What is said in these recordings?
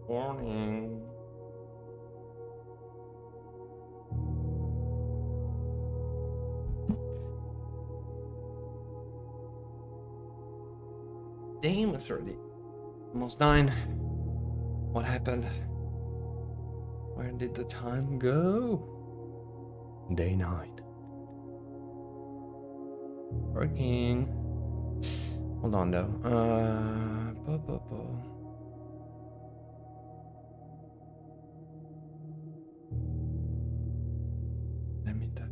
Morning. Damn, it's already almost 9. What happened? Where did the time go? Day 9. Working. Hold on though. Let me type.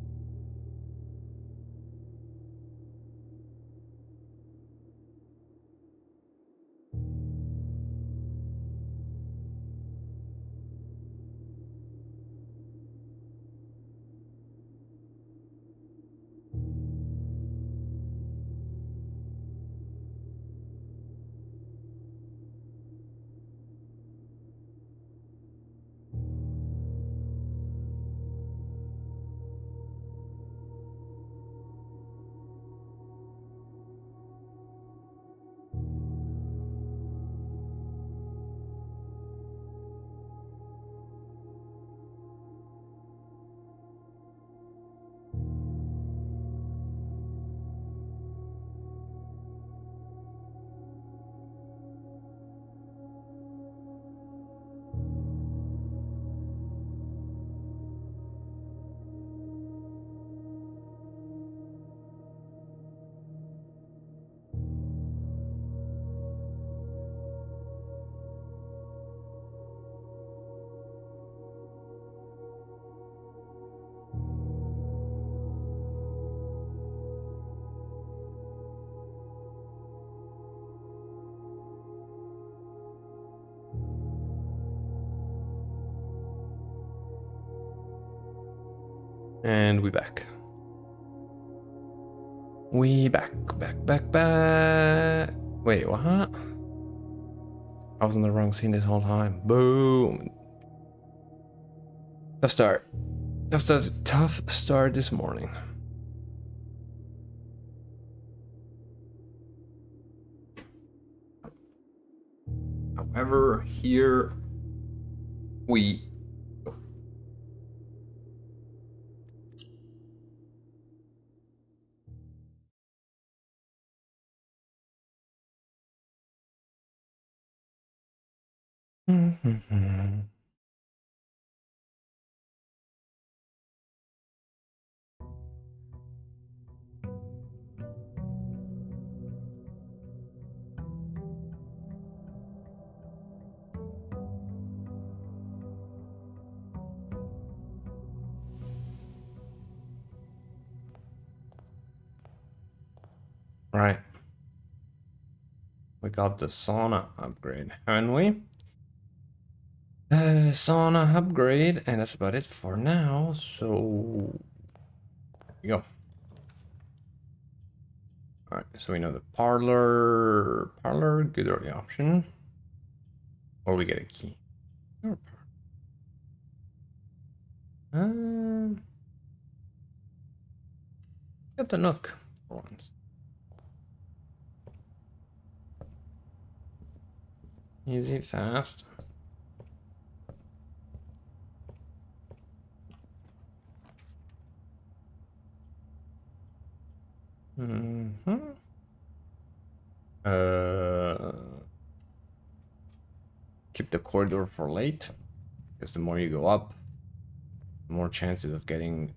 And we back. We back. Wait, what? I was on the wrong scene this whole time. Boom. Tough start. Tough start this morning. However, here we go. Right. We got the sauna upgrade, haven't we? Sauna upgrade, and that's about it for now. So, there we go. All right, so we know the parlor, good early option, or we get a key. Get the nook for once. Easy, fast. Keep the corridor for late, because the more you go up, the more chances of getting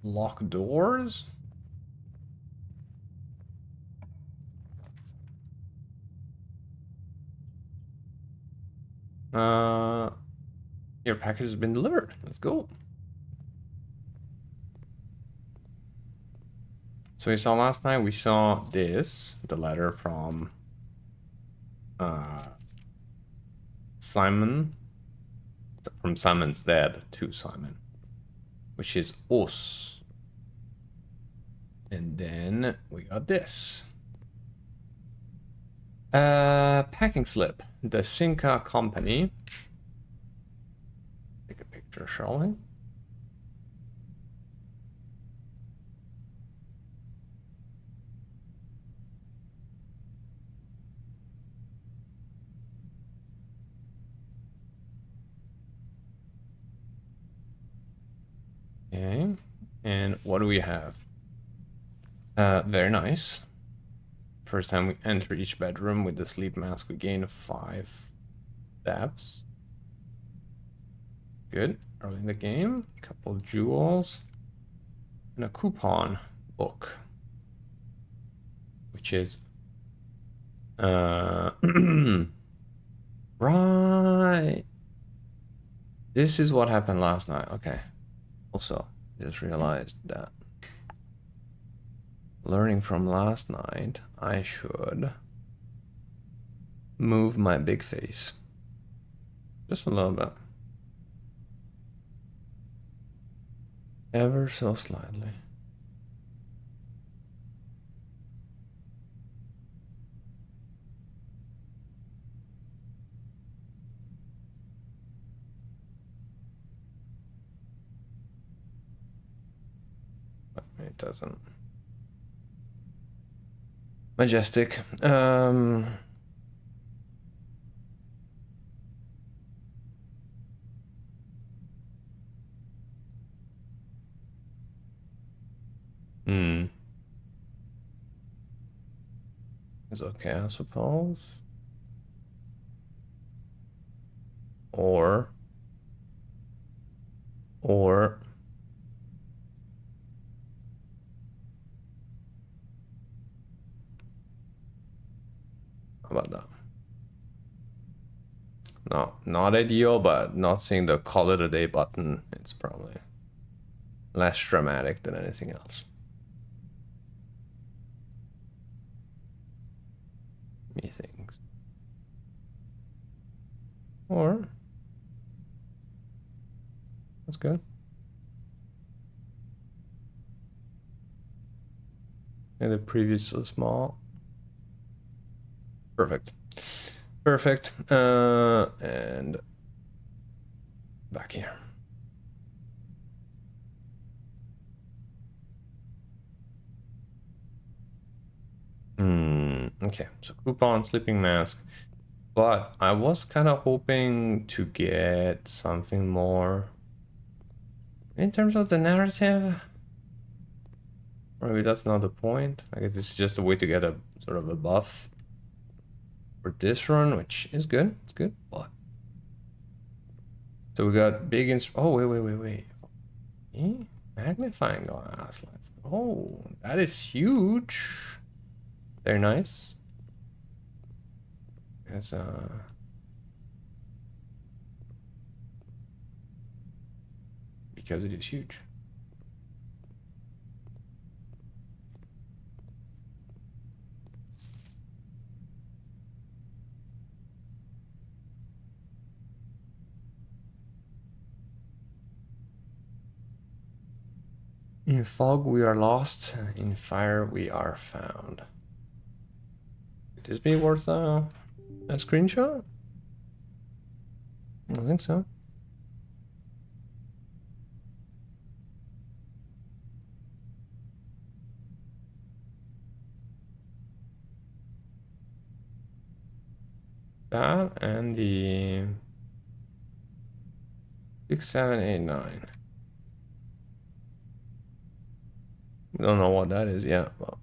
locked doors. Your package has been delivered. Let's go. So we saw last time, we saw this, the letter from Simon, from Simon's dad to Simon, which is us. And then we got this. Packing slip. The Sinca company. Take a picture, shall we? Okay. And what do we have? Very nice. First time we enter each bedroom with the sleep mask, we gain 5 steps. Good. Early in the game. A couple of jewels. And a coupon book. Which is... right. This is what happened last night. Okay. Also, just realized that learning from last night, I should move my big face. Just a little bit. Ever so slightly. But it doesn't. Majestic. It's okay, I suppose. Or how about that? No, not ideal, but not seeing the call it a day button, it's probably less dramatic than anything else. Methinks. Or that's good. And the previous so small. Perfect. Perfect. And back here. Okay, so coupon, sleeping mask. But I was kind of hoping to get something more in terms of the narrative. Or maybe that's not the point. I guess this is just a way to get a sort of a buff for this run, which is good. It's good, but so we got big oh wait. Magnifying glass. Let's go. That is huge. Very nice. As because it is huge. In fog we are lost, in fire we are found. Could this be worth a screenshot? I think so. That and the 6, 7, 8, 9. We don't know what that is yet, but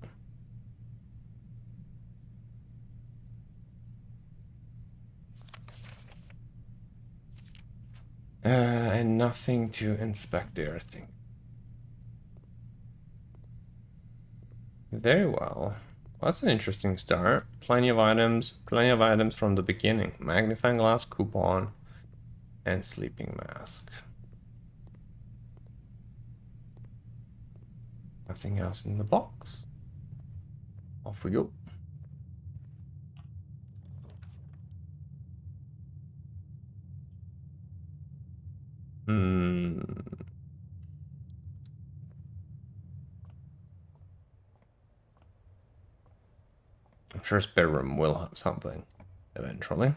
and nothing to inspect there, I think. Very well. That's an interesting start. Plenty of items from the beginning. Magnifying glass, coupon, and sleeping mask. Nothing else in the box. Off we go. I'm sure spare room will have something eventually.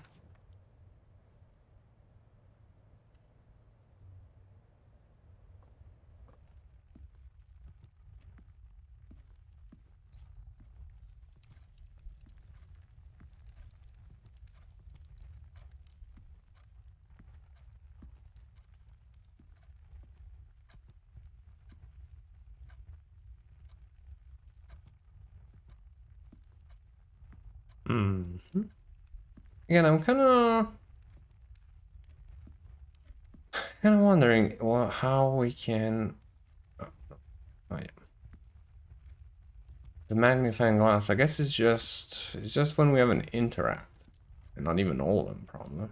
Hmm. Again, I'm kind of wondering how we can. Oh, oh, yeah. The magnifying glass. I guess it's just when we have an interact, and not even all of them probably.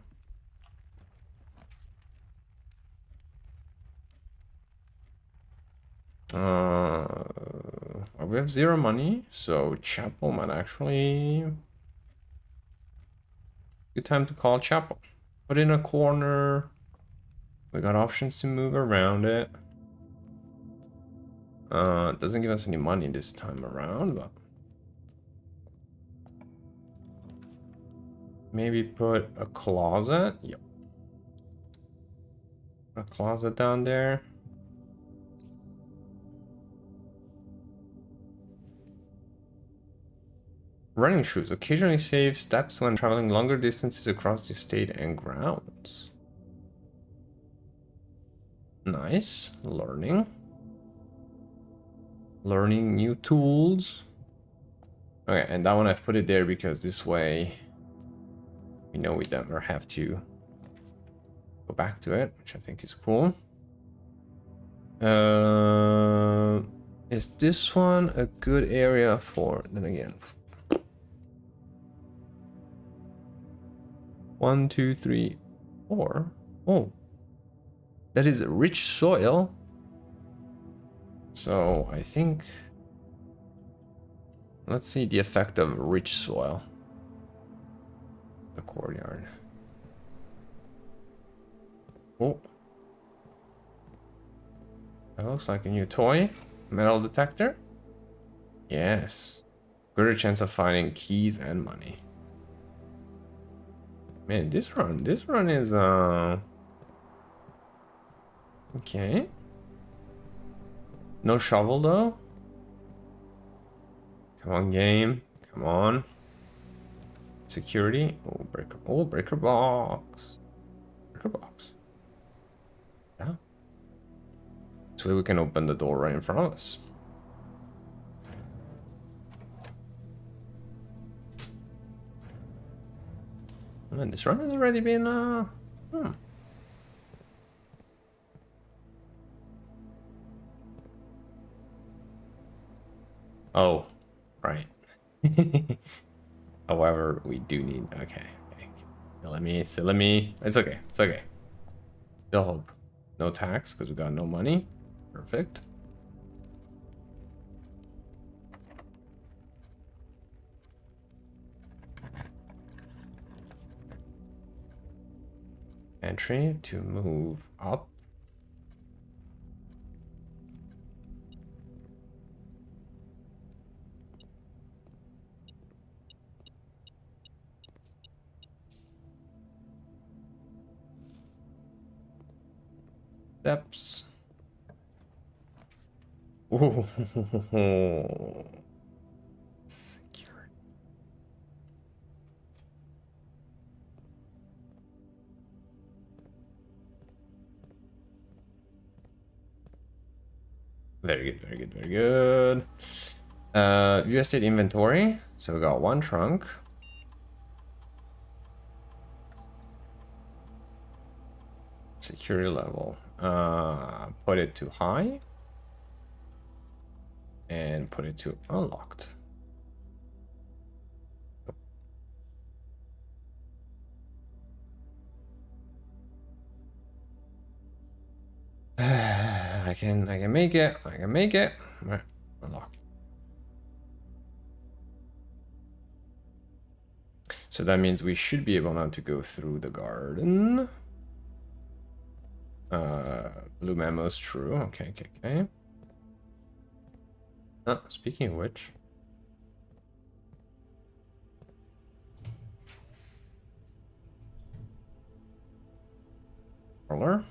We have 0 money, so chapel might actually good time to call chapel. Put in a corner. We got options to move around it. It doesn't give us any money this time around, but maybe put a closet. Yep. A closet down there. Running shoes occasionally save steps when traveling longer distances across the estate and grounds. Nice. Learning. Learning new tools. Okay, and that one I've put it there because this way we know we never have to go back to it, which I think is cool. Is this one a good area for, then again, 1, 2, 3, 4. Oh, that is rich soil. So I think, let's see the effect of rich soil. The courtyard. Oh, that looks like a new toy. Metal detector. Yes. Greater chance of finding keys and money. Man, this run is okay. No shovel though. Come on, game. Come on. Security. Oh, breaker. Oh, breaker box. Breaker box. Yeah. So we can open the door right in front of us. And this run has already been Oh, right. However, we do need. Okay. Let me. It's okay. It's okay. Still hope. No tax because we got no money. Perfect. Entry to move up. Steps. Ooh. Security. Very good, very good, very good. View estate inventory. So we got one trunk. Security level. Put it to high. And put it to unlocked. I can make it. I can make it. Right, unlocked. So that means we should be able now to go through the garden. Blue mammo's true. Okay, okay, okay. Speaking of which. Roller.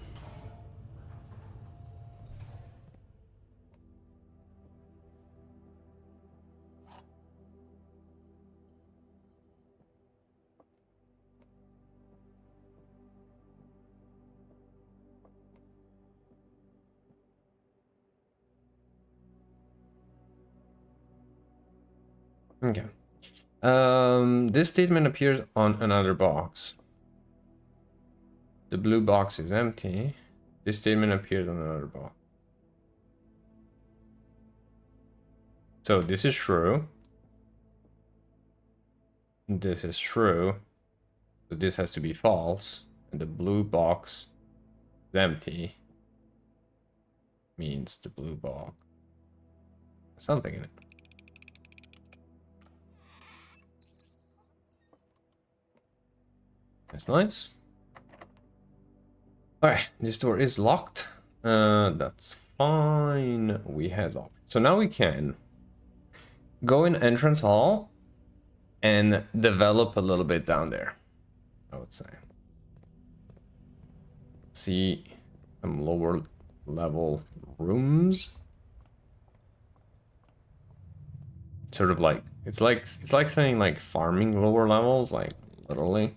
Okay. This statement appears on another box. The blue box is empty. This statement appears on another box. So this is true. This is true. So this has to be false. And the blue box is empty. Means the blue box. Something in it. That's nice. Alright, this door is locked. That's fine. We have options. So now we can go in entrance hall and develop a little bit down there, I would say. See some lower level rooms. Sort of like it's like saying like farming lower levels, like literally.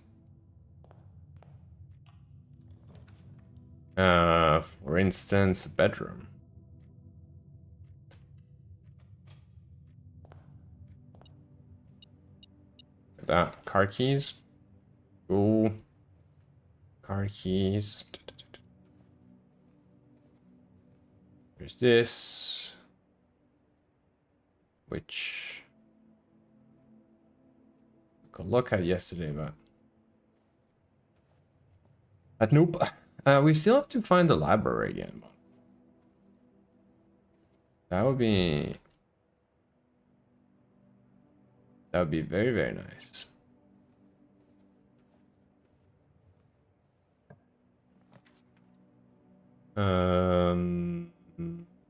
For instance, bedroom. That car keys. Ooh. Car keys. There's this. Which I could look at yesterday, but nope. We still have to find the library again. That would be very, very nice.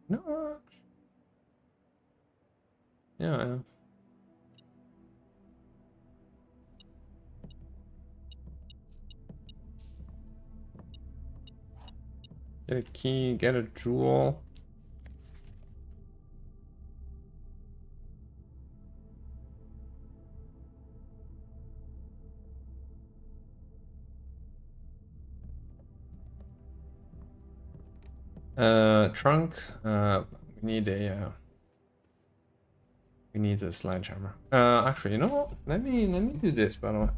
No. Yeah. Get a key, get a jewel. Trunk. We need a sledgehammer. Actually, you know what? Let me do this, by the way.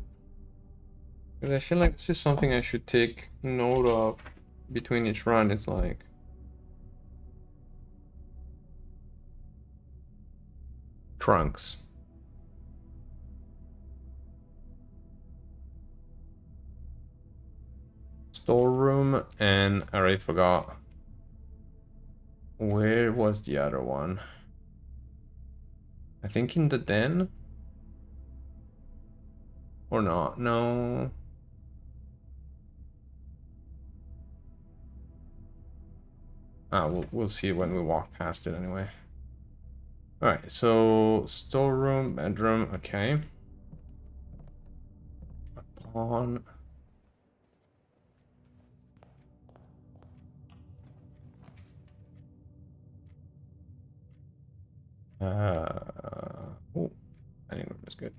Because I feel like this is something I should take note of between each run. It's like trunks. Storeroom, and I already forgot. Where was the other one? I think in the den? Or not? No. Ah, we'll see when we walk past it anyway. Alright, so storeroom, bedroom, okay. A pawn. Oh, dining room is good.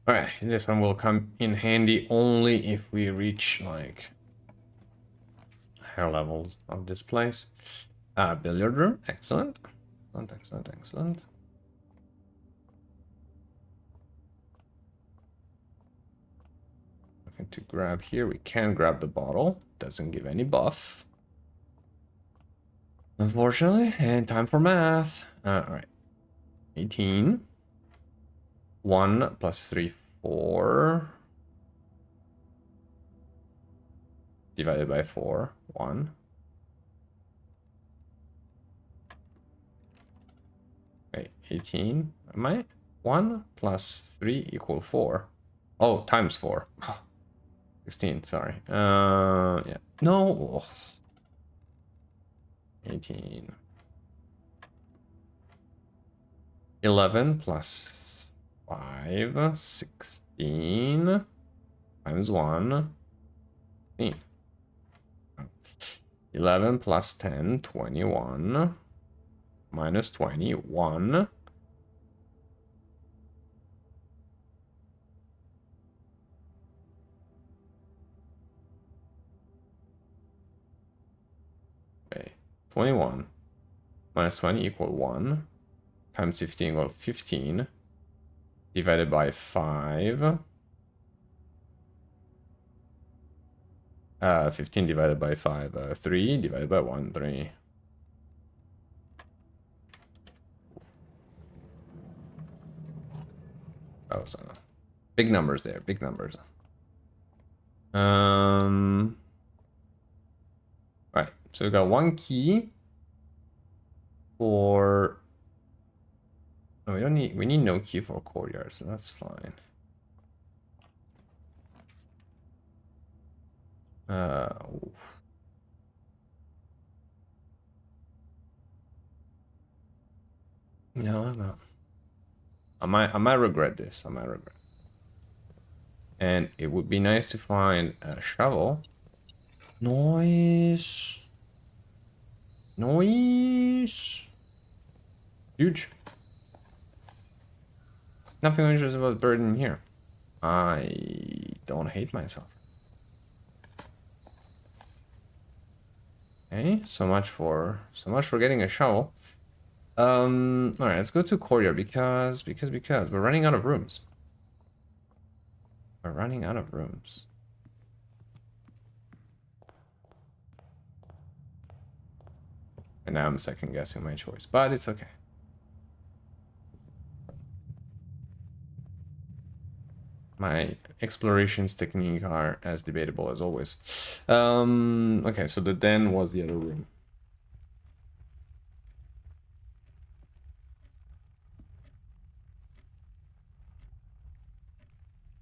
All right, this one will come in handy only if we reach like higher levels of this place. Billiard room, excellent. Excellent. Okay, to grab here, we can grab the bottle. Doesn't give any buff, unfortunately. And time for math. All right, 18. 1 plus 3, 4. Divided by 4, 1. Okay, 18. Am I? 1 plus 3 equal 4. Oh, times 4. 16, sorry. Yeah. No. 18. 11 plus 5, 16 times 1, 15. 11 plus 10, 21, minus 20, 1. 21 minus 20 equal 1 times 15 equal 15 divided by 5. 15 divided by 5, 3 divided by 1, 3. That was big numbers there, big numbers. Right, so we got one key for. No, we need no key for courtyard, so that's fine. Oof. No. I might regret this. I might regret. And it would be nice to find a shovel. Noise. Huge. Nothing interesting about bird in here. I don't hate myself. Okay, so much for getting a shovel. All right, let's go to courtyard because we're running out of rooms. We're running out of rooms. And now I'm second guessing my choice, but it's okay. My explorations technique are as debatable as always. Okay, so the den was the other room.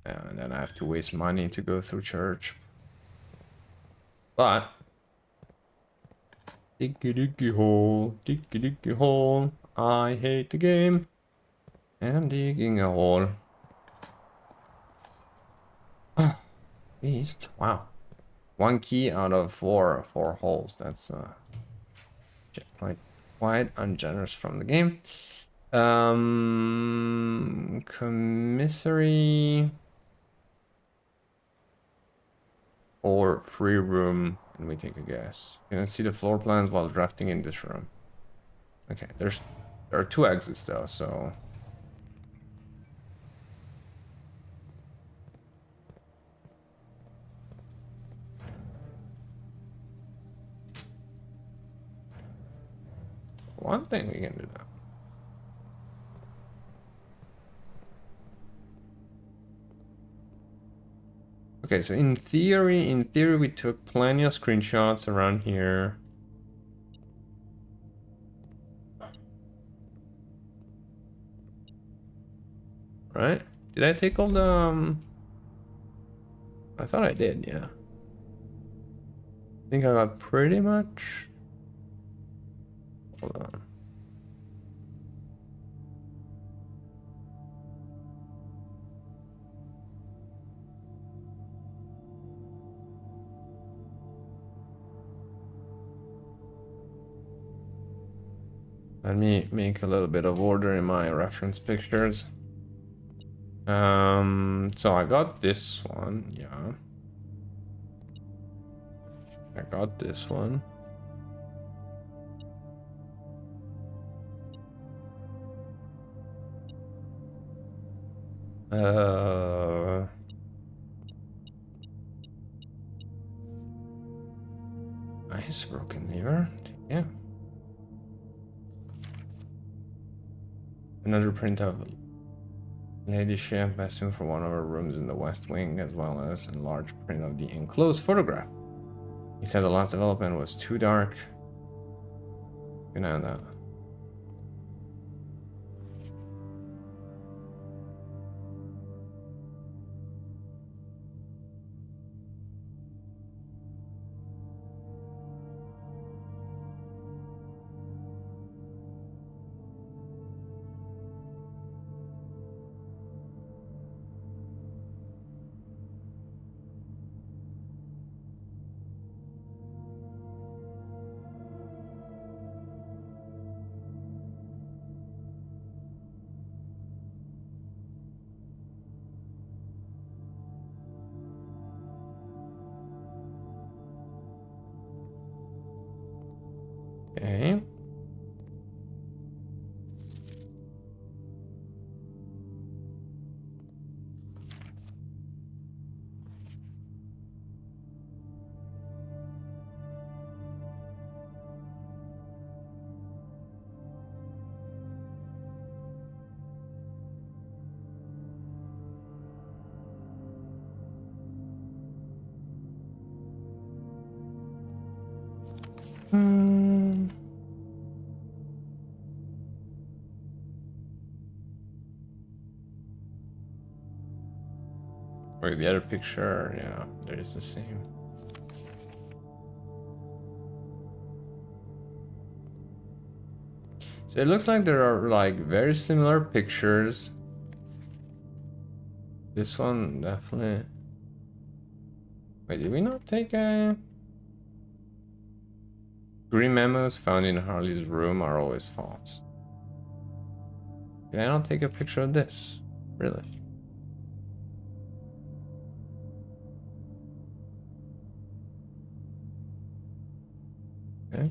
And then I have to waste money to go through church. But diggy hole. I hate the game. And I'm digging a hole. Beast. Wow. One key out of four holes. That's quite ungenerous from the game. Commissary or free room, and we take a guess. You can see the floor plans while drafting in this room. Okay, there are 2 exits though, so one thing we can do that. Okay, so in theory we took plenty of screenshots around here. Right? Did I take all the I thought I did, yeah. I think I got pretty much. Hold on. Let me make a little bit of order in my reference pictures. So I got this one, yeah. I got this one. Nice broken lever. Yeah. Another print of Lady Chef passing for one of her rooms in the West Wing, as well as a large print of the enclosed photograph. He said the last development was too dark. You know that. Okay. Hmm. Wait, the other picture, yeah, there is the same. So it looks like there are like very similar pictures. This one definitely. Wait, did we not take a green memos found in Harley's room are always false? Did I not take a picture of this? Really? Okay.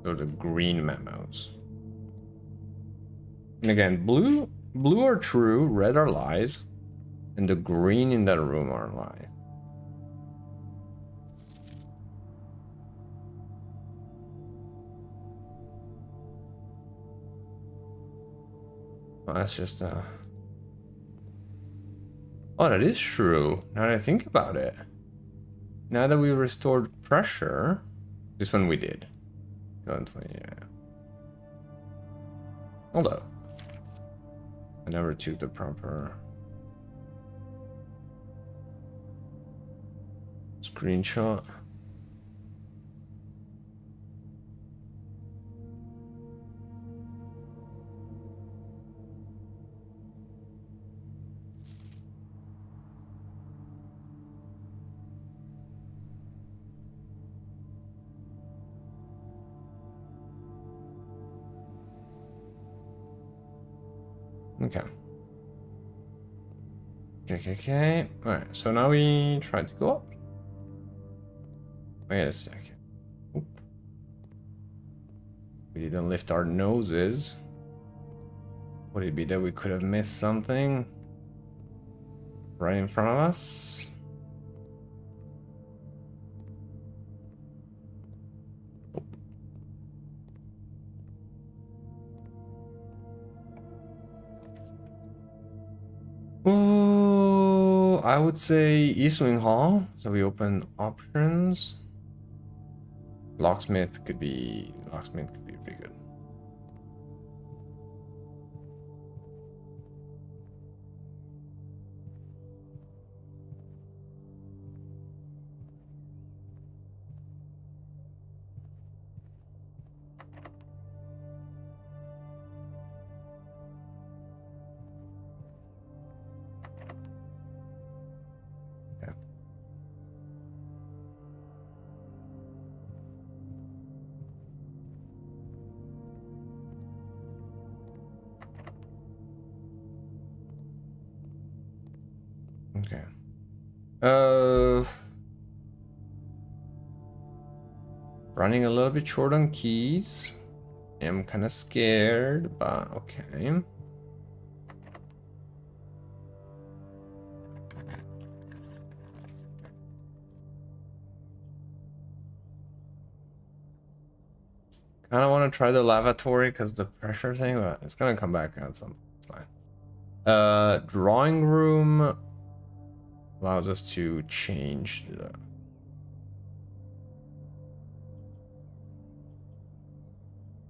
So the green memos. And again, blue are true, red are lies, and the green in that room are lies. Well, that's just oh, that is true. Now that I think about it. Now that we restored pressure, this one we did. 120, yeah. Although, I never took the proper screenshot. Okay. Okay. Alright, so now we try to go up. Wait a second. Oop. We didn't lift our noses. Would it be that we could have missed something right in front of us? Oh, I would say East Wing Hall. So we open options. Locksmith could be pretty good. Yeah. Okay. Running a little bit short on keys. I'm kind of scared, but okay. Kind of want to try the lavatory because the pressure thing, but it's gonna come back at some point. It's fine. Drawing room allows us to change the.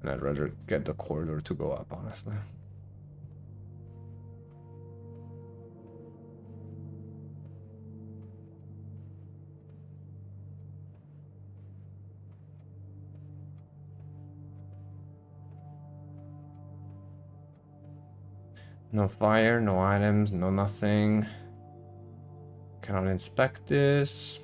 And I'd rather get the corridor to go up, honestly. No fire, no items, no nothing. Cannot inspect this.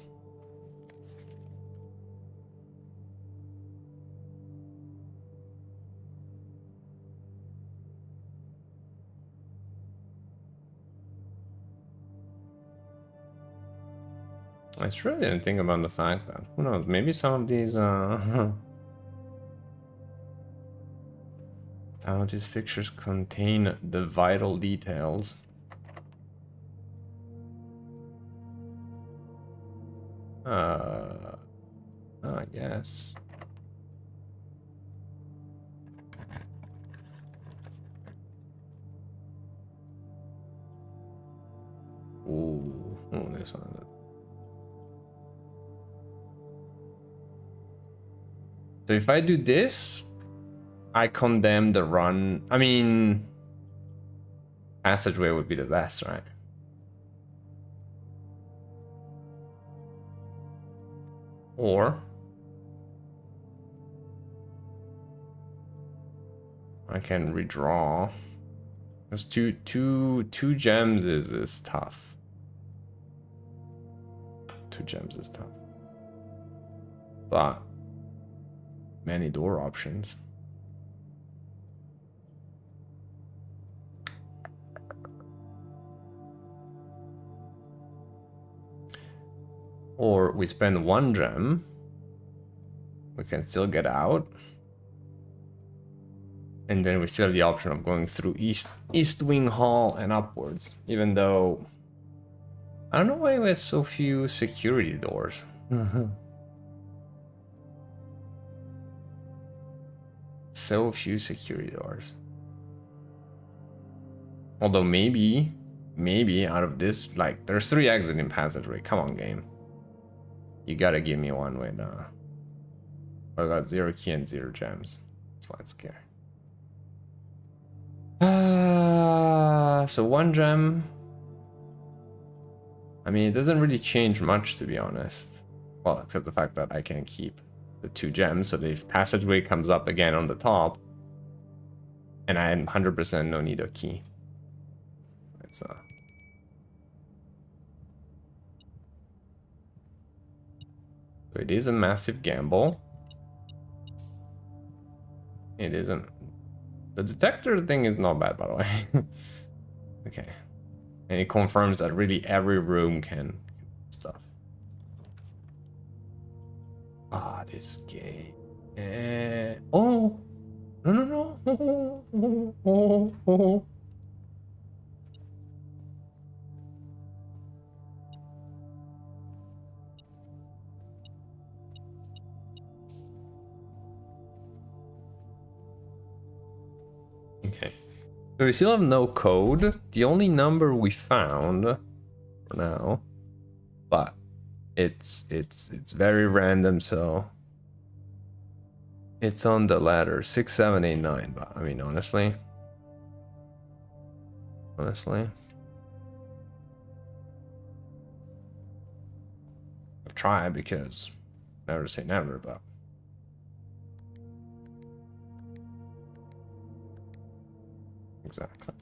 I sure didn't think about the fact that, who knows, maybe some of these some of these pictures contain the vital details. Yes. Ooh, this one. So if I do this, I condemn the run. I mean, passageway would be the best, right? Or I can redraw. Because two gems is tough. 2 gems is tough. But many door options. Or we spend 1 gem. We can still get out. And then we still have the option of going through East Wing Hall and upwards. Even though I don't know why we have so few security doors. So few security doors. Although maybe out of this, like, there's 3 exit in passageway. Come on, game. You gotta give me one with I got 0 key and 0 gems. That's why it's scary. So 1 gem. I mean, it doesn't really change much, to be honest. Well, except the fact that I can keep the 2 gems, so if passageway comes up again on the top, and I am 100% no need a key. It's so it is a massive gamble. It isn't. The detector thing is not bad, by the way. Okay. And it confirms that really every room can stuff. Ah, this game. Oh! No. Okay. So we still have no code. The only number we found for now, but it's very random, so it's on the ladder 6, 7, 8, 9. But I mean, honestly, I'll try, because never say never. But exactly.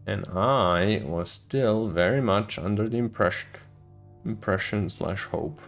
And I was still very much under the impression slash hope.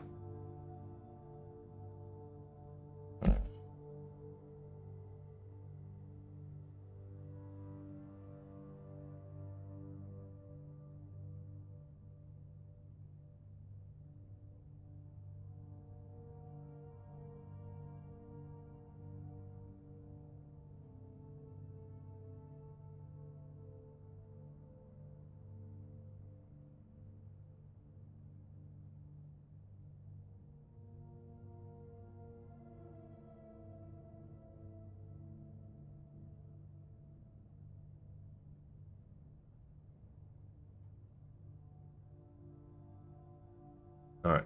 All right.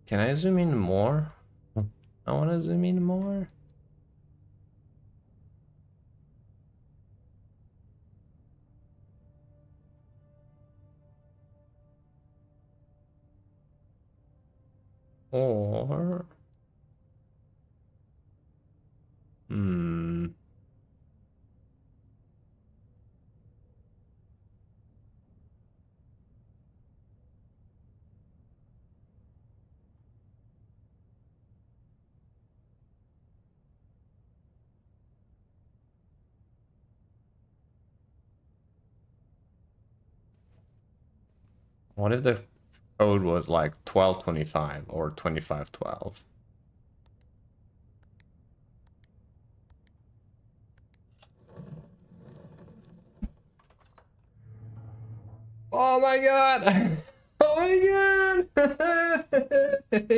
Can I zoom in more? I want to zoom in more. Or hmm. What if the code was like 1225 or 2512? Oh my god! Oh my god!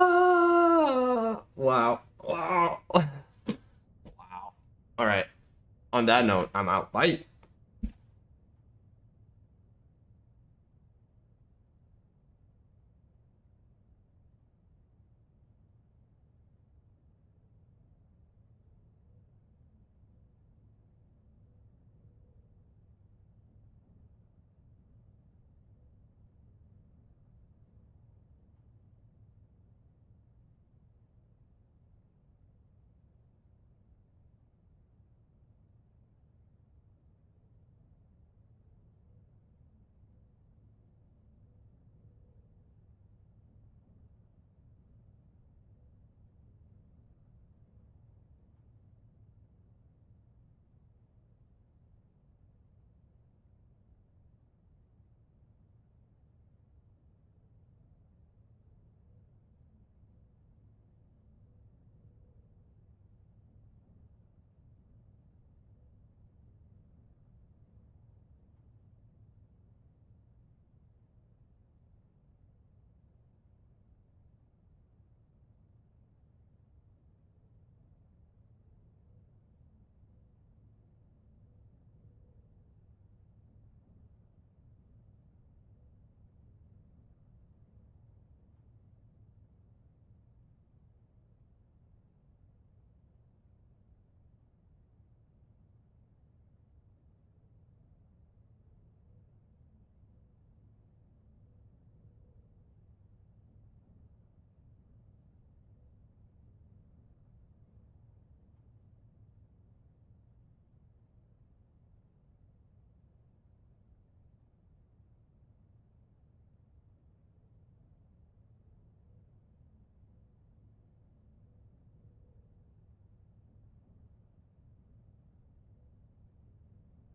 Ah, wow. Wow. Wow. All right. On that note, I'm out. Bye.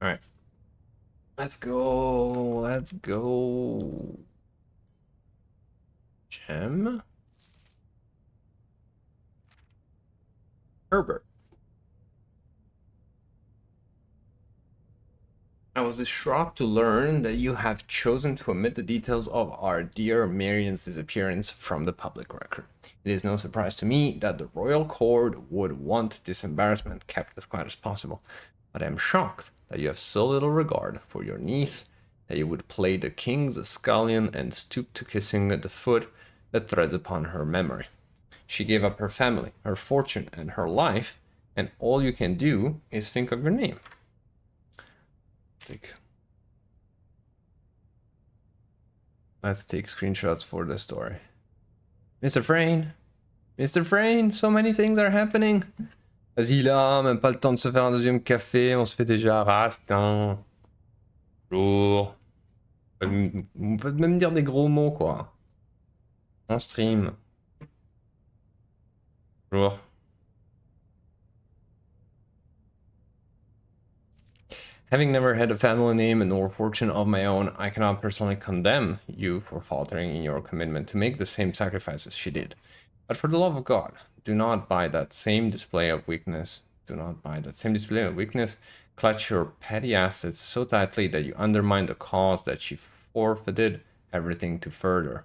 All right. Let's go. Let's go. Gem. Herbert. I was distraught to learn that you have chosen to omit the details of our dear Marian's disappearance from the public record. It is no surprise to me that the royal court would want this embarrassment kept as quiet as possible, but I am shocked that you have so little regard for your niece that you would play the king's scullion and stoop to kissing the foot that treads upon her memory. She gave up her family, her fortune, and her life, and all you can do is think of your name. Let's take screenshots for the story. Mr. Frayne! Mr. Frayne! So many things are happening! Vas-y là, même pas le temps de se faire un deuxième café, on se fait déjà raste, hein. Bonjour. Vous faites même dire des gros mots, quoi. En stream. Bonjour. Having never had a family name nor fortune of my own, I cannot personally condemn you for faltering in your commitment to make the same sacrifices she did. But for the love of God, do not by that same display of weakness, clutch your petty assets so tightly that you undermine the cause that she forfeited everything to further.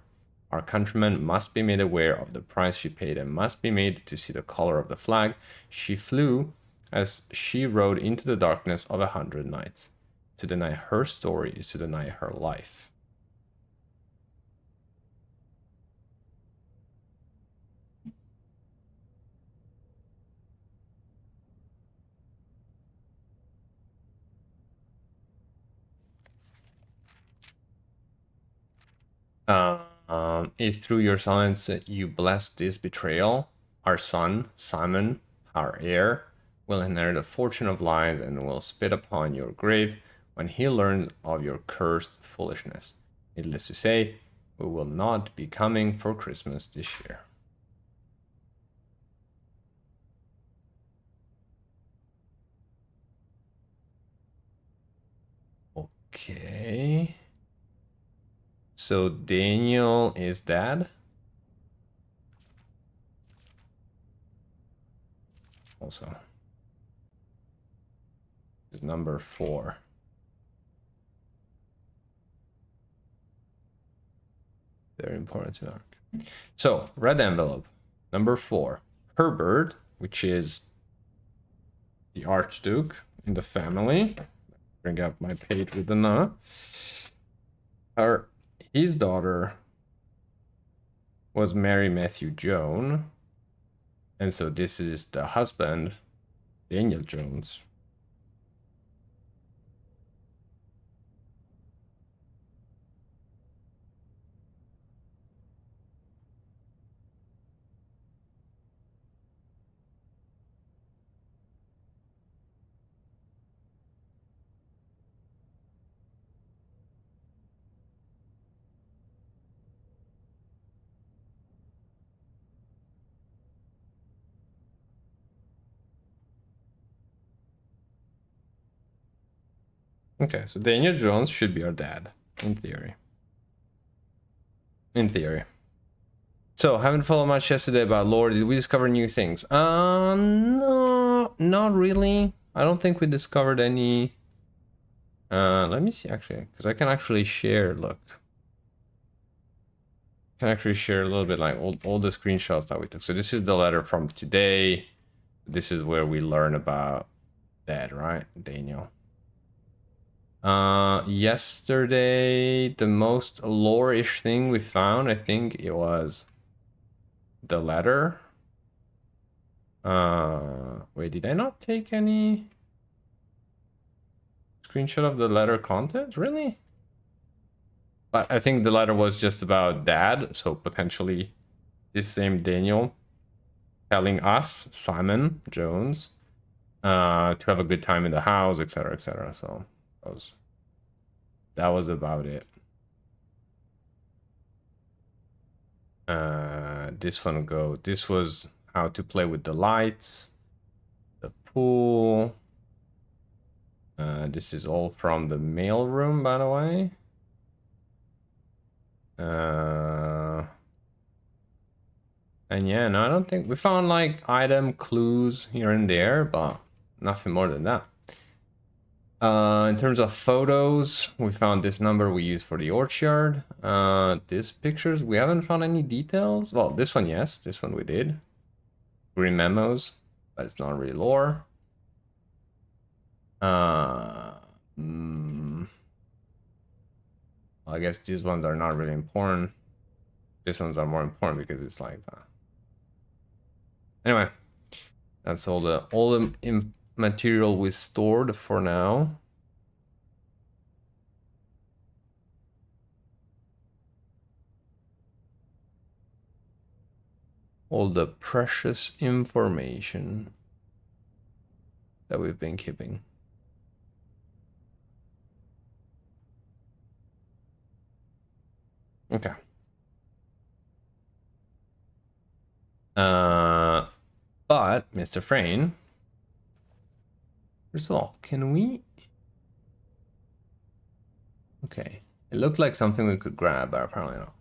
Our countrymen must be made aware of the price she paid and must be made to see the color of the flag she flew as she rode into the darkness of 100 nights. To deny her story is to deny her life. If through your silence you bless this betrayal, our son, Simon, our heir, will inherit a fortune of lies and will spit upon your grave when he learns of your cursed foolishness. Needless to say, we will not be coming for Christmas this year. Okay. So Daniel is dad. Also, is number 4. Very important to mark. So red envelope, number 4. Herbert, which is the Archduke in the family. Bring up my page with the his daughter was Mary Matthew Joan, and so this is the husband, Daniel Jones. Okay, so Daniel Jones should be our dad, in theory. In theory. So, haven't followed much yesterday about lore. Did we discover new things? No, not really. I don't think we discovered any. Let me see, actually, because I can actually share, look. I can actually share a little bit, like, all the screenshots that we took. So this is the letter from today. This is where we learn about that, right, Daniel? Yesterday, the most lore-ish thing we found, I think it was the letter. Wait, did I not take any screenshot of the letter content? Really? But I think the letter was just about dad, so potentially this same Daniel telling us, Simon Jones, to have a good time in the house, etc., etc. So that was about it. This was how to play with the lights, the pool. This is all from the mail room, by the way. And yeah, no, I don't think we found like item clues here and there, but nothing more than that. In terms of photos, we found this number we used for the orchard. These pictures, we haven't found any details. Well, this one, yes. This one we did. Green memos, but it's not really lore. I guess these ones are not really important. These ones are more important because it's like that. Anyway, that's all the material we stored for now. All the precious information that we've been keeping. Okay. But Mr. Frayne, first of all, can we? Okay, it looked like something we could grab, but apparently not.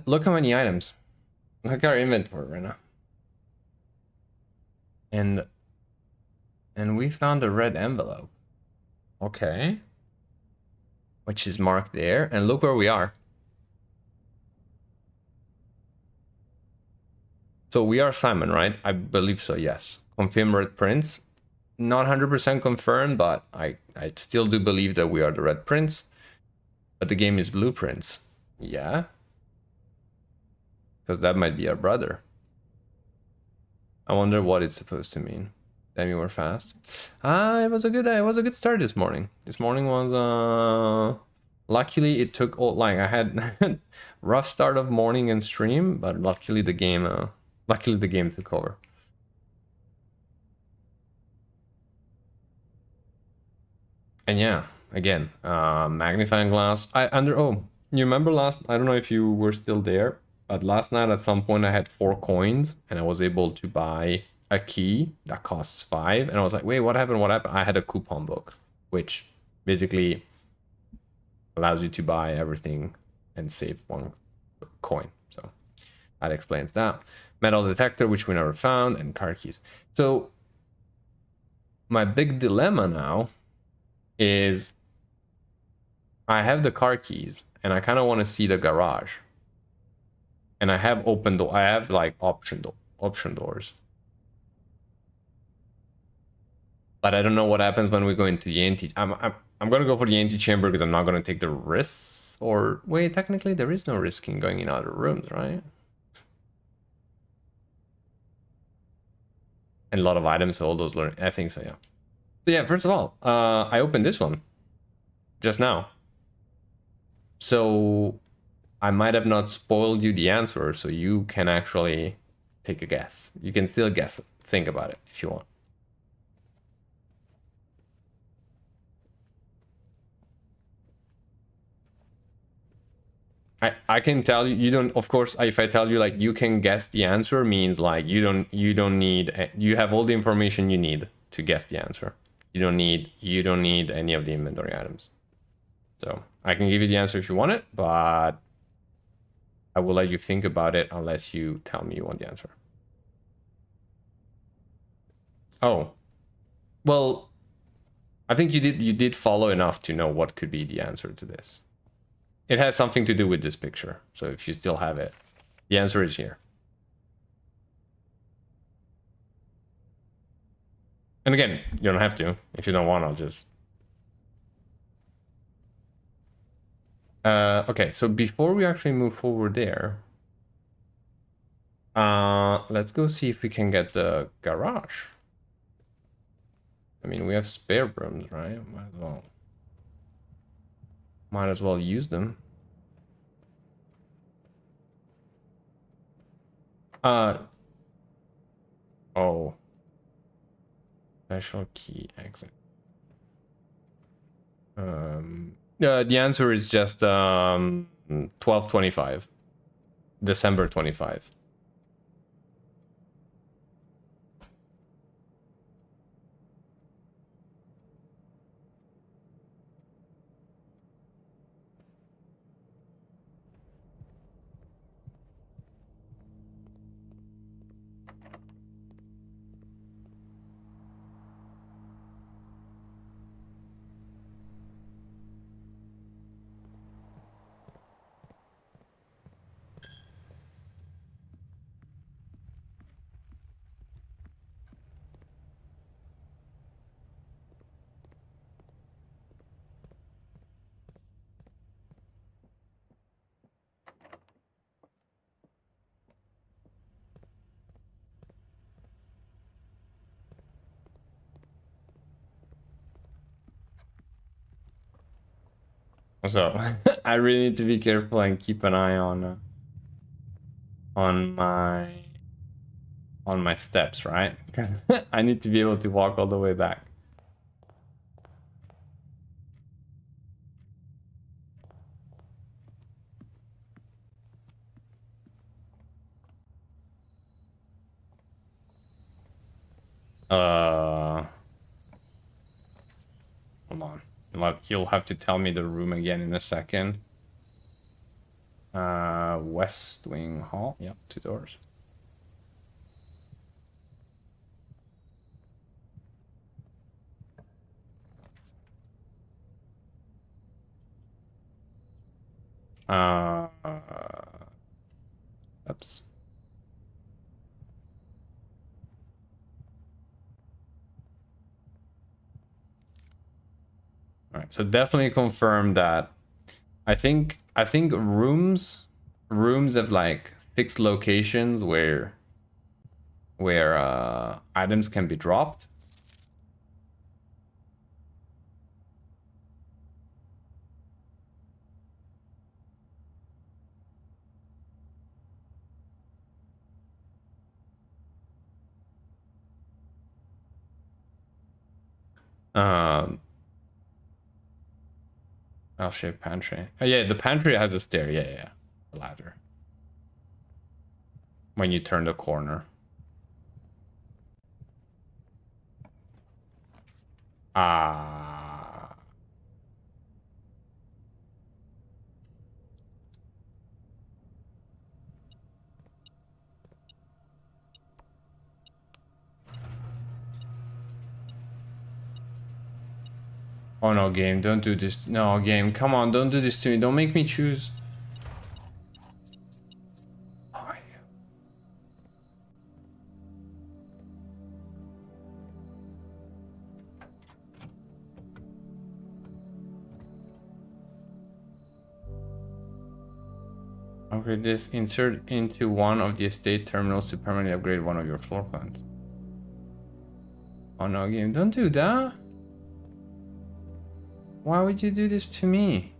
Look how many items. Look at our inventory right now. And we found a red envelope. Okay. Which is marked there, and look where we are. So we are Simon, right? I believe so, yes. Confirm Red Prince. Not 100% confirmed, but I still do believe that we are the Red Prince. But the game is Blueprints. Yeah. Because that might be our brother. I wonder what it's supposed to mean. Damn, you were fast. It was a good start this morning. This morning was luckily it took all, like, I had rough start of morning and stream, but luckily the game took over. And yeah, again, magnifying glass. You remember I don't know if you were still there, but last night at some point I had 4 coins and I was able to buy a key that costs 5, and I was like, wait, what happened? I had a coupon book, which basically allows you to buy everything and save 1 coin. So that explains that. Metal detector, which we never found, and car keys. So my big dilemma now is I have the car keys and I kind of want to see the garage. And I have open door. I have like option doors. But I don't know what happens when we go into the anti. I'm gonna go for the antechamber because I'm not gonna take the risks. Or wait, technically there is no risk in going in other rooms, right? And a lot of items, so all those learn. I think so, yeah. So yeah, first of all, I opened this one just now. So I might have not spoiled you the answer, so you can actually take a guess. You can still guess it. Think about it if you want. I can tell you, you don't, of course, if I tell you like you can guess the answer means like you don't need, you have all the information you need to guess the answer. You don't need any of the inventory items. So I can give you the answer if you want it, but I will let you think about it unless you tell me you want the answer. Oh, well, I think you did follow enough to know what could be the answer to this. It has something to do with this picture. So if you still have it, the answer is here. And again, you don't have to. If you don't want, I'll just... okay, so before we actually move forward there, let's go see if we can get the garage. I mean, we have spare rooms, right? Might as well use them. Oh. Special key exit. The answer is just 12/25. December 25. So I really need to be careful and keep an eye on my steps, right? Because I need to be able to walk all the way back. Hold on. You'll have to tell me the room again in a second. West Wing Hall. Yep, 2 doors. Oops. All right, so definitely confirm that. I think rooms have like fixed locations where items can be dropped. L-shaped pantry. Oh, yeah, the pantry has a stair. Yeah. A ladder. When you turn the corner. Oh no, game, don't do this. No, game, come on, don't do this to me. Don't make me choose. Oh, yeah. Okay, this insert into one of the estate terminals to permanently upgrade one of your floor plans. Oh no, game, don't do that. Why would you do this to me?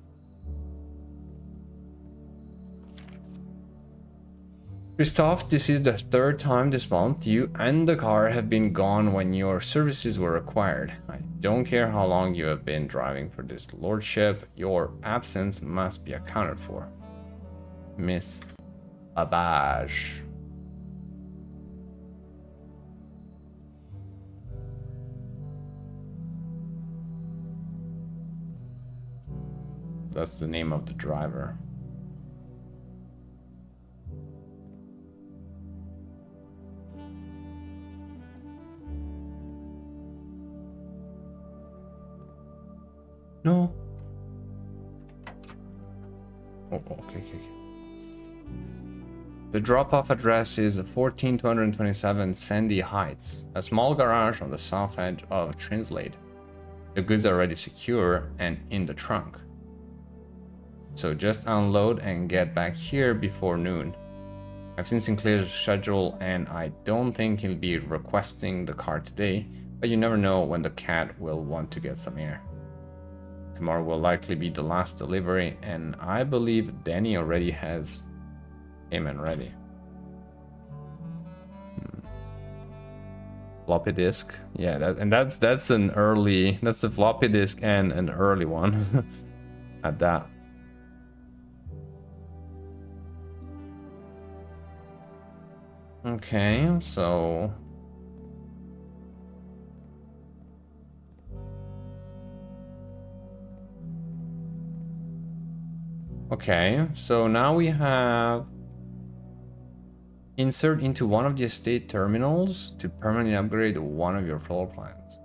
Christoph, this is the third time this month you and the car have been gone when your services were required. I don't care how long you have been driving for this lordship, your absence must be accounted for. Miss Abaj. That's the name of the driver. No. Oh, okay. The drop-off address is 14227 Sandy Heights, a small garage on the south edge of Trinslade. The goods are already secure and in the trunk. So just unload and get back here before noon. I've seen Sinclair's schedule and I don't think he'll be requesting the car today, but you never know when the cat will want to get some air. Tomorrow will likely be the last delivery, and I believe Danny already has payment ready. Floppy disk, yeah, that's an early. That's a floppy disk and an early one at that. Okay, so. Okay, so now we have insert into one of the estate terminals to permanently upgrade one of your floor plans.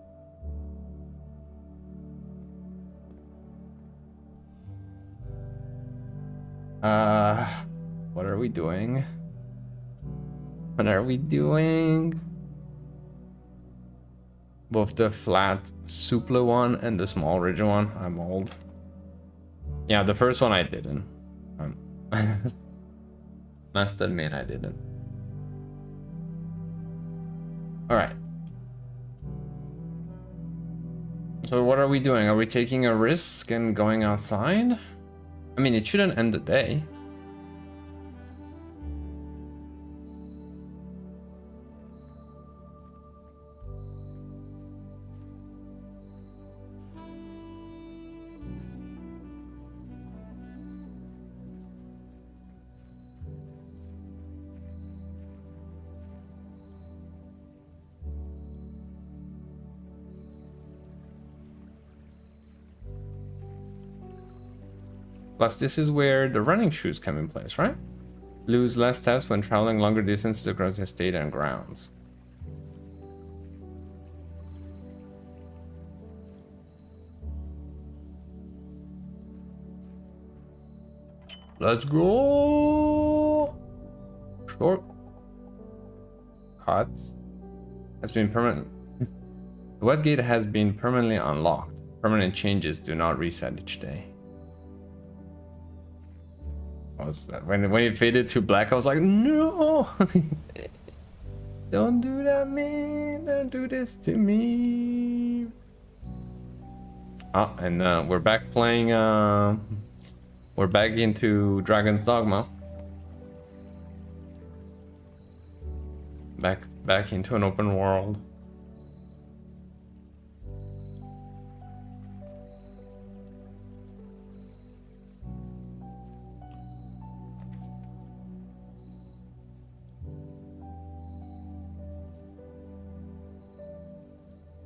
What are we doing? What are we doing? Both the flat Supla one and the small ridge one. I'm old. Yeah, the first one I didn't. Must admit I didn't. Alright. So what are we doing? Are we taking a risk and going outside? I mean, it shouldn't end the day. Plus, this is where the running shoes come in place, right? Lose less steps when traveling longer distances across the estate and grounds. Let's go! Short cuts has been permanent. The west gate has been permanently unlocked. Permanent changes do not reset each day. When it faded to black, I was like, no! Don't do that, man! Don't do this to me! Oh, and we're back playing, we're back into Dragon's Dogma. Back into an open world.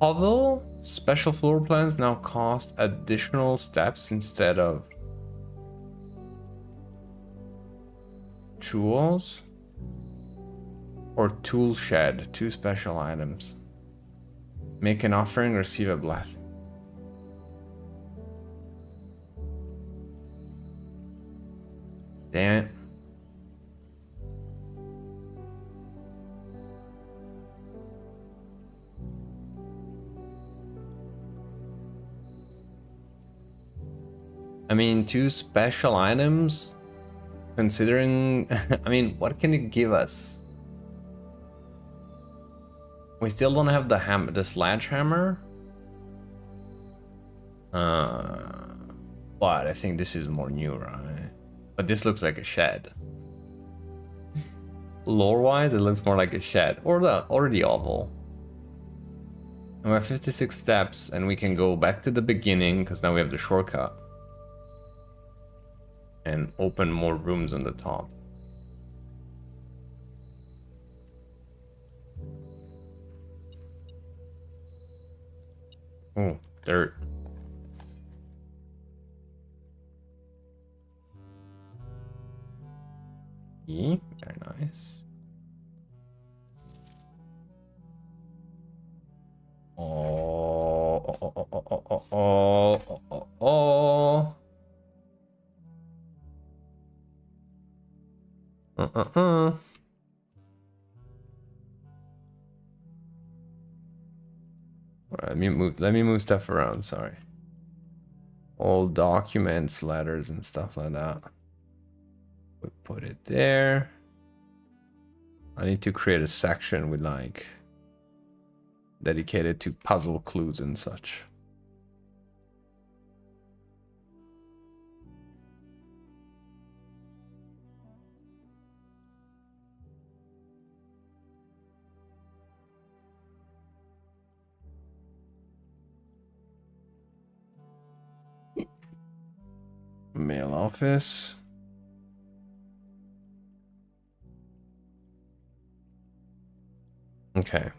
Although special floor plans now cost additional steps instead of tools or tool shed, 2 special items. Make an offering, receive a blessing. Damn it. I mean, 2 special items? Considering... I mean, what can it give us? We still don't have the sledgehammer? But I think this is more new, right? But this looks like a shed. Lore-wise, it looks more like a shed. Or the oval. And we have 56 steps, and we can go back to the beginning, because now we have the shortcut. And open more rooms on the top. Oh, dirt. Very nice. Oh. Alright, let me move stuff around, sorry. All documents, letters, and stuff like that. We put it there. I need to create a section with like dedicated to puzzle clues and such. Mail office. Okay.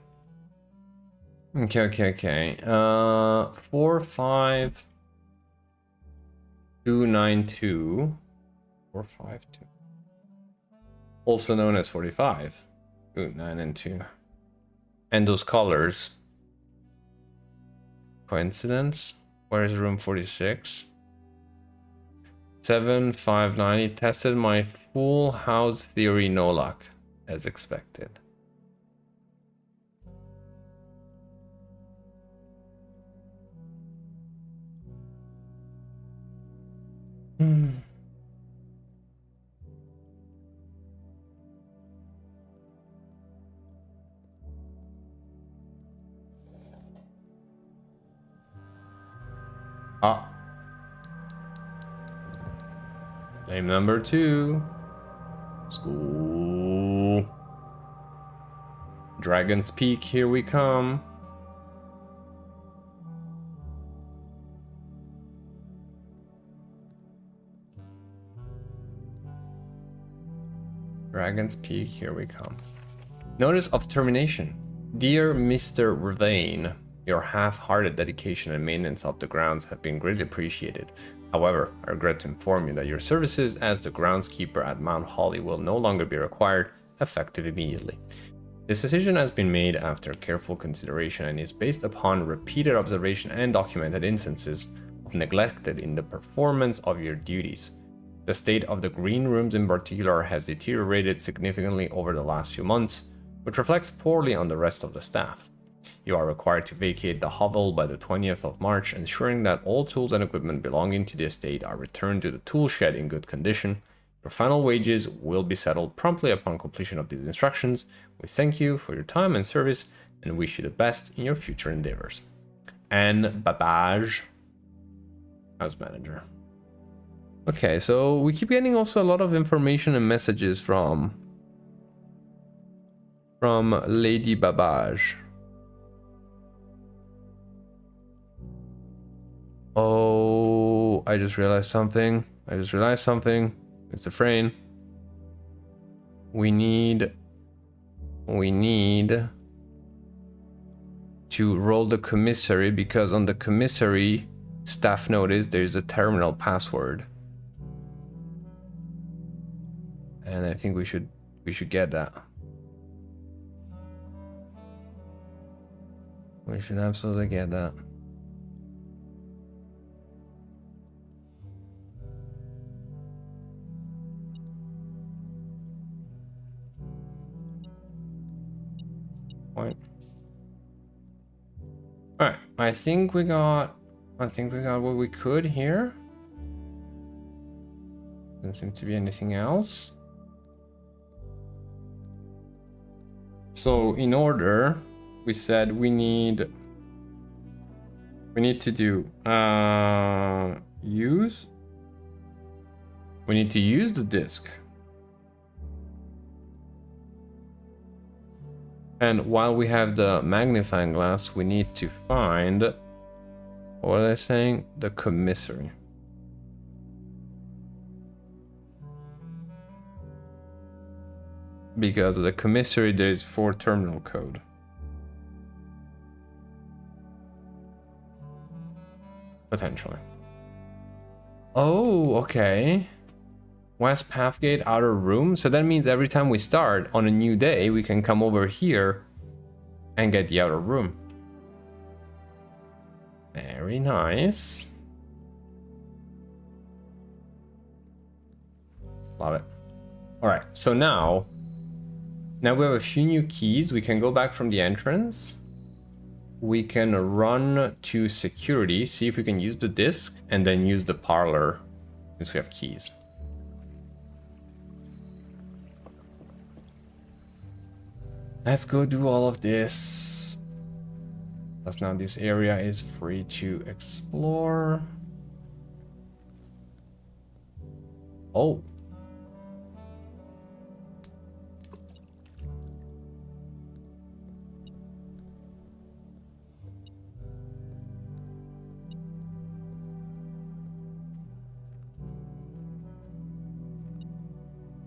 Okay. 45292. 452. Also known as 45. Ooh, 9 and 2. And those colors. Coincidence? Where is room 46? 7590. Tested my full house theory, no luck, as expected. Ah. Name number 2. School. Dragon's Peak, here we come. Dragon's Peak, here we come. Notice of termination. Dear Mr. Ravain, your half-hearted dedication and maintenance of the grounds have been greatly appreciated. However, I regret to inform you that your services as the groundskeeper at Mount Holly will no longer be required, effective immediately. This decision has been made after careful consideration and is based upon repeated observation and documented instances of neglected in the performance of your duties. The state of the green rooms in particular has deteriorated significantly over the last few months, which reflects poorly on the rest of the staff. You are required to vacate the hovel by the 20th of March, ensuring that all tools and equipment belonging to the estate are returned to the tool shed in good condition. Your final wages will be settled promptly upon completion of these instructions. We thank you for your time and service and wish you the best in your future endeavors. Anne Babbage, house manager. Okay, so we keep getting also a lot of information and messages from Lady Babbage. Oh, I just realized something. Mr. Frayne. We need to roll the commissary, because on the commissary staff notice there's a terminal password. And I think we should get that. We should absolutely get that. point. All right, I think we got what we could here. Doesn't seem to be anything else. So in order, we said we need to do use. We need to use the disk. And while we have the magnifying glass, we need to find, what are they saying? The commissary. Because of the commissary, there is 4 terminal code. Potentially. Oh, okay. West Pathgate, outer room. So that means every time we start on a new day, we can come over here and get the outer room. Very nice. Love it. All right, so now we have a few new keys. We can go back from the entrance. We can run to security, see if we can use the disk, and then use the parlor since we have keys. Let's go do all of this. Plus now this area is free to explore. Oh.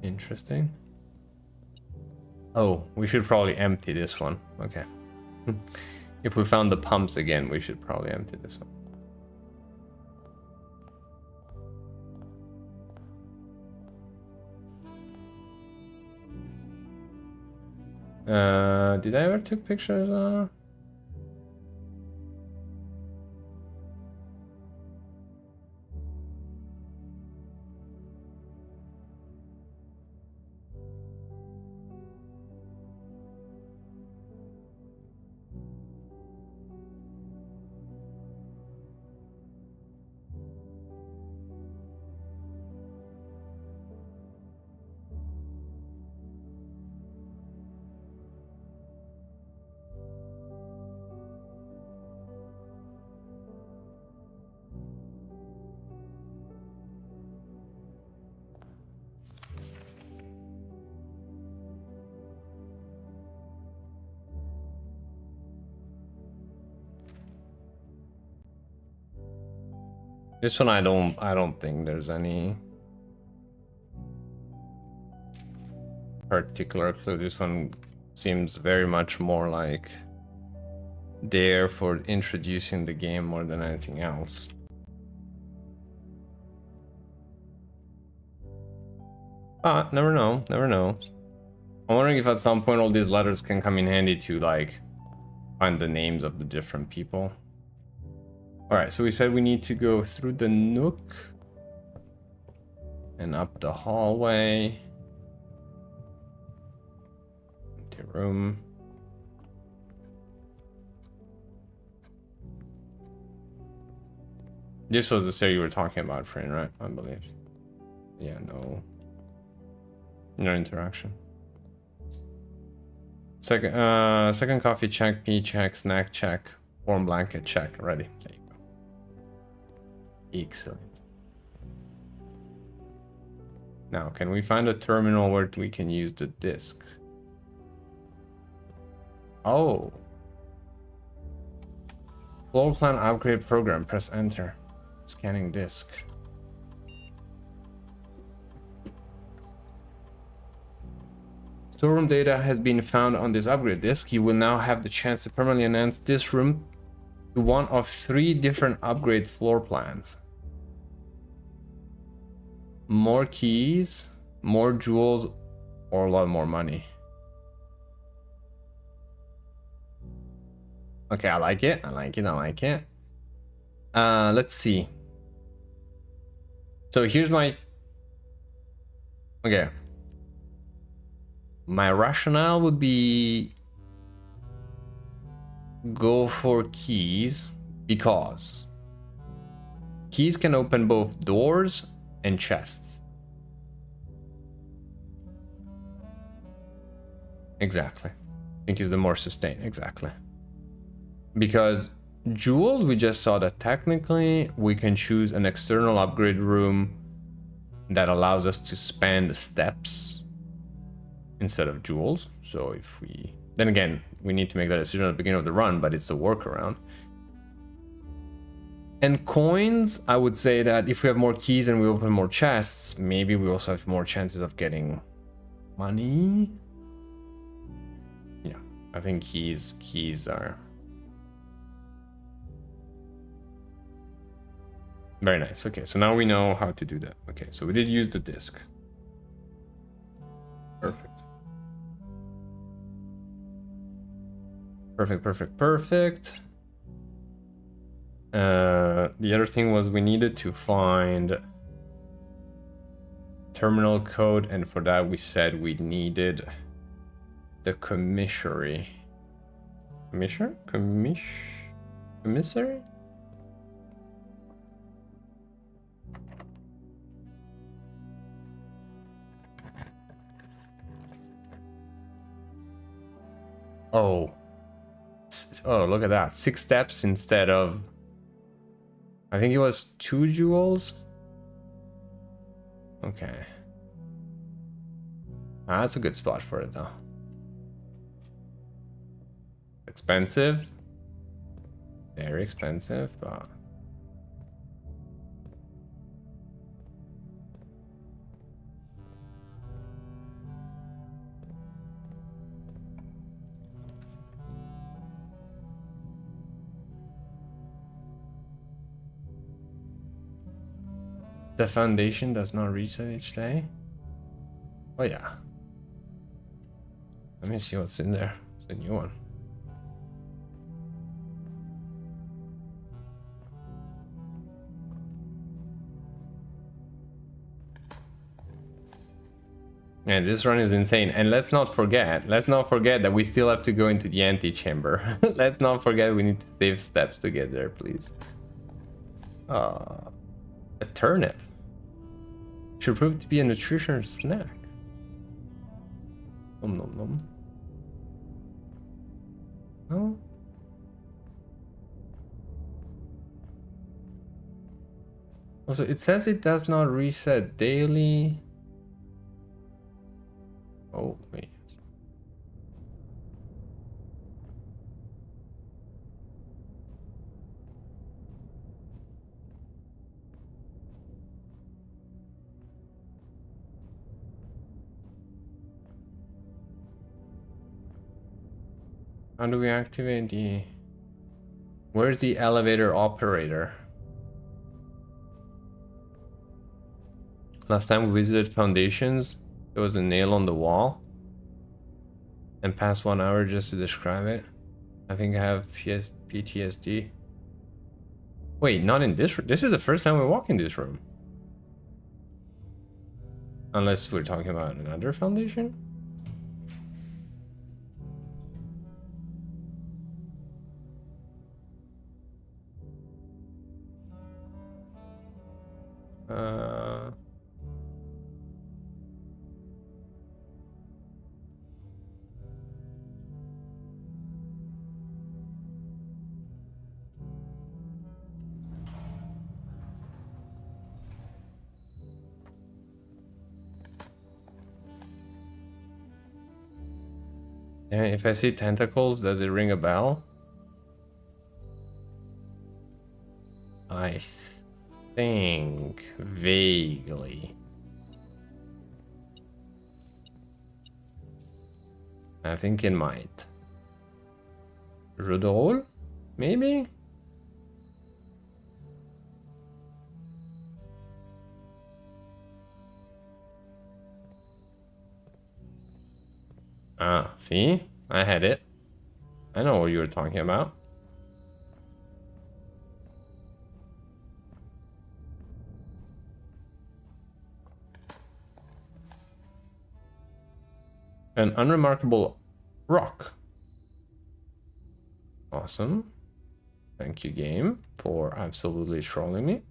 Interesting. Oh, we should probably empty this one. Okay. If we found the pumps again, we should probably empty this one. Did I ever take pictures? This one I don't think there's any particular clue. This one seems very much more like there for introducing the game more than anything else. Never know, never know. I'm wondering if at some point all these letters can come in handy to like find the names of the different people. All right, so we said we need to go through the nook and up the hallway. Empty room. This was the stair you were talking about, Fran, right? I believe. Yeah, no interaction. Second coffee check, pee check, snack check, warm blanket check. Ready. There you go. Excellent. Now, can we find a terminal where we can use the disk? Oh. Floor plan upgrade program. Press enter. Scanning disk. Storeroom data has been found on this upgrade disk. You will now have the chance to permanently enhance this room to one of 3 different upgrade floor plans. More keys, more jewels, or a lot more money. Okay, I like it. I like it. I like it. Let's see. So here's my... Okay. My rationale would be go for keys because keys can open both doors and chests. Exactly. I think is the more sustained. Exactly. Because jewels, we just saw that technically we can choose an external upgrade room that allows us to span the steps instead of jewels. So if we, then again, we need to make that decision at the beginning of the run, but it's a workaround. And coins, I would say that if we have more keys and we open more chests, maybe we also have more chances of getting money. Yeah, I think keys are very nice. Okay, so now we know how to do that. Okay, so we did use the disc. Perfect. Perfect. The other thing was we needed to find terminal code, and for that we said we needed the commissary. Commissary? Oh. Oh, look at that. 6 steps instead of... I think it was 2 jewels? Okay. That's a good spot for it, though. Expensive. Very expensive, but... The foundation does not reset each day? Oh yeah. Let me see what's in there. It's a new one. And this run is insane. And let's not forget that we still have to go into the antechamber. Let's not forget we need to save steps to get there, please. A turnip. Should prove to be a nutritious snack. Nom nom nom. Oh. Also, it says it does not reset daily. Oh, wait. How do we activate the... Where's the elevator operator? Last time we visited Foundations, there was a nail on the wall. And past 1 hour just to describe it. I think I have PTSD. Wait, not in this room. This is the first time we walk in this room. Unless we're talking about another Foundation? And if I see tentacles, does it ring a bell? I think vaguely. I think it might. Rudol? Maybe? Ah, see? I had it. I know what you were talking about. An unremarkable rock. Awesome. Thank you, game, for absolutely trolling me.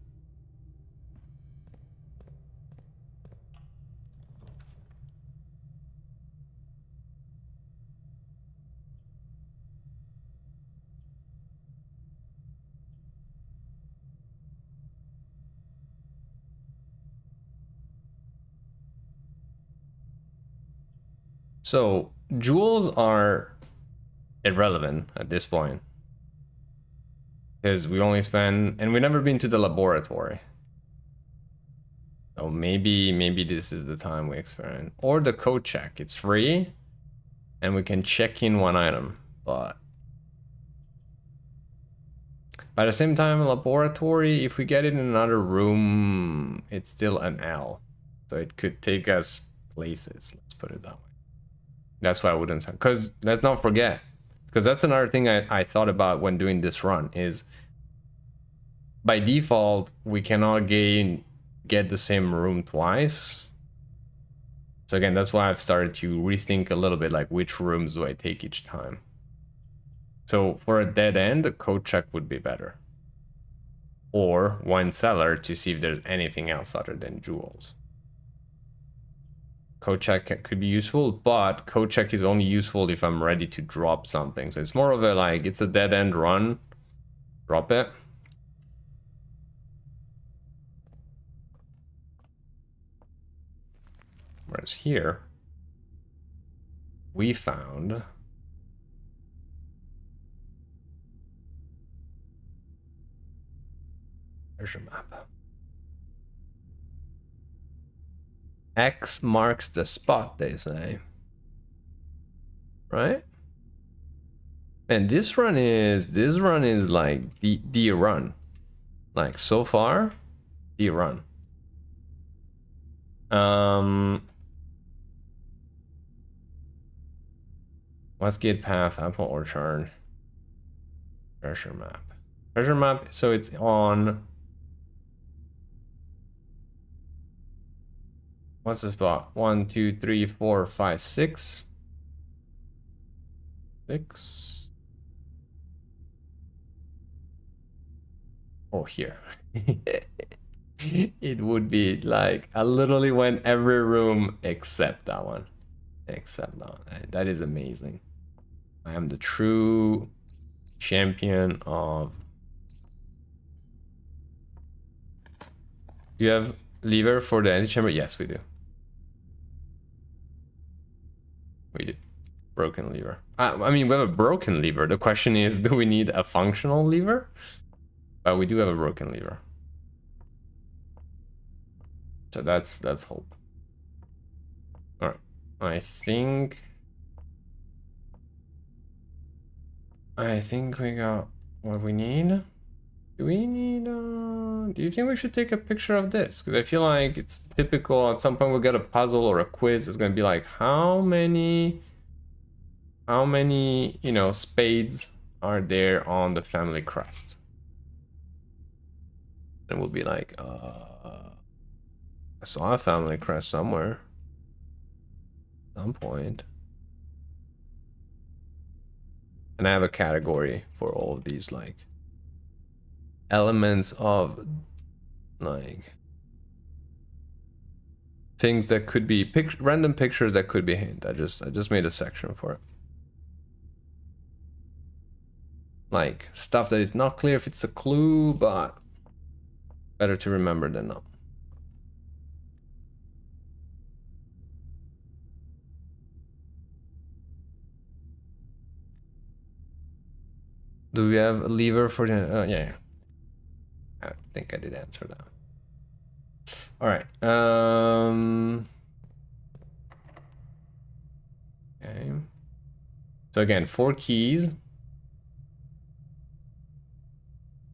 So jewels are irrelevant at this point because we only spend, and we've never been to the laboratory. So maybe this is the time we experiment, or the code check. It's free, and we can check in one item. But by the same time, laboratory, if we get it in another room, it's still an L, so it could take us places. Let's put it that way. That's why I wouldn't say, because let's not forget, because that's another thing I thought about when doing this run is by default we cannot get the same room twice. So again, that's why I've started to rethink a little bit, like which rooms do I take each time. So for a dead end, a code check would be better, or wine cellar to see if there's anything else other than jewels. Code check could be useful, but code check is only useful if I'm ready to drop something. So it's more of a like, it's a dead end run, drop it. Whereas here, we found treasure map. X marks the spot, they say. Right? And this run is like the run. Like so far, the run. Westgate Path, Apple Orchard. Treasure map. Treasure map, so it's on. What's the spot? 1, 2, 3, 4, 5, 6. 6. Oh, here. It would be like, I literally went every room except that one. Except that one. That is amazing. I am the true champion of... Do you have lever for the antechamber? Yes, we do. We do. Broken lever. I mean, we have a broken lever. The question is, do we need a functional lever? But we do have a broken lever. So that's hope. All right. I think we got what we need. Do we need do you think we should take a picture of this? Because I feel like it's typical, at some point we'll get a puzzle or a quiz. It's gonna be like, how many, you know, spades are there on the family crest? And we'll be like, I saw a family crest somewhere. At some point. And I have a category for all of these, like, elements of, like, things that could be random pictures that could be a hint. I just made a section for it. Like, stuff that is not clear if it's a clue, but better to remember than not. Do we have a lever for the... yeah. I think I did answer that. All right. Okay. So again, 4 keys.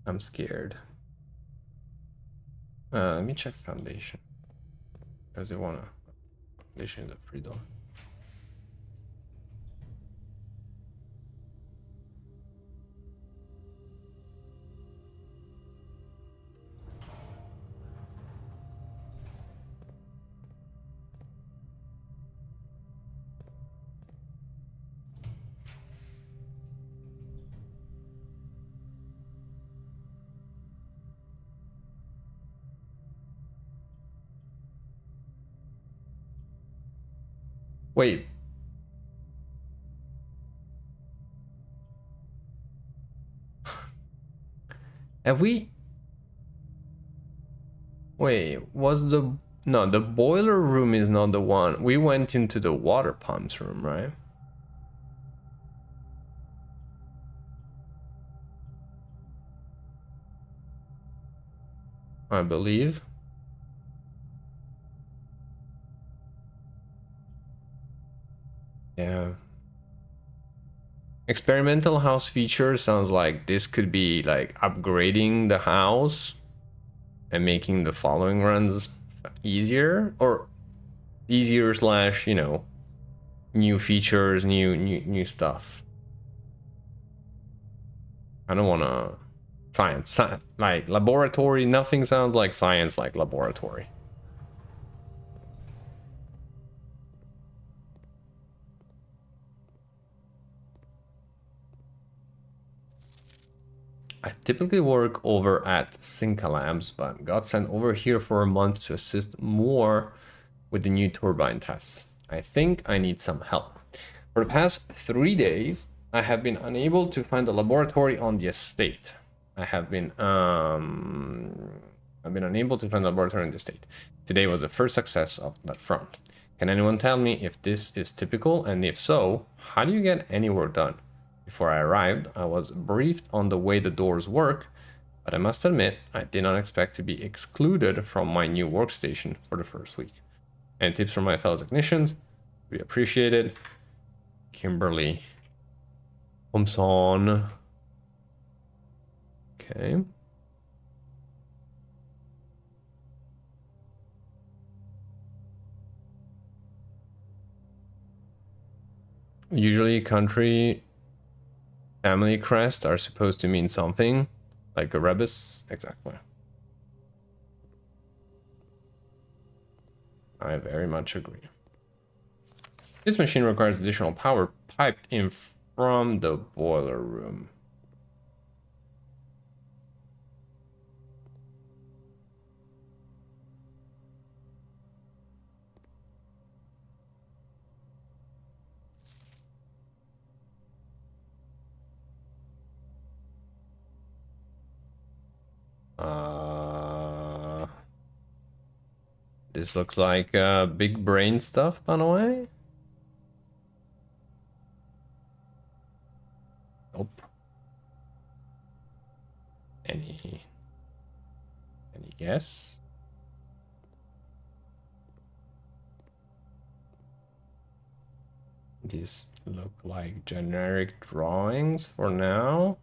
I'm scared. Let me check foundation. Because they wanna... Foundation is a free door. Wait. Have we... Wait, was the... No, the boiler room is not the one. We went into the water pumps room, right? I believe. Yeah. Experimental house feature sounds like this could be like upgrading the house and making the following runs easier, or easier slash, you know, new features, new stuff. I don't want to science like laboratory. Nothing sounds like science like laboratory. I typically work over at Synca Labs, but got sent over here for a month to assist more with the new turbine tests. I think I need some help. For the past 3 days, I have been unable to find a laboratory on the estate. I've been unable to find a laboratory on the estate. Today was the first success of that front. Can anyone tell me if this is typical, and if so, how do you get any work done? Before I arrived, I was briefed on the way the doors work, but I must admit, I did not expect to be excluded from my new workstation for the first week. And tips from my fellow technicians, we appreciate it. Kimberly Thompson. Okay. Usually country family crest are supposed to mean something, like a rebus. Exactly. I very much agree. This machine requires additional power piped in from the boiler room. This looks like big brain stuff, by the way. Nope. Any guess? These look like generic drawings for now.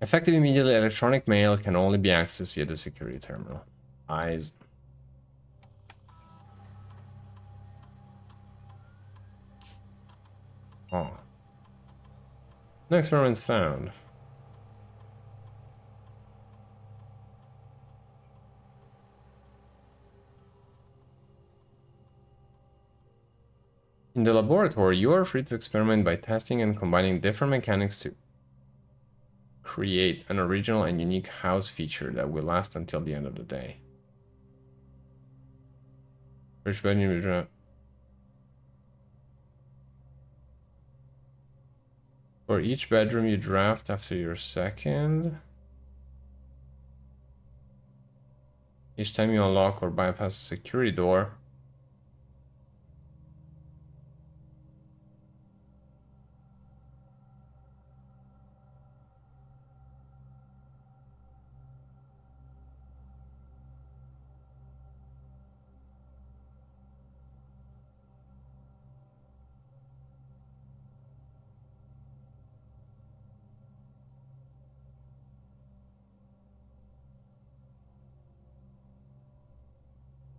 Effective immediately, electronic mail can only be accessed via the security terminal. Eyes. Oh. No experiments found. In the laboratory, you are free to experiment by testing and combining different mechanics to create an original and unique house feature that will last until the end of the day. Which bedroom you draft? For each bedroom you draft after your second. Each time you unlock or bypass a security door.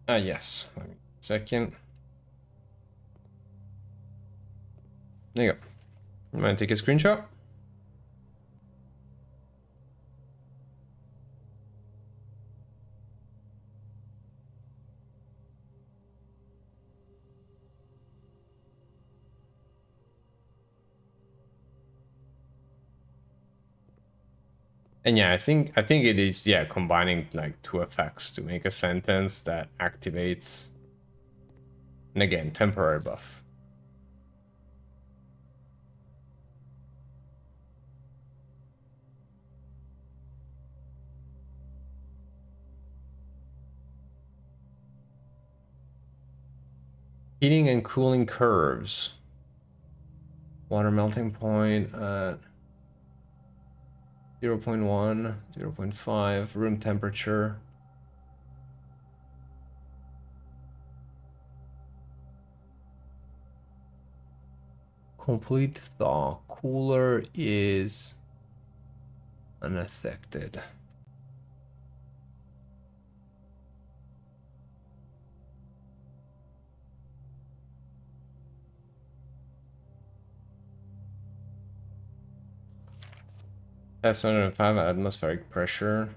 Yes. Second. There you go. You want to take a screenshot? And yeah, I think it is, yeah, combining like two effects to make a sentence that activates And again, temporary buff. Heating and cooling curves. Water melting point at 0.1, 0.5, room temperature. Complete thaw. Cooler is unaffected. S105 atmospheric pressure.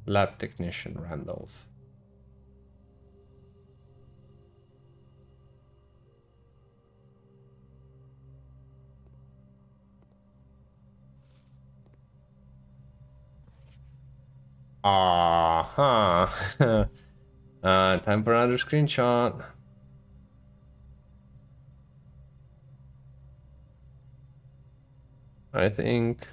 Lab technician Randolph. Uh-huh. Time for another screenshot. I think.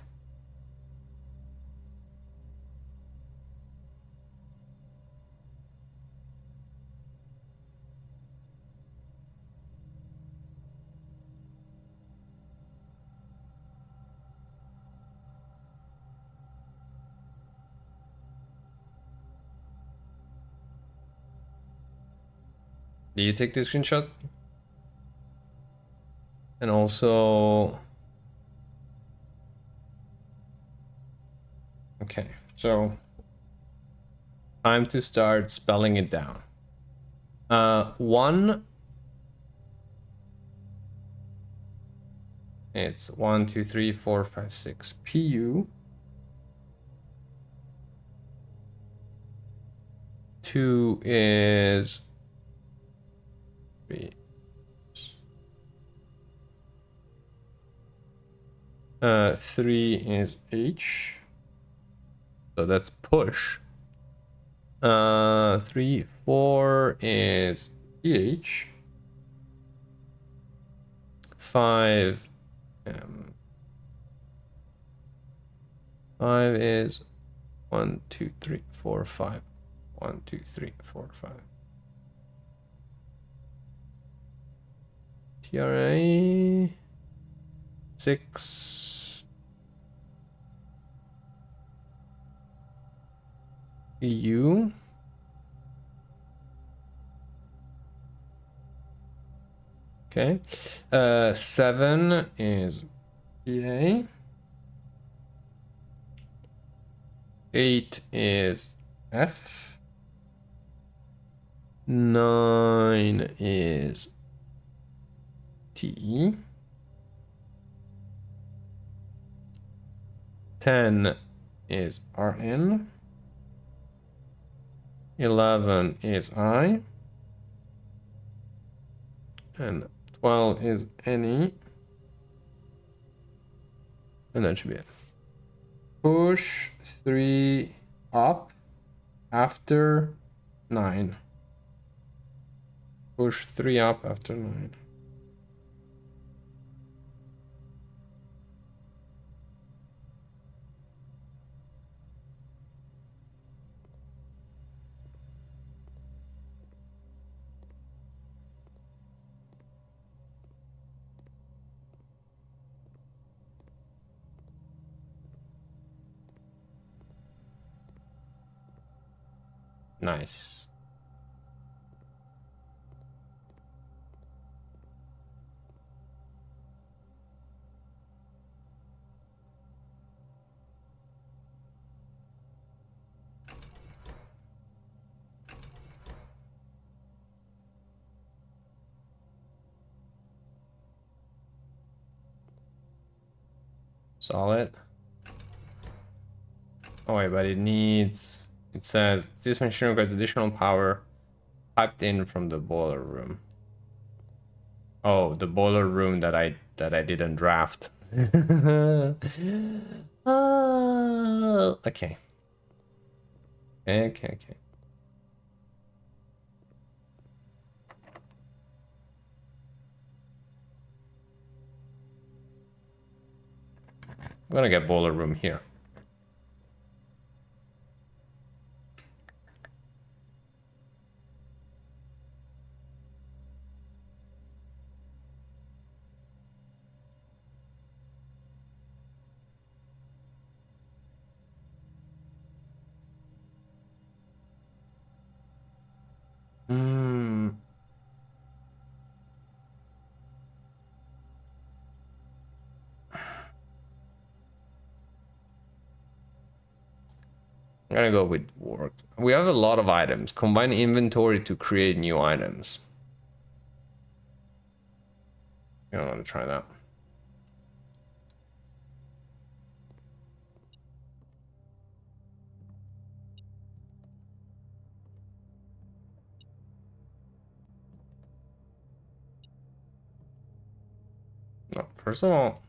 Do you take the screenshot? And also... Okay, so... time to start spelling it down. 1... It's 1, 2, 3, 4, 5, 6. PU. 2 is... 3. 3 is H. So that's push. 3, 4 is EH. 5 5 is 1, 2, 3, 4, 5. 1, 2, 3, 4, 5. TRA 6. EU. Okay. 7 is EA. 8 is F. 9 is TE. 10 is RN. 11 is I. And 12 is NE. And that should be it. Push 3 up after 9. Push 3 up after 9. Nice. Solid. Oh wait, but it needs... It says this machine requires additional power piped in from the boiler room. Oh, the boiler room that I didn't draft. Oh, okay. Okay. I'm gonna get boiler room here. Hmm. I'm gonna go with work. We have a lot of items. Combine inventory to create new items. I want to try that. No, first of all,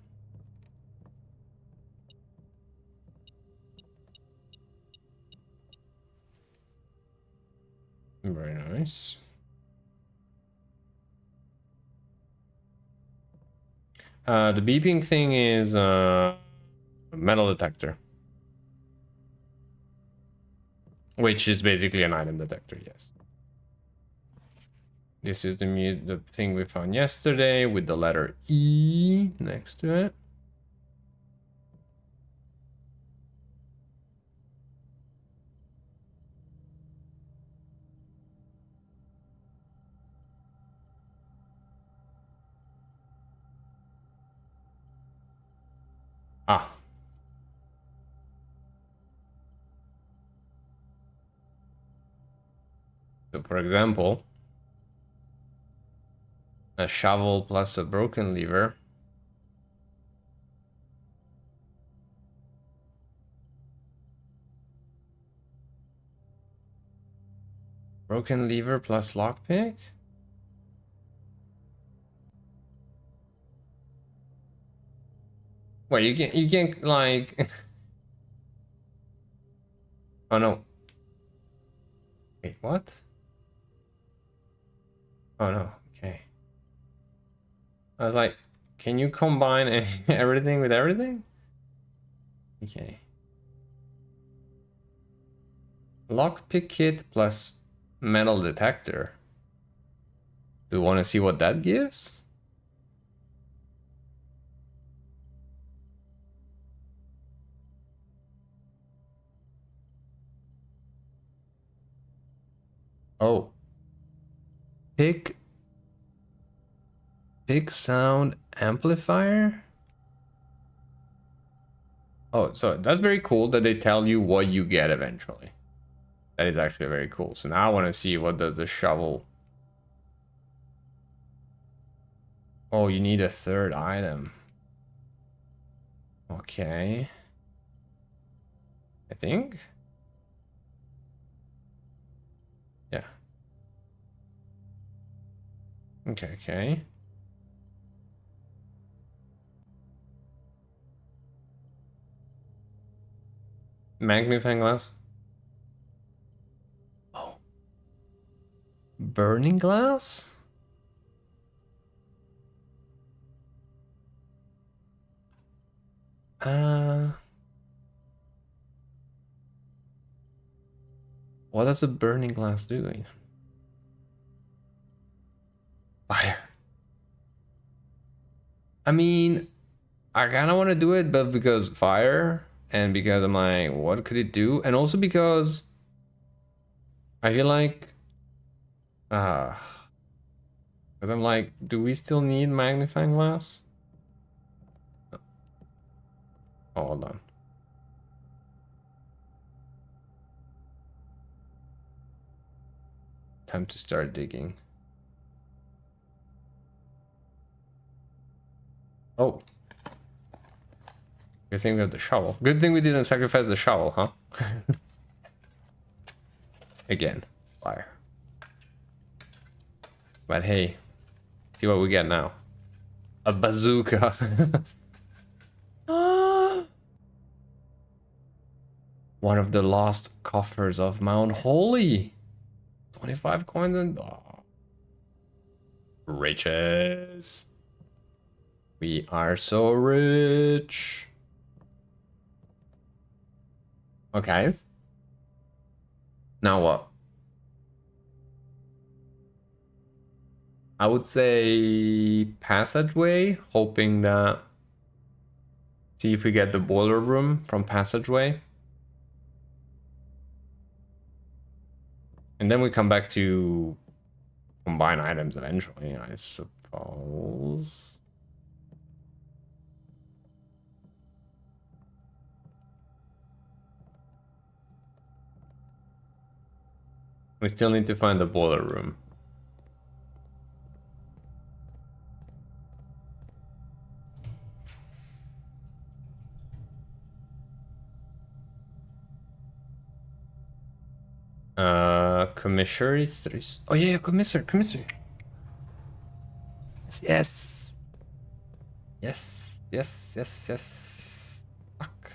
very nice. The beeping thing is metal detector, which is basically an item detector. Yes. This is the thing we found yesterday with the letter E next to it. Ah. So for example, a shovel plus a broken lever. Broken lever plus lockpick? Well, you can't like oh no. Wait, what? Oh no, okay. I was like, can you combine everything with everything? Okay. Lockpick kit plus metal detector. Do you want to see what that gives? Oh. Pick sound amplifier? Oh, so that's very cool that they tell you what you get eventually. That is actually very cool. So now I want to see what does the shovel. Oh, you need a third item. Okay. I think. Yeah. Okay. Magnifying glass. Oh. Burning glass? What is a burning glass doing? Fire. I mean, I kind of want to do it, but because fire, and because I'm like, what could it do? And also because I feel like, because I'm like, do we still need magnifying glass? Oh, hold on. Time to start digging. Oh. Good thing we have the shovel. Good thing we didn't sacrifice the shovel, huh? Again, fire. But hey, see what we get now. A bazooka. One of the lost coffers of Mount Holy. 25 coins and... Oh. Riches. We are so rich. Okay. Now what? I would say passageway, hoping that... See if we get the boiler room from passageway. And then we come back to combine items eventually, I suppose. We still need to find the boiler room. Commissary 3. Oh yeah, commissary. Yes. Yes. Fuck.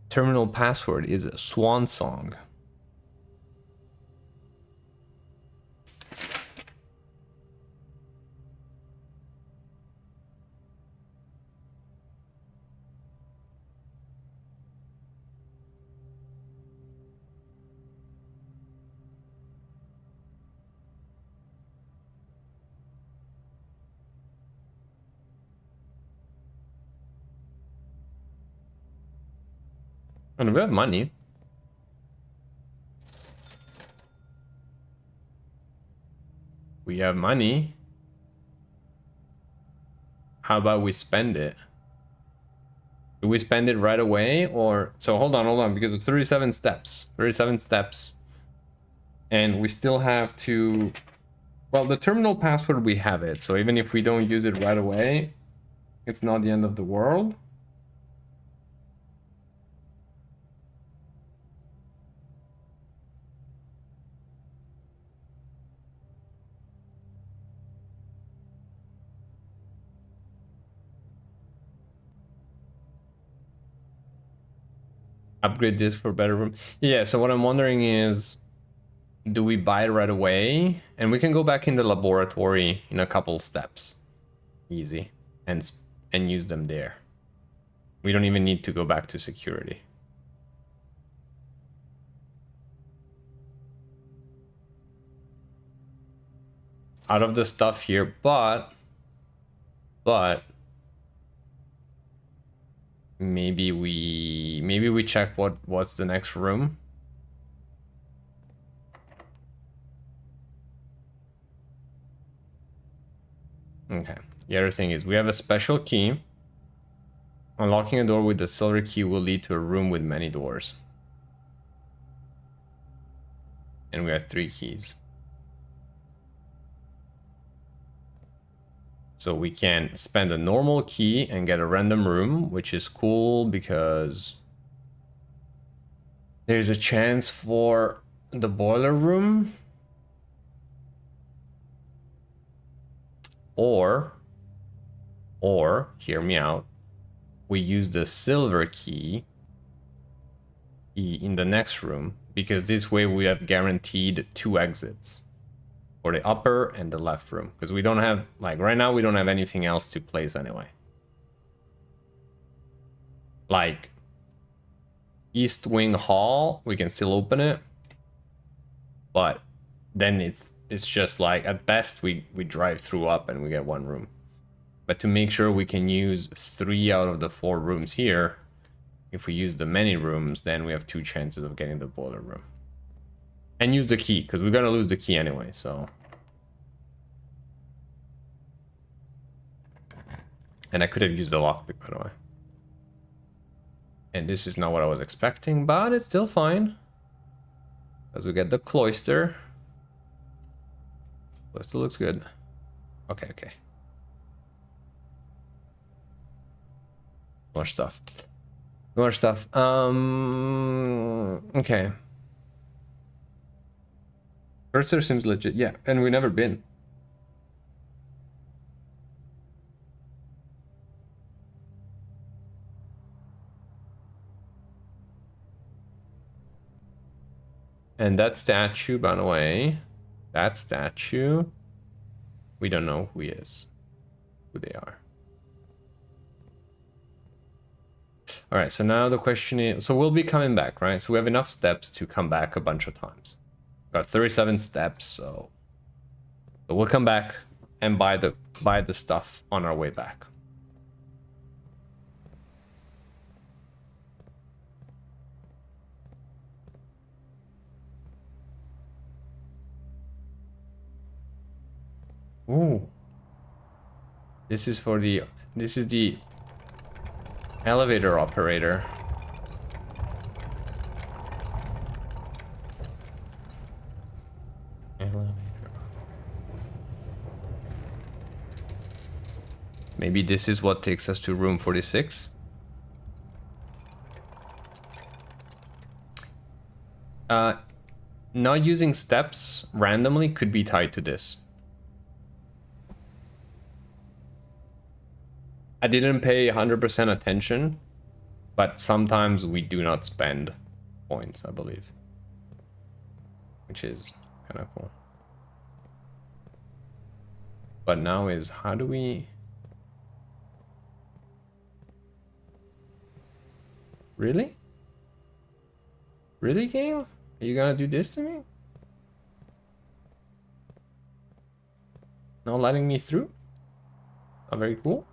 Terminal password is Swan Song. And we have money. We have money. How about we spend it? Do we spend it right away or... So hold on, because of 37 steps. 37 steps. And we still have to... Well, the terminal password, we have it. So even if we don't use it right away, it's not the end of the world. Upgrade this for better room. Yeah, so what I'm wondering is, do we buy it right away? And we can go back in the laboratory in a couple steps. Easy. And use them there. We don't even need to go back to security. Out of the stuff here, but maybe we check what's the next room. Okay. The other thing is we have a special key. Unlocking a door with the silver key will lead to a room with many doors. And we have 3 keys. So we can spend a normal key and get a random room, which is cool because there's a chance for the boiler room. Or hear me out, we use the silver key in the next room, because this way we have guaranteed 2 exits for the upper and the left room, because we don't have, like right now we don't have anything else to place anyway. Like East Wing Hall, we can still open it, but then it's just like at best we drive through up and we get 1 room. But to make sure we can use 3 out of the 4 rooms here, if we use the many rooms, then we have 2 chances of getting the boiler room. And use the key, because we're gonna lose the key anyway, so. And I could have used the lockpick, by the way. And this is not what I was expecting, but it's still fine. Because we get the cloister. Cloister looks good. Okay. More stuff. Okay. Cursor seems legit. Yeah, and we've never been. And that statue, by the way, that statue, we don't know who he is, who they are. All right, so now the question is, so we'll be coming back, right? So we have enough steps to come back a bunch of times. Got 37 steps, so we'll come back and buy the stuff on our way back. Ooh. This is the elevator operator. Elevator. Maybe this is what takes us to room 46. Not using steps randomly could be tied to this. I didn't pay 100% attention, but sometimes we do not spend points, I believe. Which is kind of cool. But now is, how do we... Really? Really, game? Are you gonna do this to me? Not letting me through? Not very cool.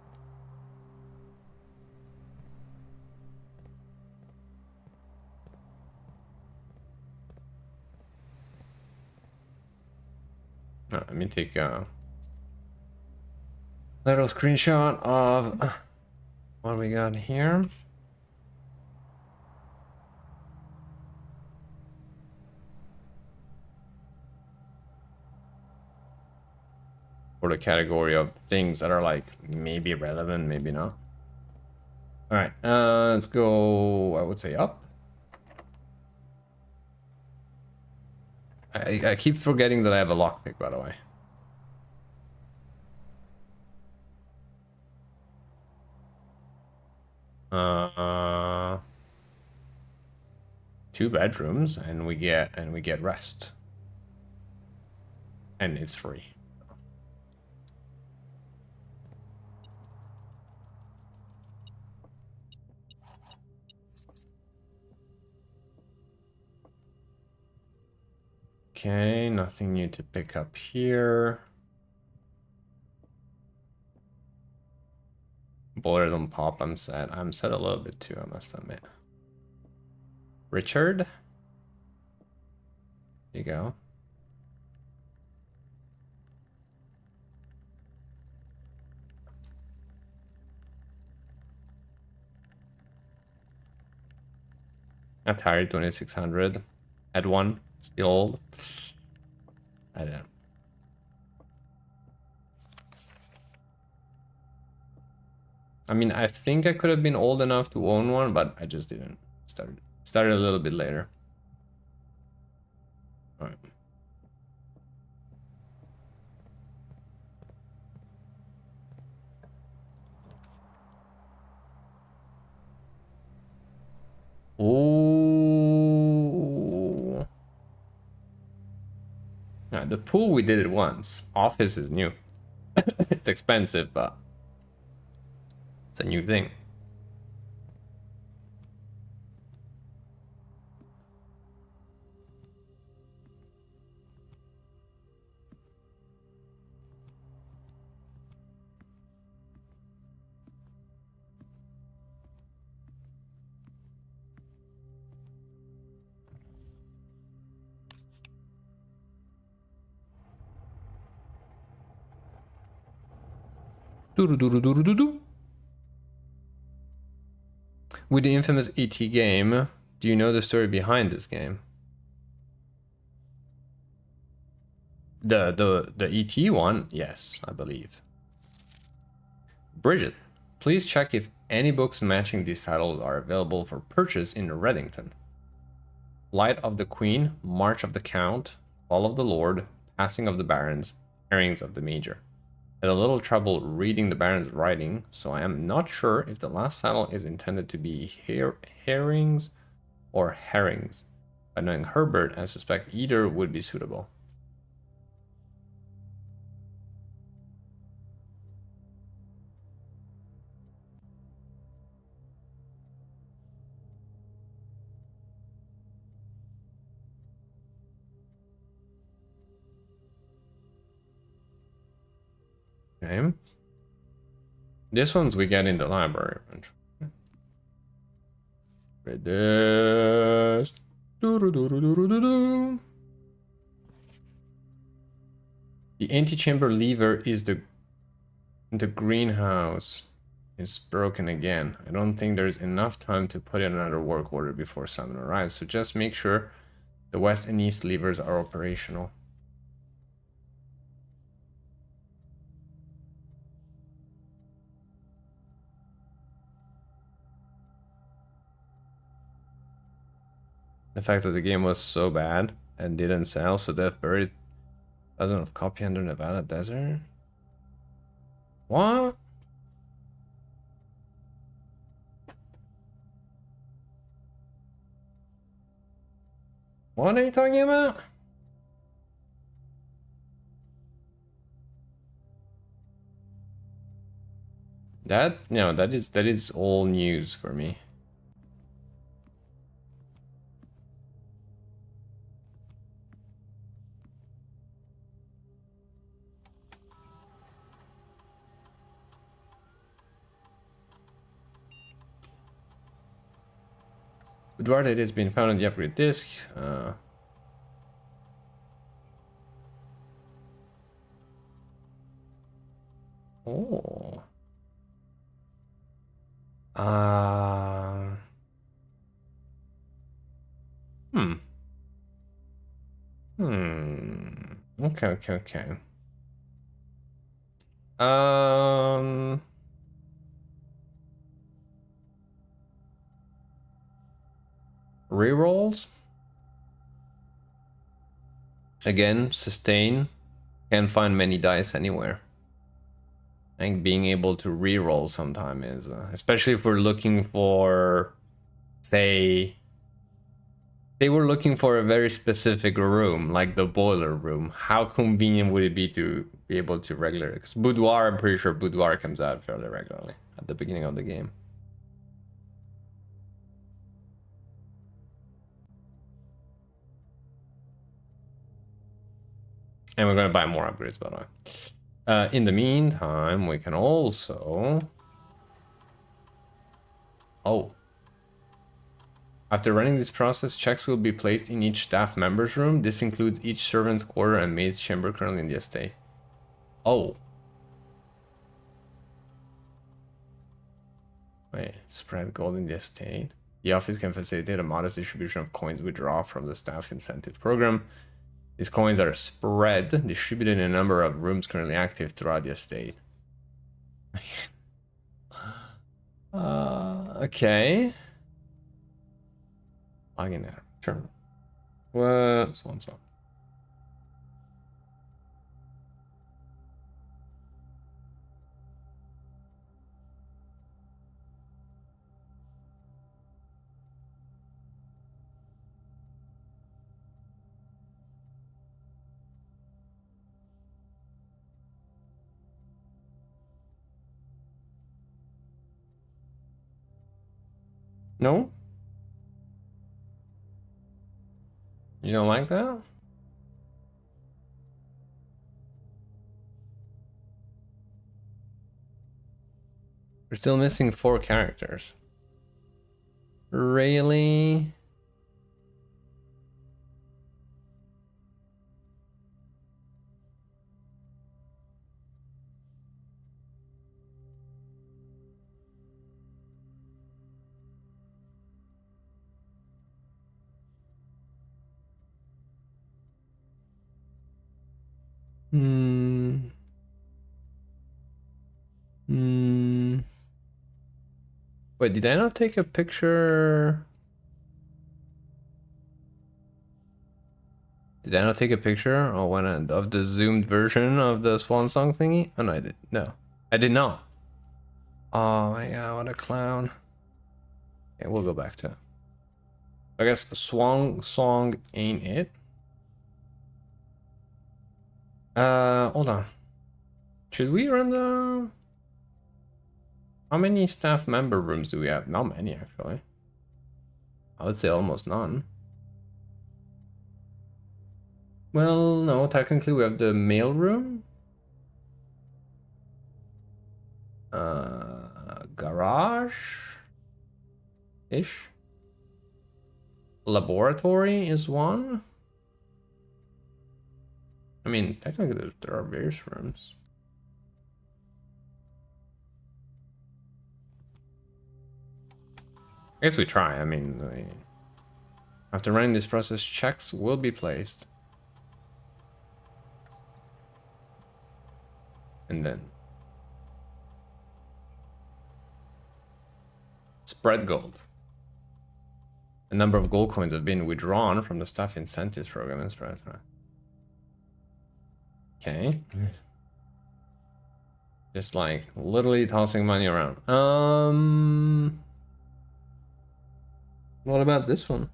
Let me take a little screenshot of what we got here. For the category of things that are like maybe relevant, maybe not. All right, let's go, I would say up. I keep forgetting that I have a lockpick, by the way. Two bedrooms, and we get rest, and it's free. Okay, nothing new to pick up here. Boiler don't pop, I'm sad. I'm sad a little bit too, I must admit. Richard? There you go. Atari 2600. Had one. Still old. I don't know. I mean, I think I could have been old enough to own one, but I just didn't. Started a little bit later. All right. Oh. Yeah, the pool we did it once. Office is new. It's expensive, but it's a new thing. Doo-doo-doo-doo-doo-doo. With the infamous ET game, do you know the story behind this game? The ET one? Yes, I believe. Bridget, please check if any books matching these titles are available for purchase in Reddington. Light of the Queen, March of the Count, Fall of the Lord, Passing of the Barons, Herrings of the Major. Had a little trouble reading the Baron's writing, so I am not sure if the last title is intended to be herrings or herrings. By knowing Herbert, I suspect either would be suitable. Okay. This one's we get in the library. Read this. The antechamber lever is the greenhouse is broken again. I don't think there's enough time to put in another work order before Simon arrives, so just make sure the west and east levers are operational. The fact that the game was so bad and didn't sell, so they've buried dozens of copy under Nevada desert. What? What are you talking about? That is all news for me. Boudoir data has been found on the upgrade disk. Oh. Hmm. Okay, okay, okay. Rerolls. Again, sustain. Can't find many dice anywhere. I think being able to reroll sometime is, especially if we're looking for, say we're looking for a very specific room, like the boiler room. How convenient would it be to be able to regular? Because Boudoir, I'm pretty sure Boudoir comes out fairly regularly at the beginning of the game. And we're going to buy more upgrades, by the way. In the meantime, we can also... Oh. After running this process, checks will be placed in each staff member's room. This includes each servant's quarter and maid's chamber currently in the estate. Oh. Wait, spread gold in the estate. The office can facilitate a modest distribution of coins withdraw from the staff incentive program. These coins are spread, distributed in a number of rooms currently active throughout the estate. Okay. Login there. Sure. What's up? No? You don't like that? We're still missing 4 characters. Really? Wait, did I not take a picture? Did I not take a picture of the zoomed version of the Swan Song thingy? Oh no, I did. No, I did not. Oh my god, what a clown. Okay, we'll go back to it. I guess Swan Song ain't it. Hold on. Should we run the... How many staff member rooms do we have? Not many, actually. I would say almost none. Well, no, technically we have the mail room. Garage-ish. Laboratory is one. I mean, technically there are various rooms. I guess we try. I mean, after running this process, checks will be placed. And then spread gold. A number of gold coins have been withdrawn from the staff incentives program and spread. Okay. Just like literally tossing money around. What about this one?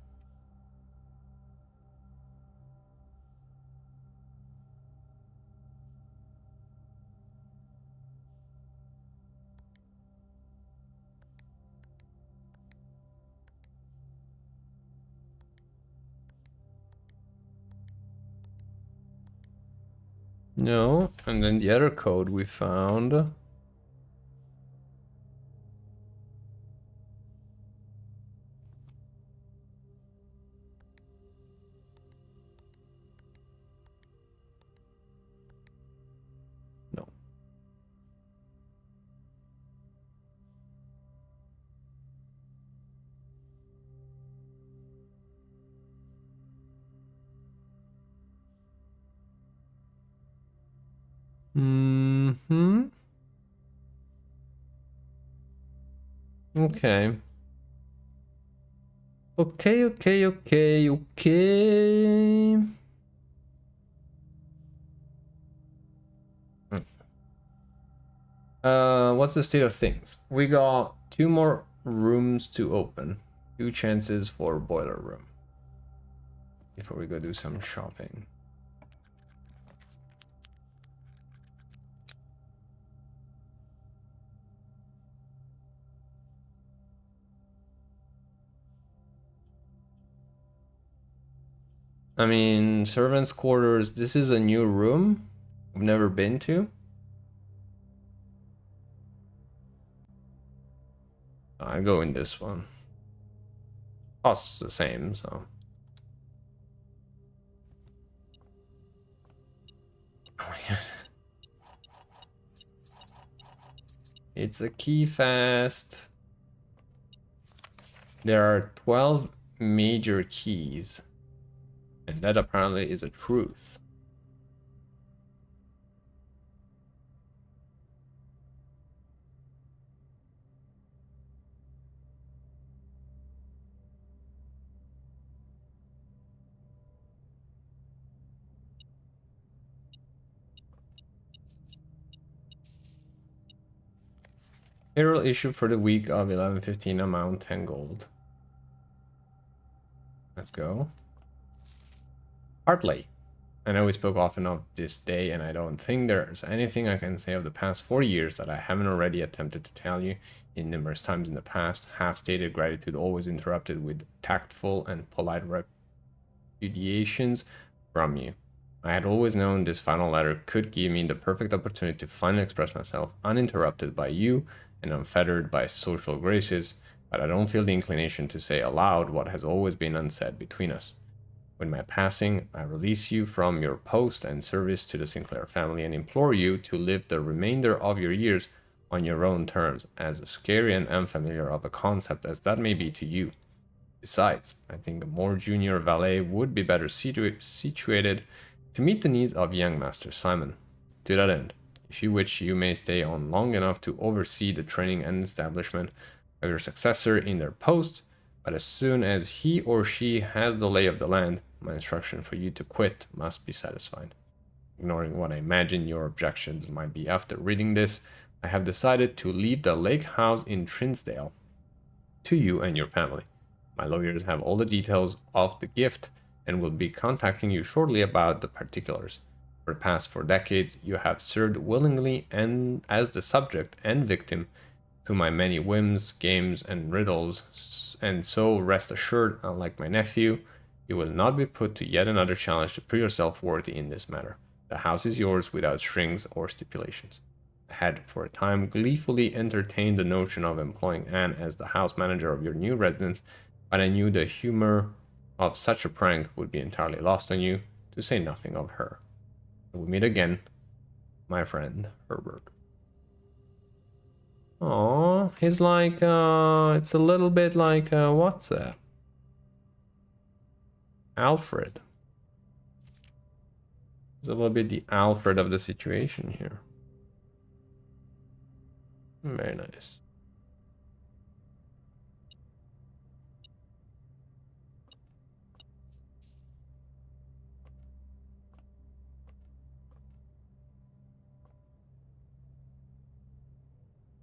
No, and then the other code we found. No. Mm-hmm. Okay. Okay. What's the state of things? We got 2 more rooms to open. 2 chances for boiler room. Before we go do some shopping. I mean, servants' quarters, this is a new room I've never been to. I go in this one. Costs the same, so. Oh my god. It's a key fast. There are 12 major keys. And that apparently is a truth. Payroll issue for the week of 11/15, amount 10 gold. Let's go. Hartley. I know we spoke often of this day, and I don't think there's anything I can say of the past 4 years that I haven't already attempted to tell you in numerous times in the past. Half-stated gratitude always interrupted with tactful and polite repudiations from you. I had always known this final letter could give me the perfect opportunity to finally express myself uninterrupted by you and unfettered by social graces, but I don't feel the inclination to say aloud what has always been unsaid between us. With my passing, I release you from your post and service to the Sinclair family and implore you to live the remainder of your years on your own terms, as scary and unfamiliar of a concept as that may be to you. Besides, I think a more junior valet would be better situated to meet the needs of young Master Simon. To that end, if you wish, you may stay on long enough to oversee the training and establishment of your successor in their post, but as soon as he or she has the lay of the land, my instruction for you to quit must be satisfied. Ignoring what I imagine your objections might be after reading this, I have decided to leave the lake house in Trinsdale to you and your family. My lawyers have all the details of the gift and will be contacting you shortly about the particulars. For the past 4 decades, you have served willingly and as the subject and victim to my many whims, games, and riddles, and so rest assured, unlike my nephew, you will not be put to yet another challenge to prove yourself worthy in this matter. The house is yours without strings or stipulations. I had, for a time, gleefully entertained the notion of employing Anne as the house manager of your new residence, but I knew the humor of such a prank would be entirely lost on you, to say nothing of her. We'll meet again, my friend Herbert. Oh, he's like, it's a little bit like, what's that? Alfred. He's a little bit the Alfred of the situation here. Very nice.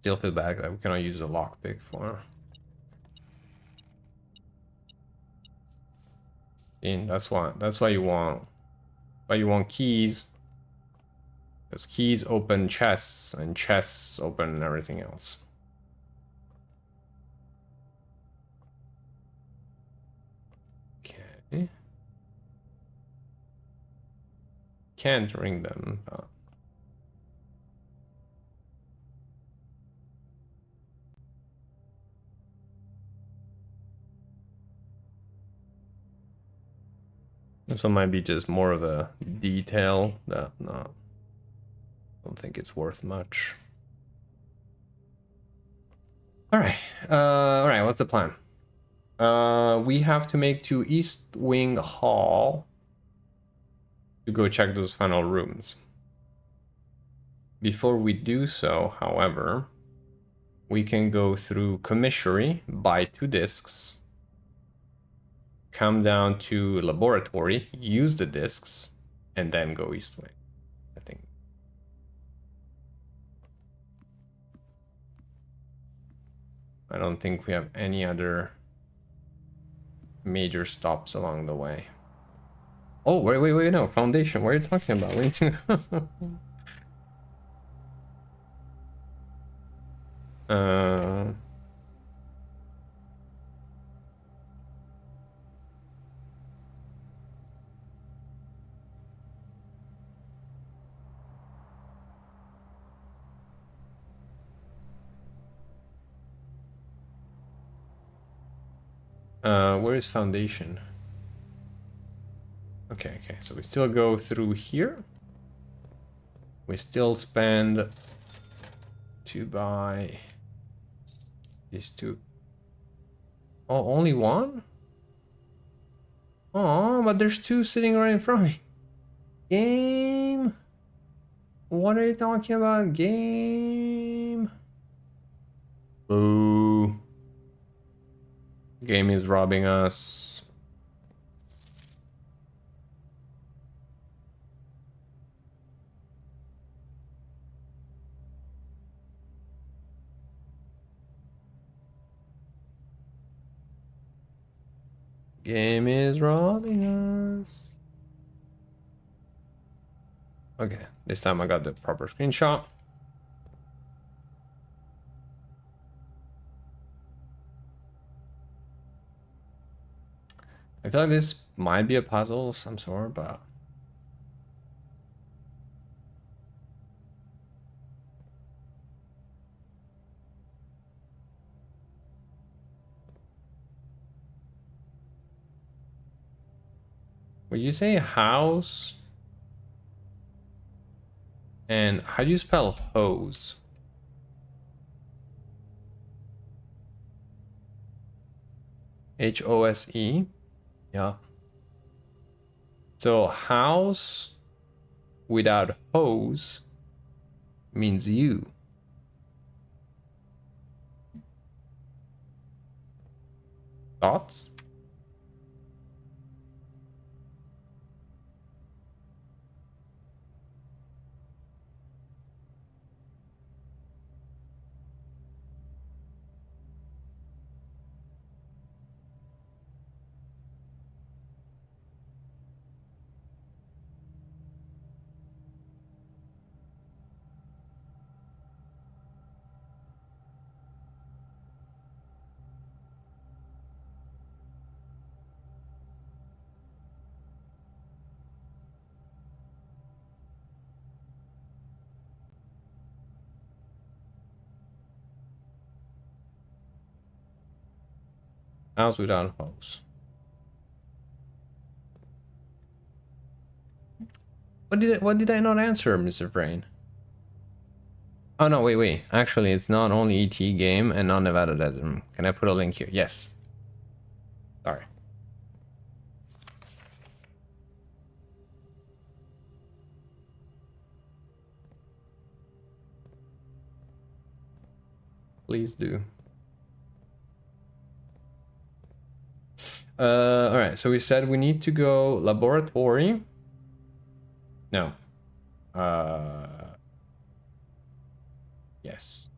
Still feel bad that we cannot use a lockpick for. And that's why you want keys. Because keys open chests and chests open everything else. Okay. Can't ring them, but this one might be just more of a detail that I don't think it's worth much. All right, what's the plan? We have to make to East Wing Hall to go check those final rooms. Before we do so, however, we can go through Commissary, buy 2 discs, come down to Laboratory, use the discs, and then go East Wing, I think. I don't think we have any other major stops along the way. Oh, wait, no, Foundation, what are you talking about? Where is Foundation? Okay, so we still go through here. We still spend to buy these 2. Oh, only 1? Oh, but there's 2 sitting right in front of me. Game? What are you talking about? Game? Boo. Game is robbing us. Game is robbing us. Okay, this time I got the proper screenshot. I feel like this might be a puzzle of some sort, but when you say house, and how do you spell hose? H-O-S-E? Yeah. So house without hose means you. Thoughts? House without hose. What did I not answer, Mr. Brain? Oh no, wait. Actually, it's not only ET game and not Nevada Desert. Can I put a link here? Yes. Sorry. Please do. All right, so we said we need to go laboratory. No. Yes.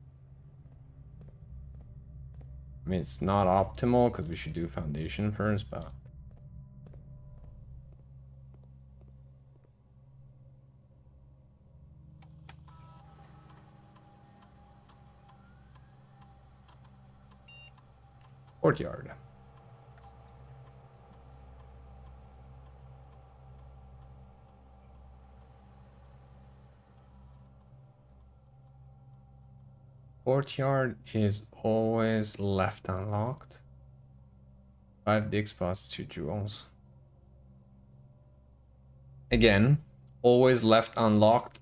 I mean, it's not optimal because we should do foundation first, but... Courtyard. Courtyard is always left unlocked. 5 dig spots, 2 jewels. Again, always left unlocked.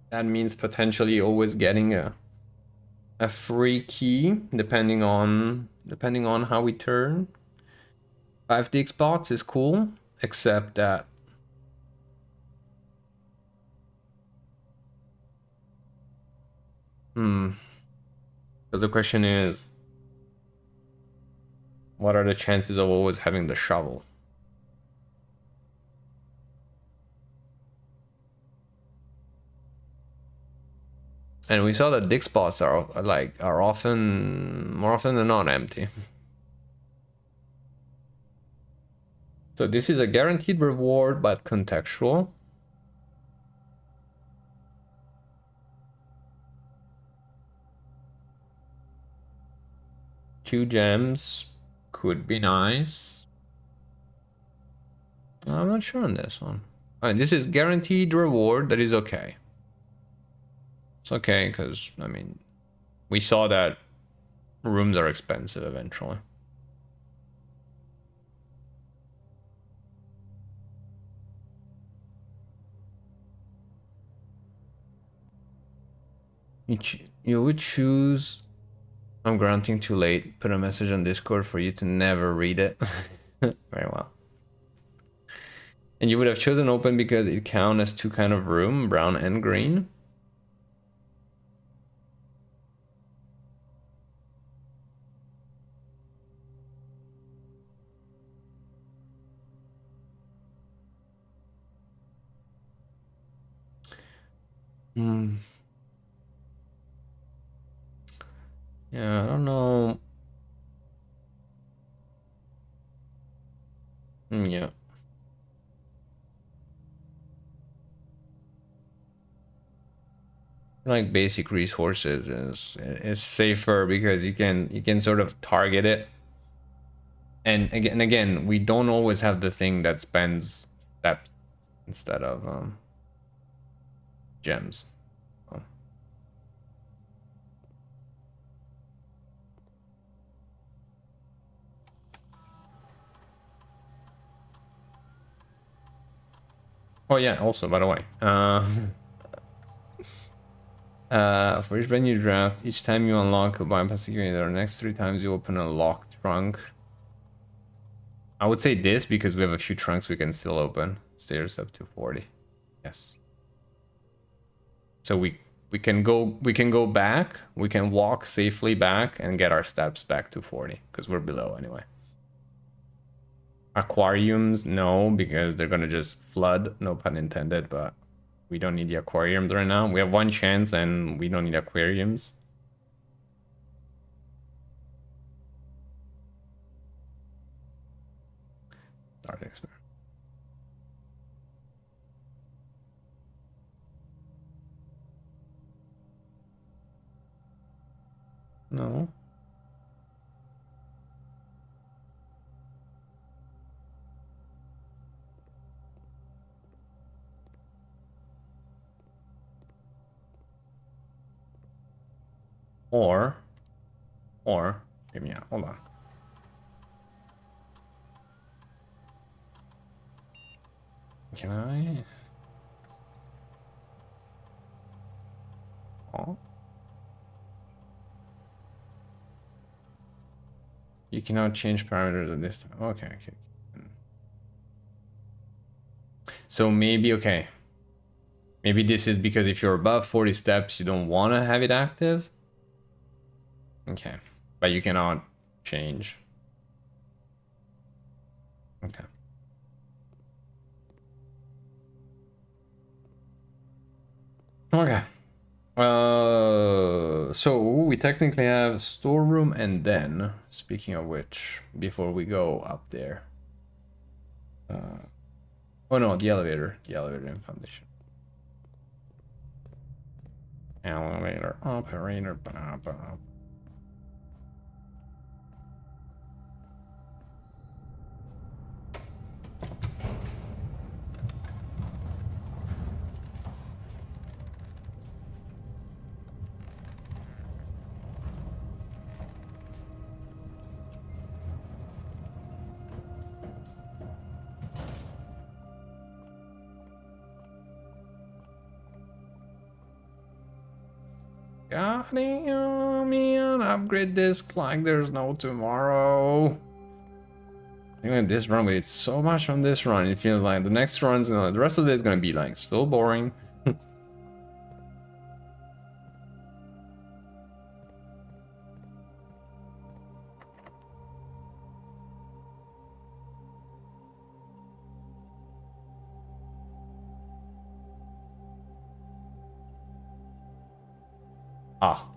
That means potentially always getting a free key depending on how we turn. 5 dig spots is cool, except that because the question is, what are the chances of always having the shovel? And we saw that dig spots are often, more often than not, empty. So this is a guaranteed reward, but contextual. Two gems could be nice. I'm not sure on this one. I mean, this is guaranteed reward. That is okay. It's okay because, I mean, we saw that rooms are expensive eventually. You would choose... I'm granting too late. Put a message on Discord for you to never read it. Very well. And you would have chosen open because it counts as two kind of room, brown and green. Yeah, I don't know. Yeah. Like basic resources is safer because you can sort of target it. And again, we don't always have the thing that spends steps instead of gems. Oh yeah, also by the way, for each brand new draft, each time you unlock a bypass security, the next 3 times you open a locked trunk. I would say this because we have a few trunks we can still open. Stairs up to 40. Yes. So we can go back, we can walk safely back and get our steps back to 40 because we're below anyway. Aquariums, no, because they're gonna just flood, no pun intended, but we don't need the aquariums right now. We have 1 chance and we don't need aquariums. Start experiment. No. Or, hear me out, hold on. Can I? Oh. You cannot change parameters of this. Okay, okay. So maybe, okay. Maybe this is because if you're above 40 steps, you don't want to have it active. Okay. But you cannot change. Okay. Okay. So we technically have storeroom and then, speaking of which, before we go up there. Oh no, the elevator and foundation. Elevator operator. Bah, bah. God damn, man, upgrade this like there's no tomorrow. Even this run, we did so much on this run. It feels like the next run's gonna, the rest of it is gonna be like so boring. Ah.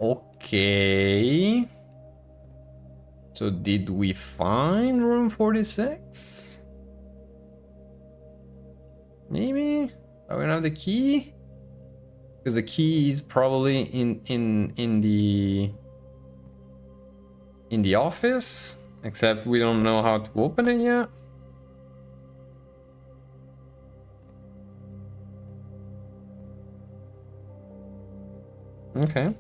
Okay. So did we find room 46? Maybe? I don't have the key? Because the key is probably in the office, except we don't know how to open it yet. Okay.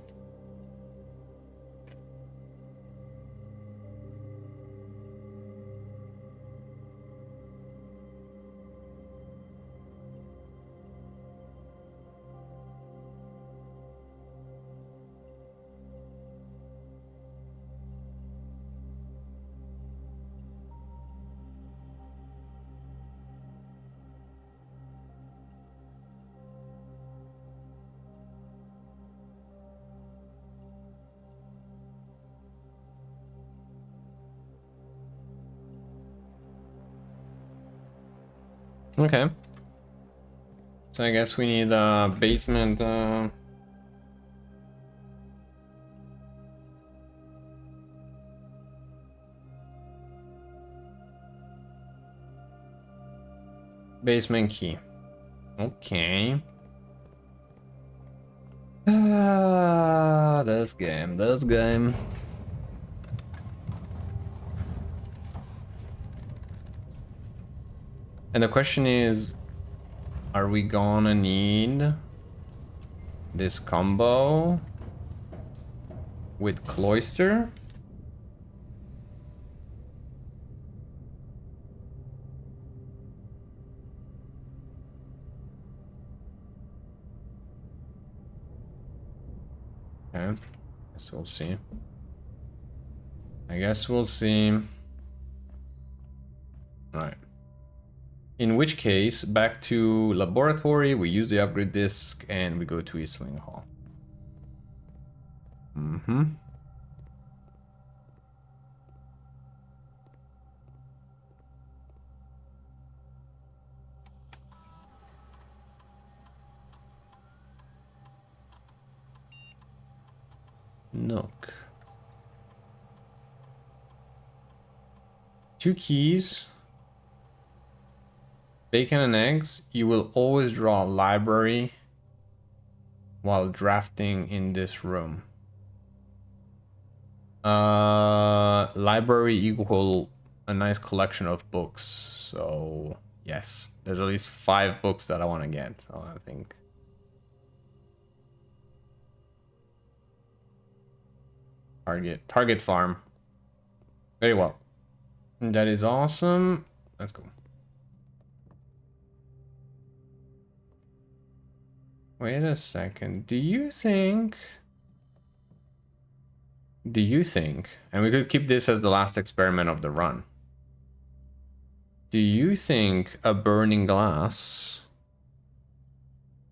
Okay. So I guess we need a basement. Basement key. Okay. This game. And the question is, are we gonna need this combo with Cloister? Okay, guess we'll see. All right. In which case, back to laboratory, we use the upgrade disk and we go to Eastwing Hall. Nook. 2 keys. Bacon and eggs. You will always draw a library while drafting in this room. Library equal a nice collection of books. So yes, there's at least 5 books that I want to get. So I think target farm. Very well. That is awesome. Let's go. Wait a second. Do you think, and we could keep this as the last experiment of the run. Do you think a burning glass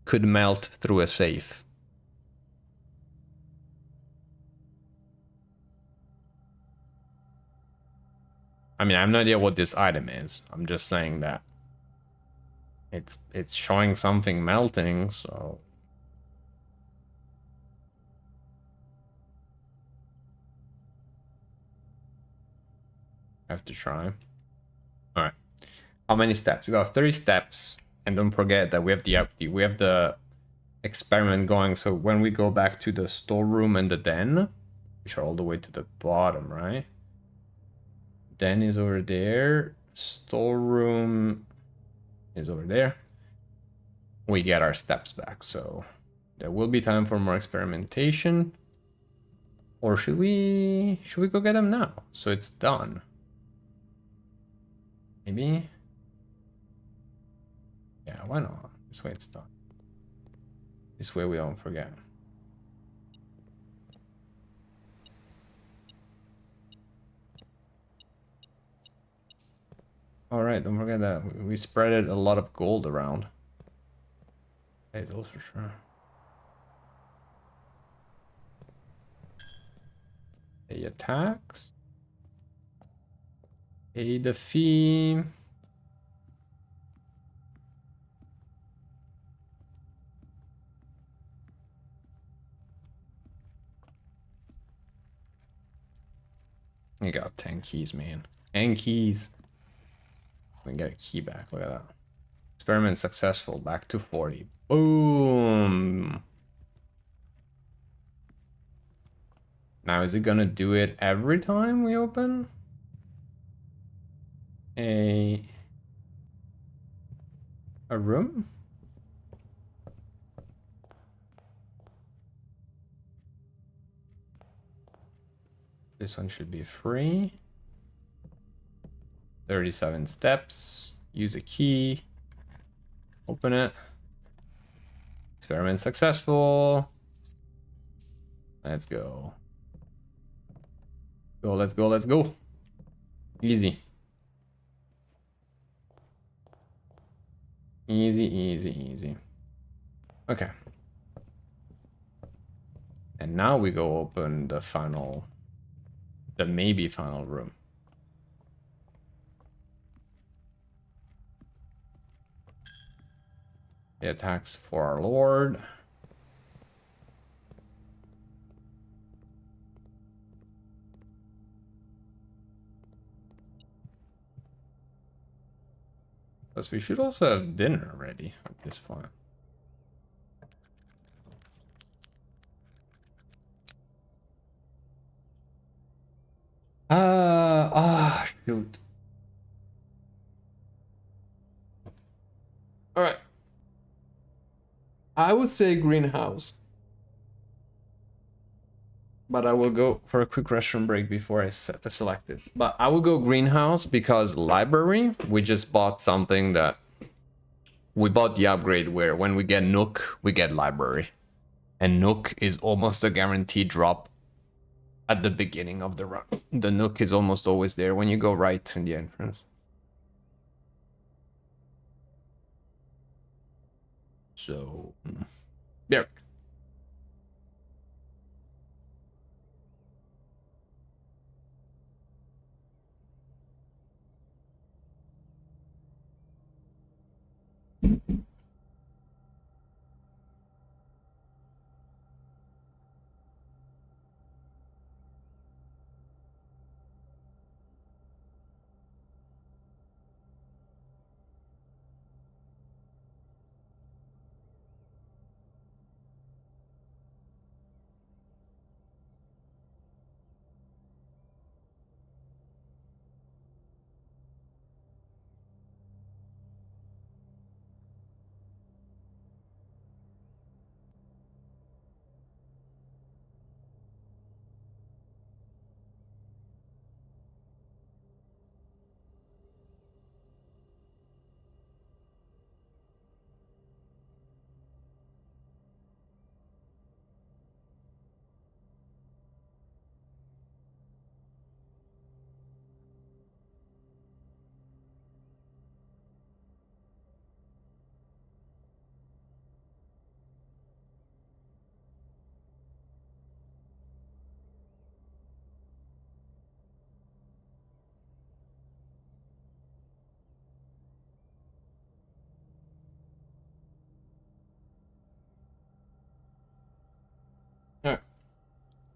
could melt through a safe? I mean, I have no idea what this item is. I'm just saying that it's showing something melting, so I have to try. All right. How many steps? We got 30 steps, and don't forget that we have the experiment going. So when we go back to the storeroom and the den, which are all the way to the bottom, right? Den is over there. Storeroom is over there. We get our steps back, so there will be time for more experimentation. Or should we go get them now? So it's done. Maybe. Yeah, why not? This way it's done. This way we don't forget. All right, don't forget that we spreaded a lot of gold around. Hey, those for sure. Pay attacks. Pay the fee. You got 10 keys, man. 10 keys. We get a key back. Look at that. Experiment successful. Back to 40. Boom. Now, is it gonna do it every time we open a room? This one should be free. 37 steps. Use a key. Open it. Experiment successful. Let's go. Let's go, let's go. Easy. Easy, easy, easy. Okay. And now we go open the maybe final room. The attacks for our lord. Plus, we should also have dinner ready at this point. Shoot. All right. I would say greenhouse. But I will go for a quick restroom break before I select it. But I will go greenhouse because library, we just bought something that we bought the upgrade where when we get Nook, we get library. And Nook is almost a guaranteed drop at the beginning of the run. The Nook is almost always there when you go right in the entrance. So, there.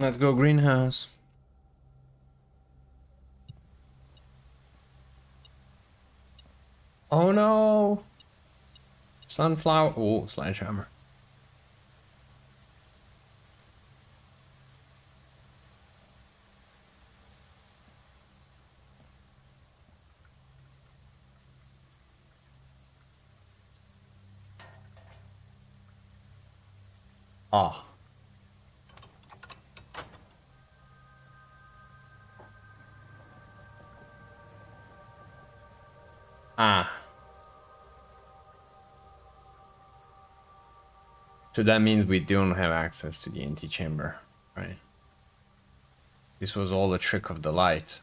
Let's go greenhouse. Oh no! Sunflower. Oh, sledgehammer. Ah. Ah. So that means we don't have access to the antechamber, right? This was all a trick of the light.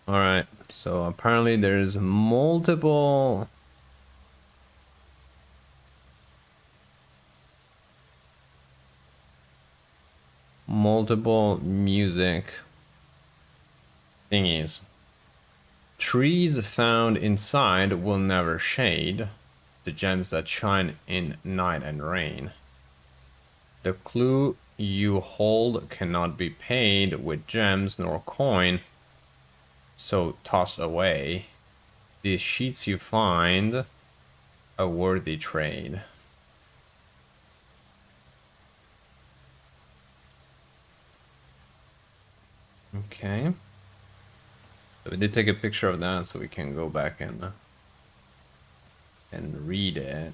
Alright, so apparently there's multiple music thingies. Trees found inside will never shade, the gems that shine in night and rain. The clue you hold cannot be paid with gems nor coin, so toss away. These sheets you find, a worthy trade. Okay. So we did take a picture of that, so we can go back and read it.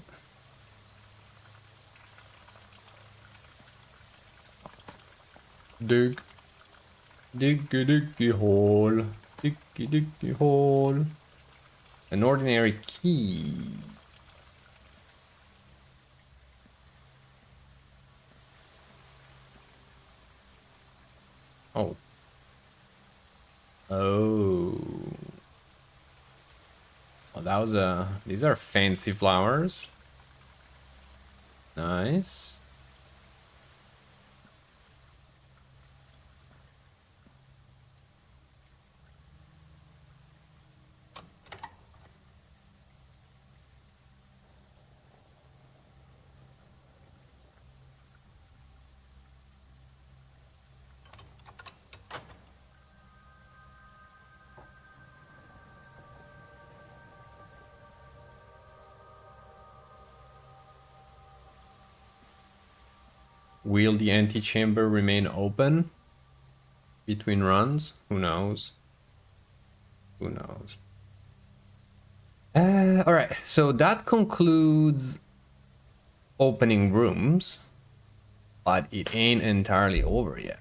Dig. Diggy diggy hole. Diggy diggy hole. An ordinary key. Oh. Oh. Well, that was a... These are fancy flowers. Nice. Will the antechamber remain open between runs? Who knows? Who knows? All right, so that concludes opening rooms, but it ain't entirely over yet.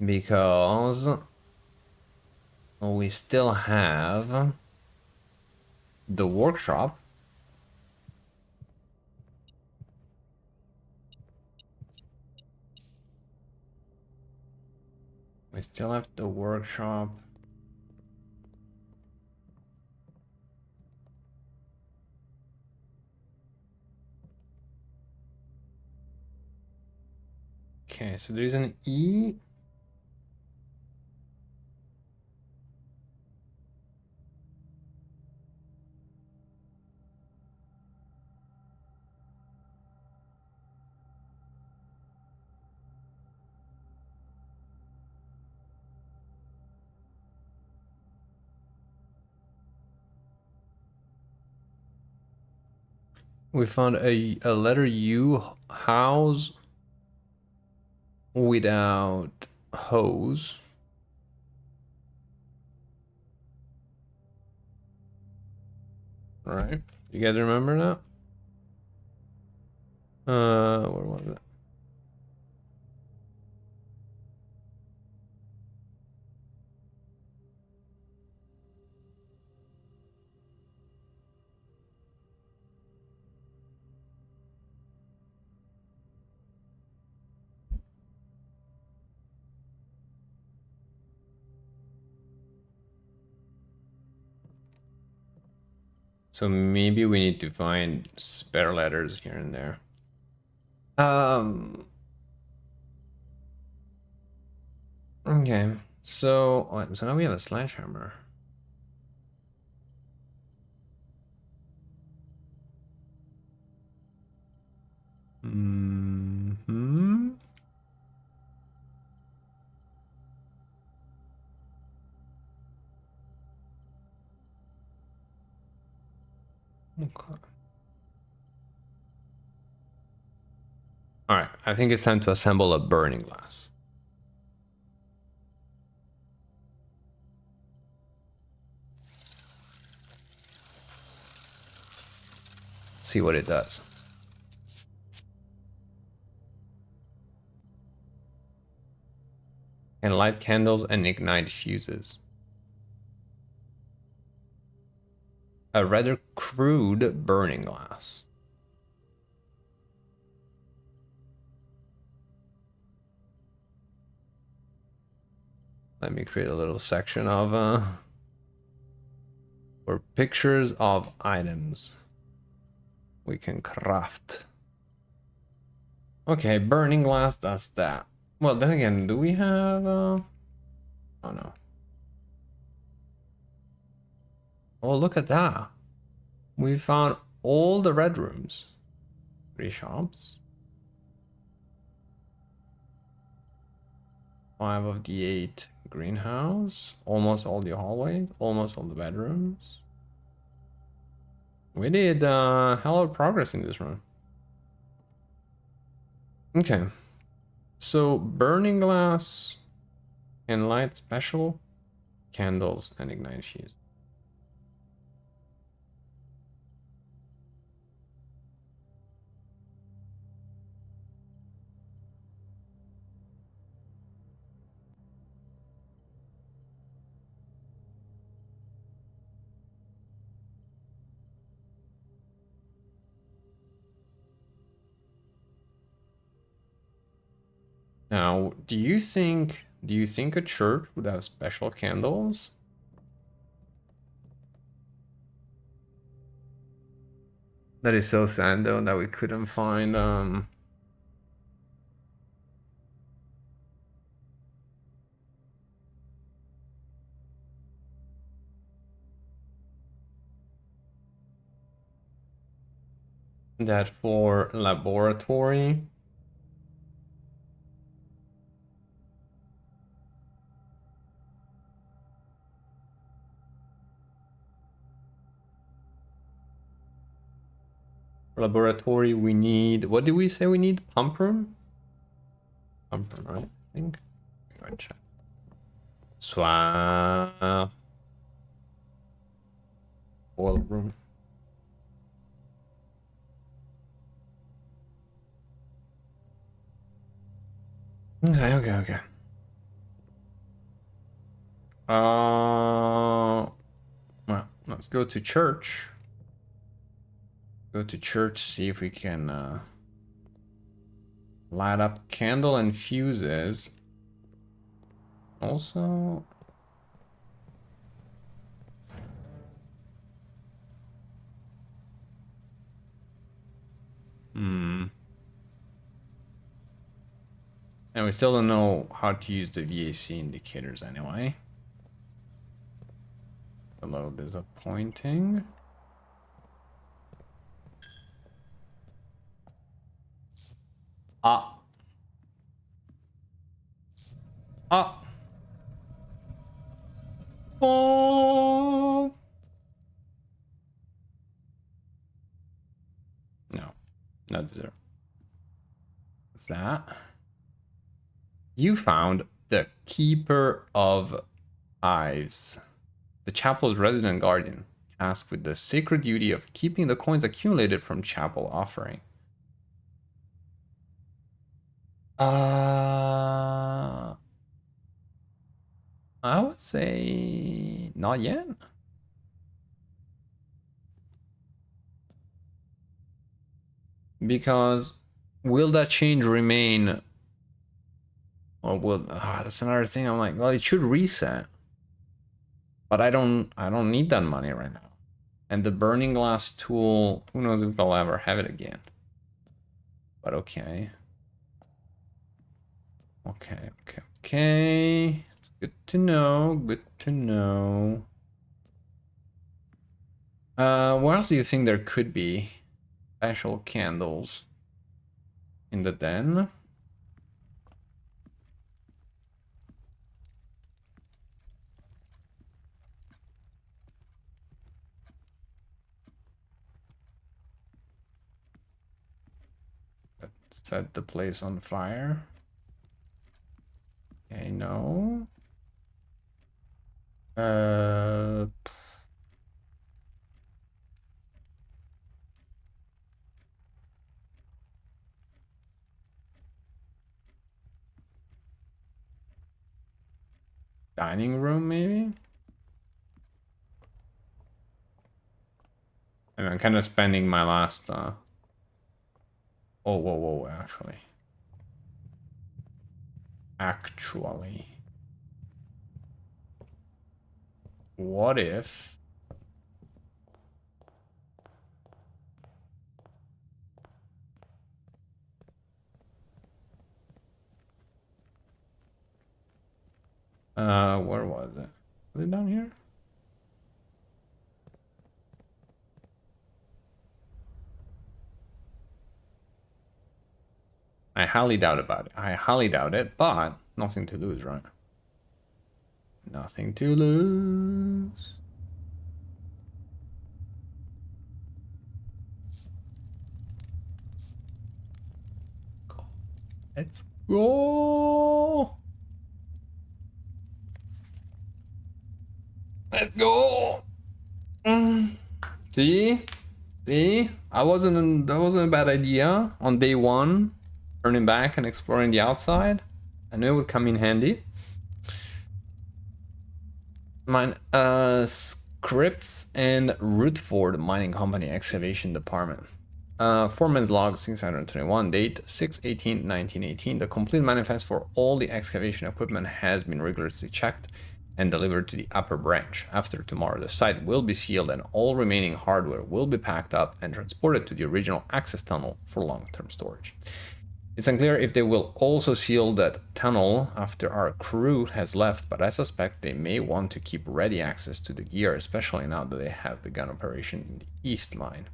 Because we still have the workshop. We still have the workshop. Okay, so there's an E. We found a letter U, house without hose. All right, you guys remember that? Where was it? So maybe we need to find spare letters here and there. Okay, so now we have a sledgehammer. Okay. All right, I think it's time to assemble a burning glass. See what it does. Can light candles and ignite fuses. A rather crude burning glass. Let me create a little section of for pictures of items we can craft. Okay, burning glass does that. Well, then again, do we have oh no. Oh, look at that. We found all the red rooms. 3 shops. 5 of the 8 greenhouse. Almost all the hallways. Almost all the bedrooms. We did hell of progress in this run. Okay. So burning glass and light special candles and ignite fuse. Now, do you think a church would have special candles? That is so sad though that we couldn't find that for laboratory. Laboratory, we need, what did we say we need? Pump room? Pump room, right? I think. Go and check. Swap. Oil room. Okay. Well, let's go to church. Go to church, see if we can light up candle and fuses. Also, and we still don't know how to use the VAC indicators anyway. A little disappointing. Ah. Oh. No, not zero. What's that? You found the Keeper of Eyes, the chapel's resident guardian, tasked with the sacred duty of keeping the coins accumulated from chapel offering. I would say not yet. Because will that change remain? Or will that's another thing. I'm like, well, it should reset. But I don't need that money right now. And the burning glass tool, who knows if I'll ever have it again. But okay. Okay. It's good to know. What else do you think there could be? Special candles in the den. Set the place on fire. Okay, no. Dining room, maybe? And I'm kind of spending my last, Oh, whoa, actually. What if... where was it? Was it down here? I highly doubt about it. I highly doubt it, but nothing to lose, right? Nothing to lose. Let's go. Let's go. See? See? That wasn't a bad idea on day one. Turning back and exploring the outside. I knew it would come in handy. Mine, Scripps and Rutherford Mining Company Excavation Department. Foreman's log 621, date 6/18/1918. The complete manifest for all the excavation equipment has been rigorously checked and delivered to the upper branch. After tomorrow, the site will be sealed and all remaining hardware will be packed up and transported to the original access tunnel for long-term storage. It's unclear if they will also seal that tunnel after our crew has left, but I suspect they may want to keep ready access to the gear, especially now that they have begun operation in the East Mine.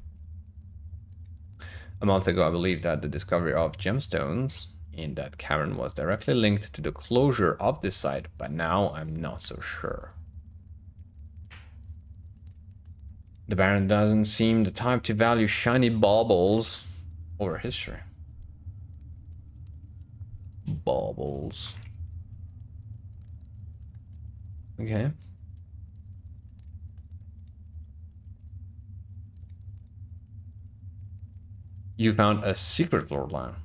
A month ago, I believed that the discovery of gemstones in that cavern was directly linked to the closure of this site, but now I'm not so sure. The Baron doesn't seem the type to value shiny baubles over history. Baubles. Okay. You found a secret lord line.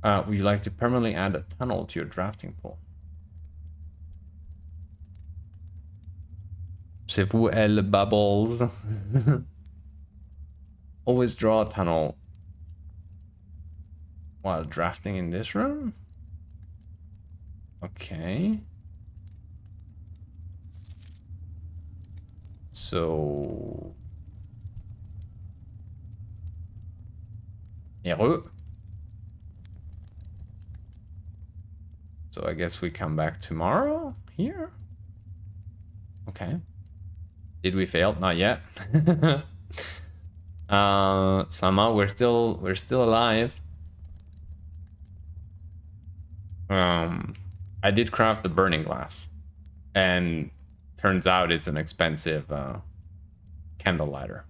Would you like to permanently add a tunnel to your drafting pool? C'est vous elle bubbles. Always draw a tunnel while drafting in this room? Okay. So... Heureux. So I guess we come back tomorrow here? Okay. Did we fail? Not yet. Somehow we're still alive. I did craft the burning glass, and turns out it's an expensive candle lighter.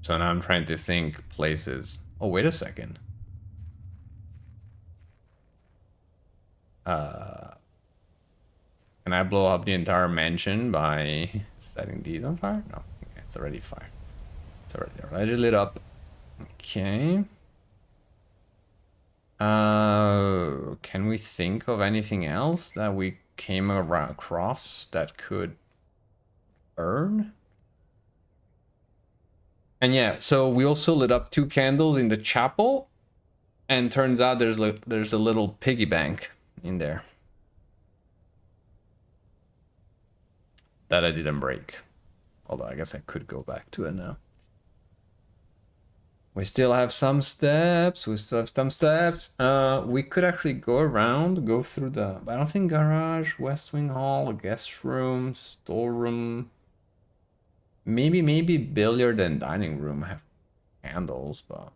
So now I'm trying to think places. Oh, wait a second. Can I blow up the entire mansion by setting these on fire? No, okay, it's already fire. It's already lit up. Okay. Can we think of anything else that we came across that could burn? And yeah, so we also lit up 2 candles in the chapel, and turns out there's a little piggy bank in there that I didn't break. Although I guess I could go back to it now. We still have some steps. We could actually go around, go through the... I don't think garage, west wing hall, guest room, storeroom. Maybe billiard and dining room have candles, but...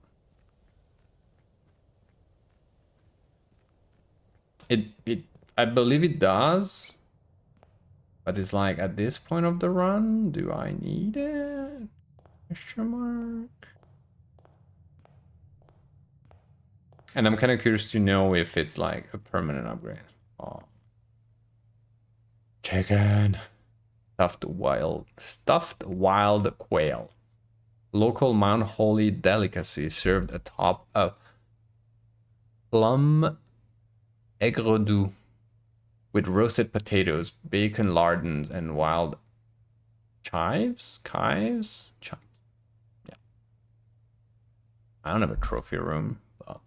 I believe it does. But it's like, at this point of the run, do I need it? Question mark. And I'm kind of curious to know if it's like a permanent upgrade. Oh. Chicken. Stuffed wild quail. Local Mount Holy delicacy served atop a plum aigre-doux with roasted potatoes, bacon lardons, and wild chives? Yeah. I don't have a trophy room, but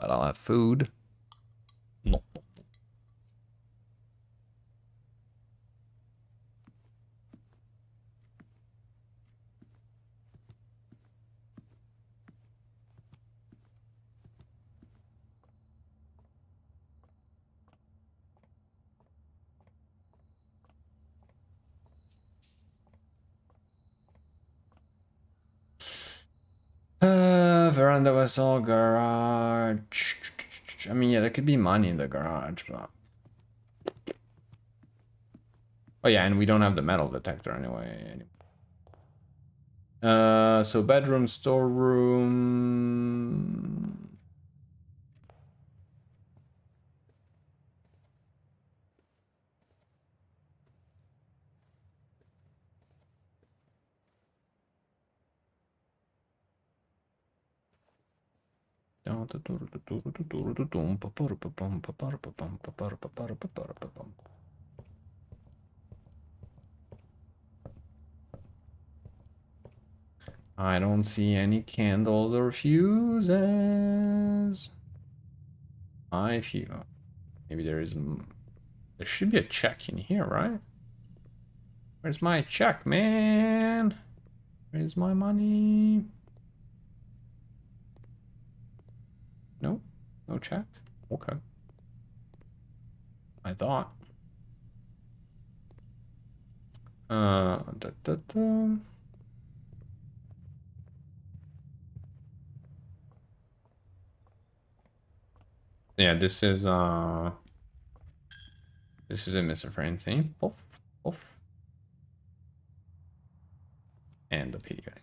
I'll have food. No. Veranda was all garage. I mean, yeah, there could be money in the garage, but... Oh yeah, and we don't have the metal detector anyway. So bedroom, storeroom... I don't see any candles or fuses. Maybe there is... There should be a check in here, right? Where's my check, man? Where's my money? No? No check? Okay. I thought. Da, da, da. Yeah, this is a Mr. Francie. Poof, poof. And the piggy bank.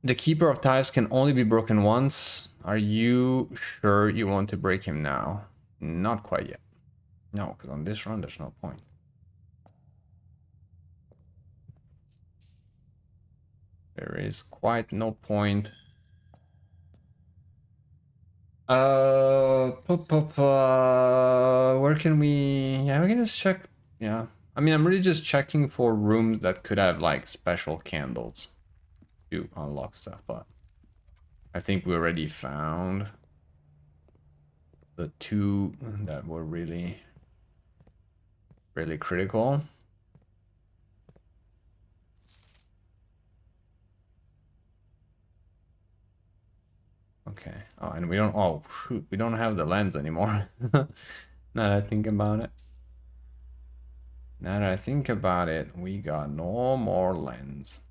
The Keeper of Ties can only be broken once. Are you sure you want to break him now? Not quite yet. No, because on this run, there's no point. There is quite no point. Where can we... Yeah, we can just check. Yeah. I mean, I'm really just checking for rooms that could have, like, special candles to unlock stuff, but I think we already found the two that were really, really critical. Okay. Oh, and we don't... Oh, shoot. We don't have the lens anymore. Now that I think about it. Now that I think about it, we got no more lens.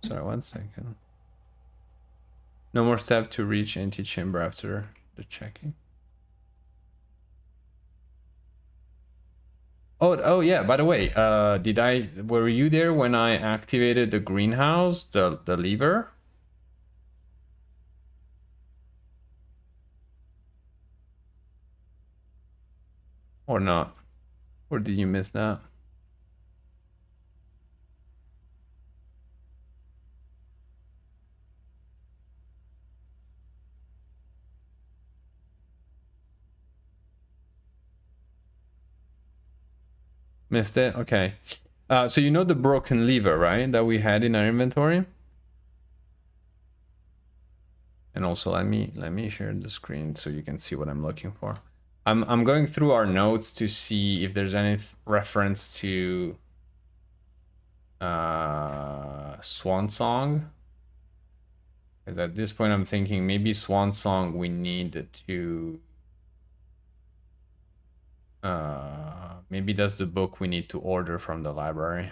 Sorry, 1 second. No more step to reach antechamber after the checking. Oh yeah, by the way, were you there when I activated the greenhouse, the lever? Or not? Or did you miss that? Missed it? Okay. So you know the broken lever, right? That we had in our inventory? And also let me share the screen so you can see what I'm looking for. I'm going through our notes to see if there's any reference to Swan Song. Because at this point I'm thinking maybe Swan Song we need to Maybe that's the book we need to order from the library.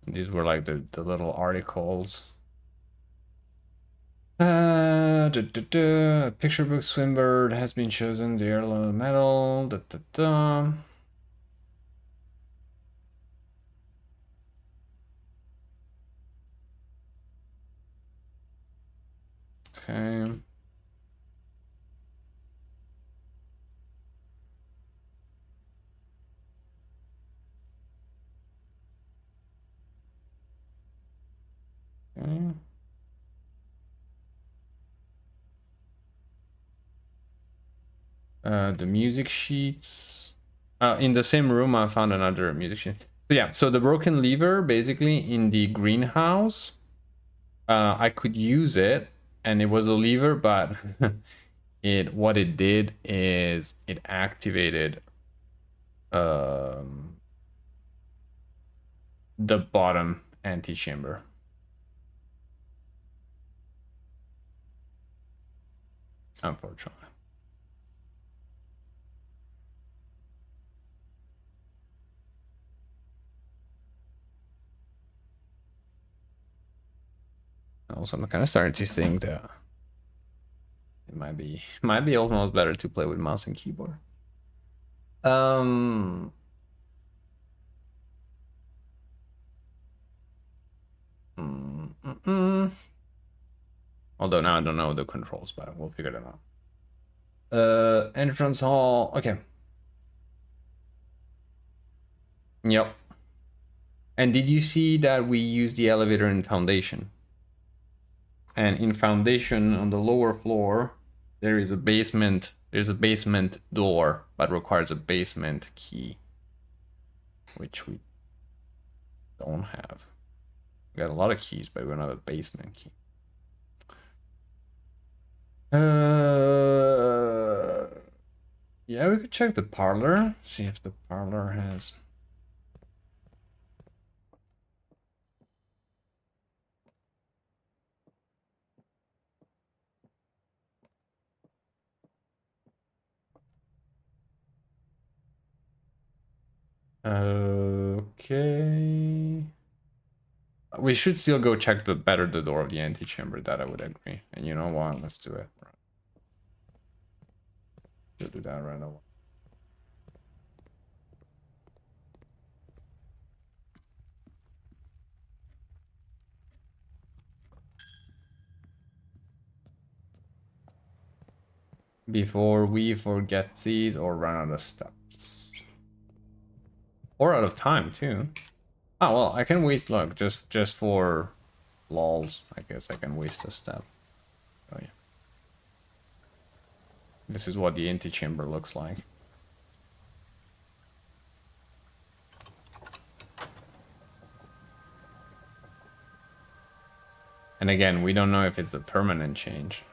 These were like the little articles. Picture book Swinburne has been chosen the heirloom medal. Okay. Okay. The music sheets. In the same room, I found another music sheet. So yeah, so the broken lever, basically in the greenhouse, I could use it, and it was a lever, but what it did is it activated the bottom antechamber. Unfortunately. Also, I'm kind of starting to think that it might be almost better to play with mouse and keyboard. Although now I don't know the controls, but we'll figure them out. Entrance hall. Okay. Yep. And did you see that we use the elevator in Foundation? And in Foundation, on the lower floor, there is a basement. There's a basement door, but requires a basement key, which we don't have. We got a lot of keys, but we don't have a basement key. Yeah, we could check the parlor, see if the parlor has. Okay. We should still go check the door of the antechamber. That I would agree. And you know what? Let's do it. We'll do that right away. Before we forget these or run out of steps. Or out of time too. Oh well, I can waste luck just for lols. I guess I can waste a step. Oh yeah. This is what the antechamber looks like. And again, we don't know if it's a permanent change.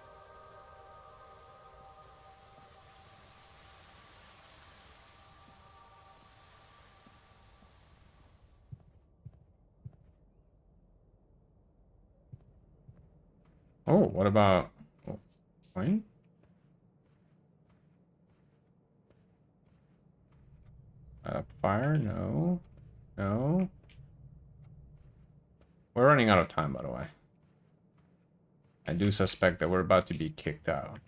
Oh, what about... Oh, fine. Fire? No. No. We're running out of time, by the way. I do suspect that we're about to be kicked out.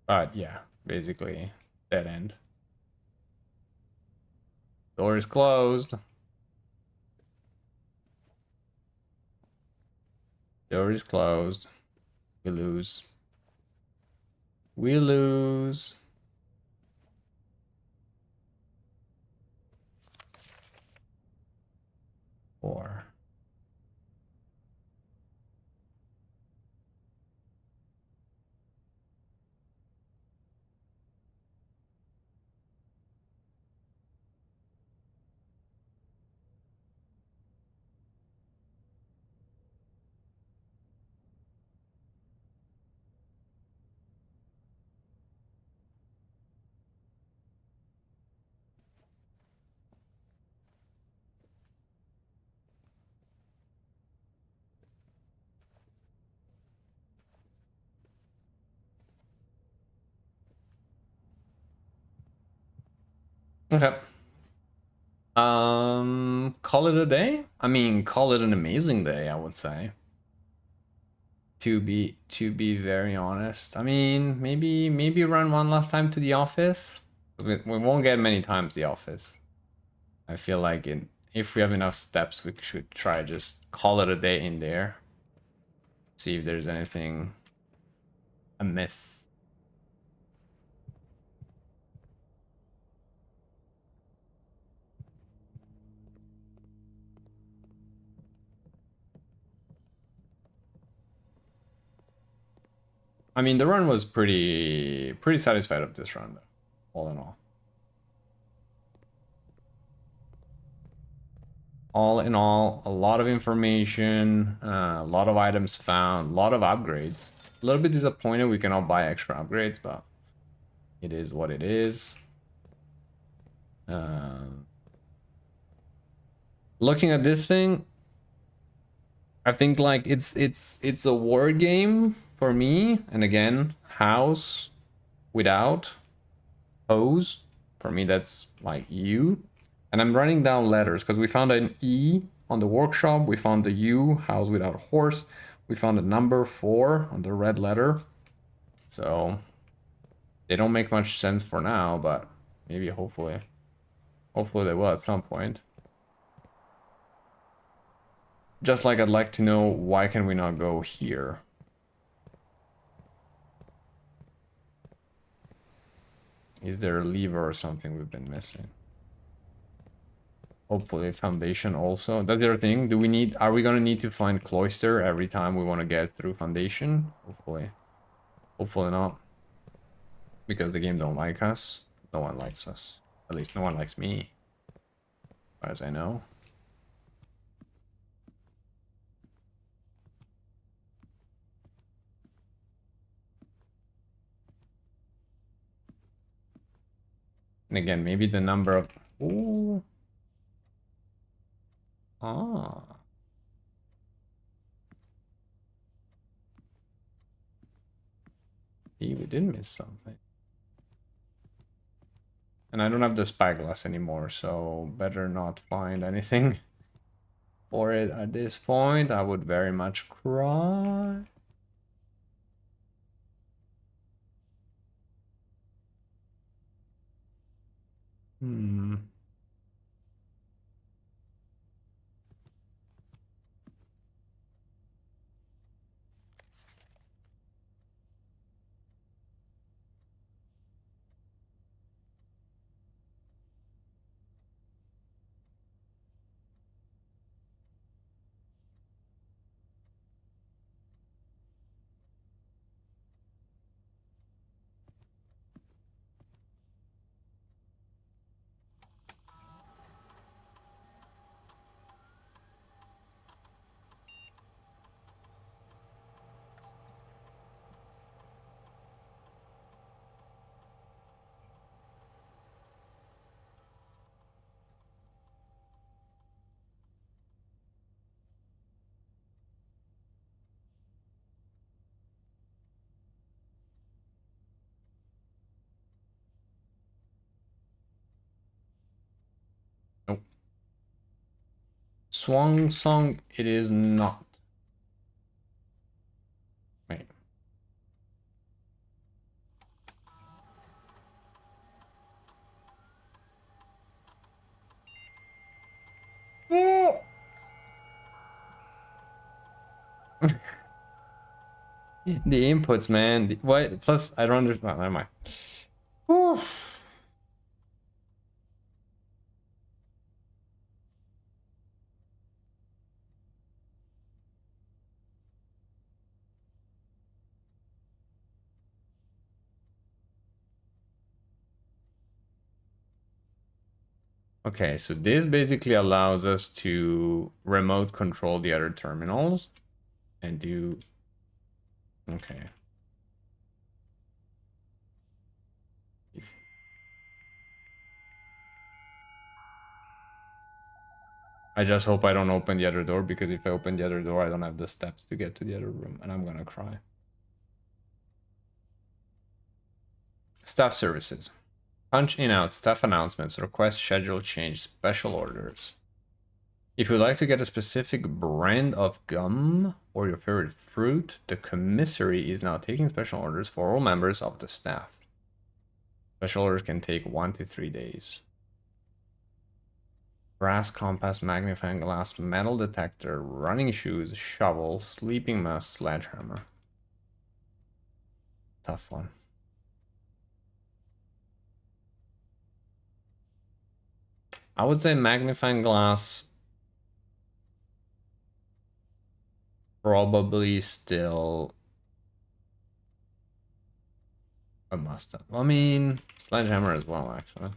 But yeah, basically, dead end. Door is closed. Door is closed. We lose. We lose. Four. Okay. Call it a day? I mean, call it an amazing day, I would say. To be very honest. I mean, maybe run one last time to the office. We won't get many times the office. I feel like if we have enough steps, we should try just call it a day in there. See if there's anything amiss. I mean, the run was pretty satisfied of this run, though, all in all. All in all, a lot of information, a lot of items found, a lot of upgrades. A little bit disappointed we cannot buy extra upgrades, but it is what it is. Looking at this thing, I think like it's a war game for me. And again, house without hose. For me, that's like U. And I'm running down letters because we found an E on the workshop. We found the U, house without a horse. We found a number 4 on the red letter. So they don't make much sense for now, but maybe hopefully they will at some point. Just like I'd like to know why can we not go here? Is there a lever or something we've been missing? Hopefully foundation also. That's the other thing. Are we gonna need to find cloister every time we want to get through foundation? Hopefully. Hopefully not. Because the game don't like us. No one likes us. At least no one likes me. As far as I know. And again, maybe the number of... Ooh. Ah. We did miss something. And I don't have the spyglass anymore, so better not find anything for it at this point. I would very much cry. Hmm. Nope. Swan Song, it is not. Wait. The inputs, man. What? Plus, I don't understand. Never mind. Whew. Okay, so this basically allows us to remote control the other terminals and do... Okay. I just hope I don't open the other door, because if I open the other door, I don't have the steps to get to the other room, and I'm gonna cry. Staff services. Punch in out, staff announcements, request schedule change, special orders. If you'd like to get a specific brand of gum or your favorite fruit, the commissary is now taking special orders for all members of the staff. Special orders can take 1 to 3 days. Brass compass, magnifying glass, metal detector, running shoes, shovel, sleeping mask, sledgehammer. Tough one. I would say magnifying glass probably still a must-have. I mean, sledgehammer as well, actually.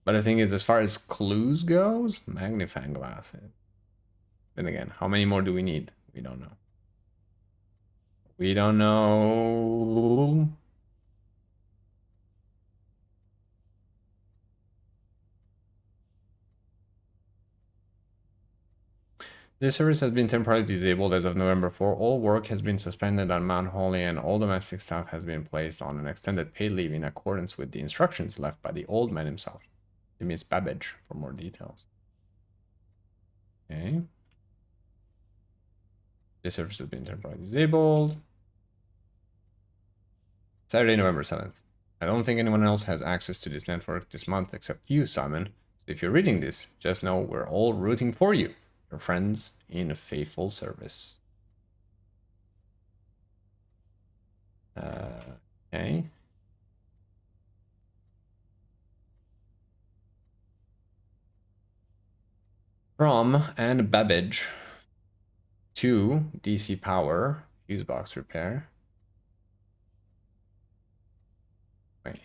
But the thing is, as far as clues goes, magnifying glass. Then again, how many more do we need? We don't know. We don't know. This service has been temporarily disabled as of November 4. All work has been suspended on Mount Holly and all domestic staff has been placed on an extended paid leave in accordance with the instructions left by the old man himself. To Miss Babbage for more details. Okay. This service has been temporarily disabled. Saturday, November 7th. I don't think anyone else has access to this network this month except you, Simon. So if you're reading this, just know we're all rooting for you. Your friends in faithful service. Okay. From and Babbage to DC Power, fuse box repair. Wait.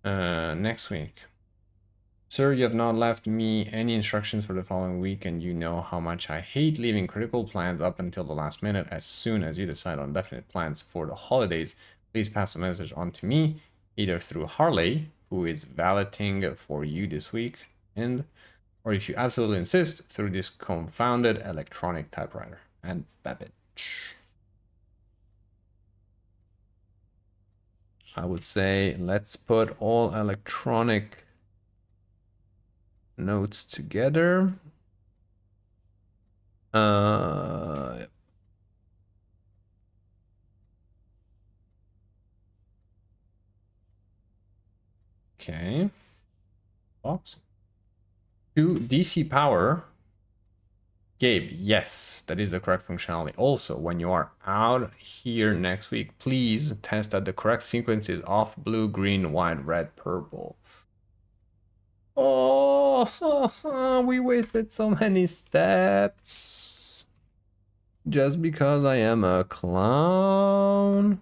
Next week. Sir, you have not left me any instructions for the following week, and you know how much I hate leaving critical plans up until the last minute. As soon as you decide on definite plans for the holidays, please pass the message on to me, either through Harley, who is valeting for you this week, or if you absolutely insist, through this confounded electronic typewriter. And Babbage. I would say let's put all electronic notes together. Okay. Box. To DC Power. Gabe, yes, that is the correct functionality. Also, when you are out here next week, please test that the correct sequence is off, blue, green, white, red, purple. Oh, we wasted so many steps. Just because I am a clown.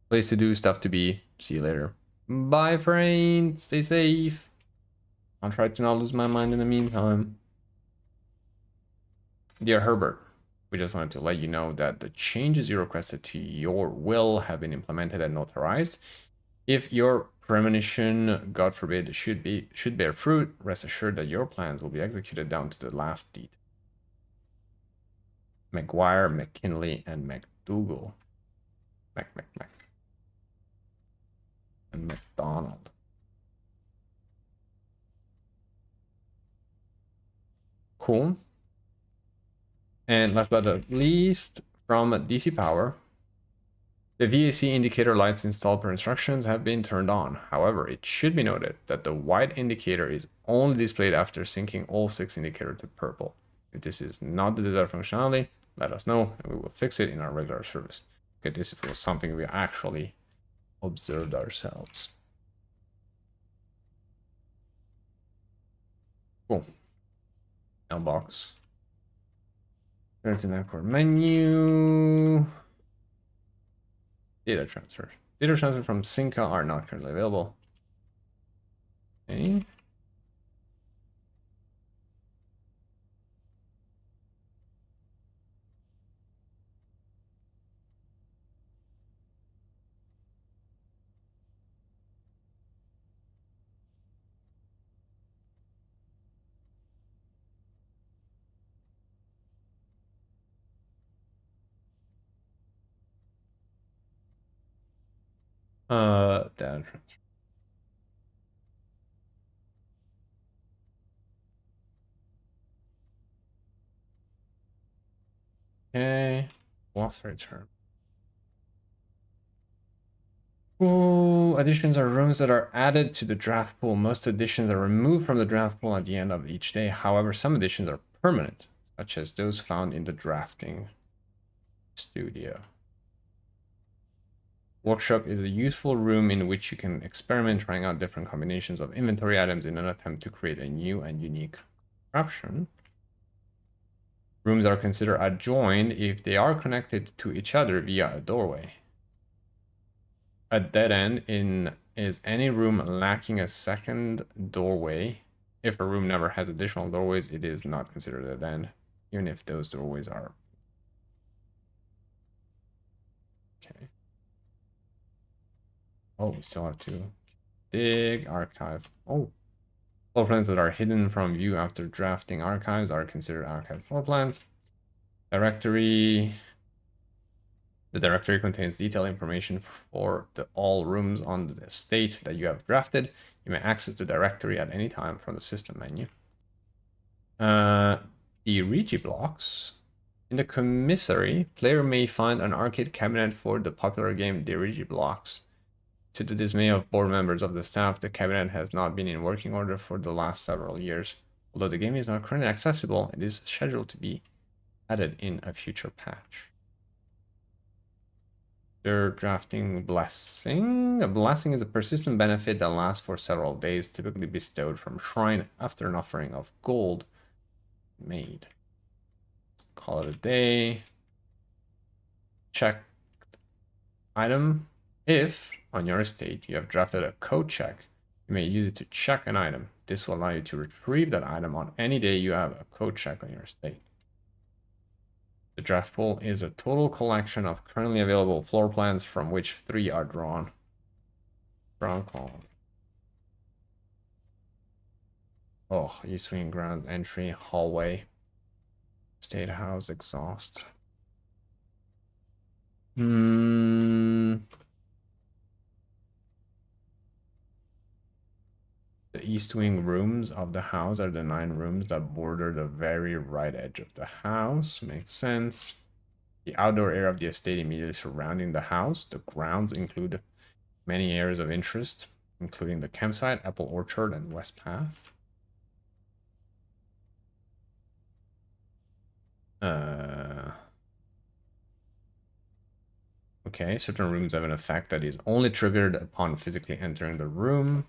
Place to do, stuff to be. See you later. Bye, friend. Stay safe. I'll try to not lose my mind in the meantime. Dear Herbert, we just wanted to let you know that the changes you requested to your will have been implemented and notarized. If your premonition, God forbid, should bear fruit, rest assured that your plans will be executed down to the last deed. McGuire, McKinley, and McDougal. Mac. And McDonald. Cool. And last but not least, from DC Power, the VAC indicator lights installed per instructions have been turned on. However, it should be noted that the white indicator is only displayed after syncing all 6 indicators to purple. If this is not the desired functionality, let us know and we will fix it in our regular service. Okay, this was something we actually observed ourselves. Cool. Mailbox. There's an import menu. Data transfer. Data transfer from Synca are not currently available. Okay. Data transfer. Okay. Loss return. Ooh, additions are rooms that are added to the draft pool. Most additions are removed from the draft pool at the end of each day. However, some additions are permanent, such as those found in the drafting studio. Workshop is a useful room in which you can experiment trying out different combinations of inventory items in an attempt to create a new and unique contraption. Rooms are considered adjoined if they are connected to each other via a doorway. A dead end is any room lacking a second doorway. If a room never has additional doorways, it is not considered a dead end, even if those doorways are. Okay. Oh, we still have to dig archive. Oh, floor plans that are hidden from view after drafting archives are considered archive floor plans. Directory. The directory contains detailed information for all rooms on the estate that you have drafted. You may access the directory at any time from the system menu. The Regi blocks. In the commissary, player may find an arcade cabinet for the popular game The Regi blocks. To the dismay of board members of the staff, the cabinet has not been in working order for the last several years. Although the game is not currently accessible, it is scheduled to be added in a future patch. Their drafting blessing. A blessing is a persistent benefit that lasts for several days, typically bestowed from shrine after an offering of gold made. Call it a day. Check item. If on your estate you have drafted a code check, you may use it to check an item. This will allow you to retrieve that item on any day you have a code check on your estate. The draft pool is a total collection of currently available floor plans from which 3 are drawn. Drawn column. Oh, East Wing grounds entry, hallway, state house, exhaust. The east wing rooms of the house are the 9 rooms that border the very right edge of the house. Makes sense. The outdoor area of the estate immediately surrounding the house. The grounds include many areas of interest, including the campsite, apple orchard, and west path. Okay, certain rooms have an effect that is only triggered upon physically entering the room.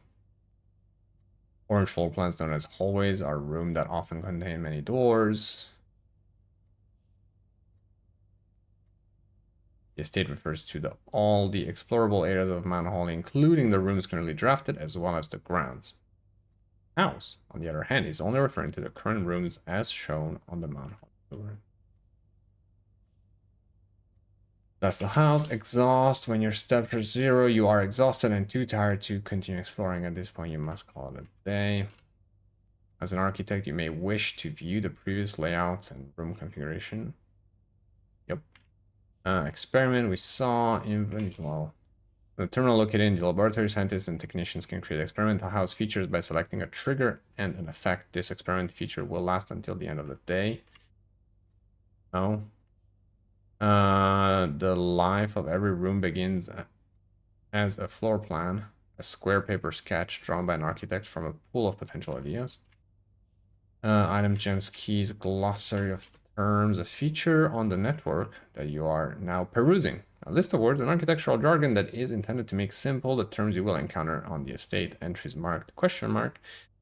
Orange floor plans known as hallways are rooms that often contain many doors. The estate refers to all the explorable areas of Mount Holly, including the rooms currently drafted, as well as the grounds. House, on the other hand, is only referring to the current rooms as shown on the Mount Holly tour. That's the house. Exhaust. When your steps are 0, you are exhausted and too tired to continue exploring. At this point, you must call it a day. As an architect, you may wish to view the previous layouts and room configuration. Yep. Experiment we saw in well. The terminal located in the laboratory, scientists and technicians can create experimental house features by selecting a trigger and an effect. This experiment feature will last until the end of the day. No. The life of every room begins as a floor plan, a square paper sketch drawn by an architect from a pool of potential ideas. Item, gems, keys, glossary of terms, a feature on the network that you are now perusing. A list of words and architectural jargon that is intended to make simple the terms you will encounter on the estate. Entries marked ?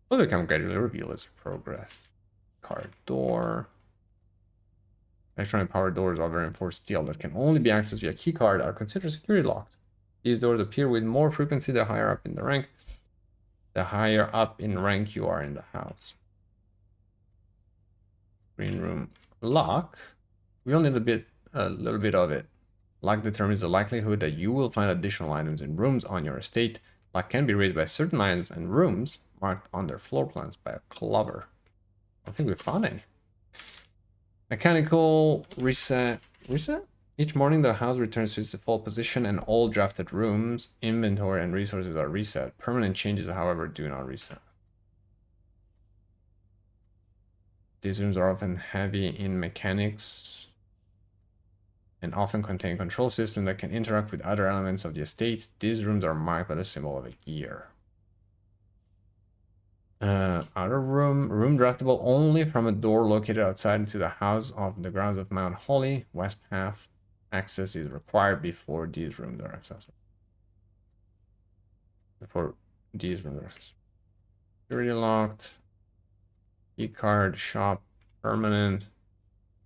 Will become gradually revealed as you progress. Card door. Electronic power doors of reinforced steel that can only be accessed via keycard are considered security locked. These doors appear with more frequency the higher up in the rank. The higher up in rank you are in the house. Green room lock. We only need a little bit of it. Lock determines the likelihood that you will find additional items in rooms on your estate. Lock can be raised by certain items and rooms marked on their floor plans by a clover. I don't think we found any. Mechanical reset. Reset? Each morning, the house returns to its default position and all drafted rooms, inventory, and resources are reset. Permanent changes, however, do not reset. These rooms are often heavy in mechanics and often contain control systems that can interact with other elements of the estate. These rooms are marked by the symbol of a gear. Outer room draftable only from a door located outside into the house of the grounds of Mount Holly. West path access is required before these rooms are accessible. Before these rooms are accessible. Security locked. Key card, shop, permanent.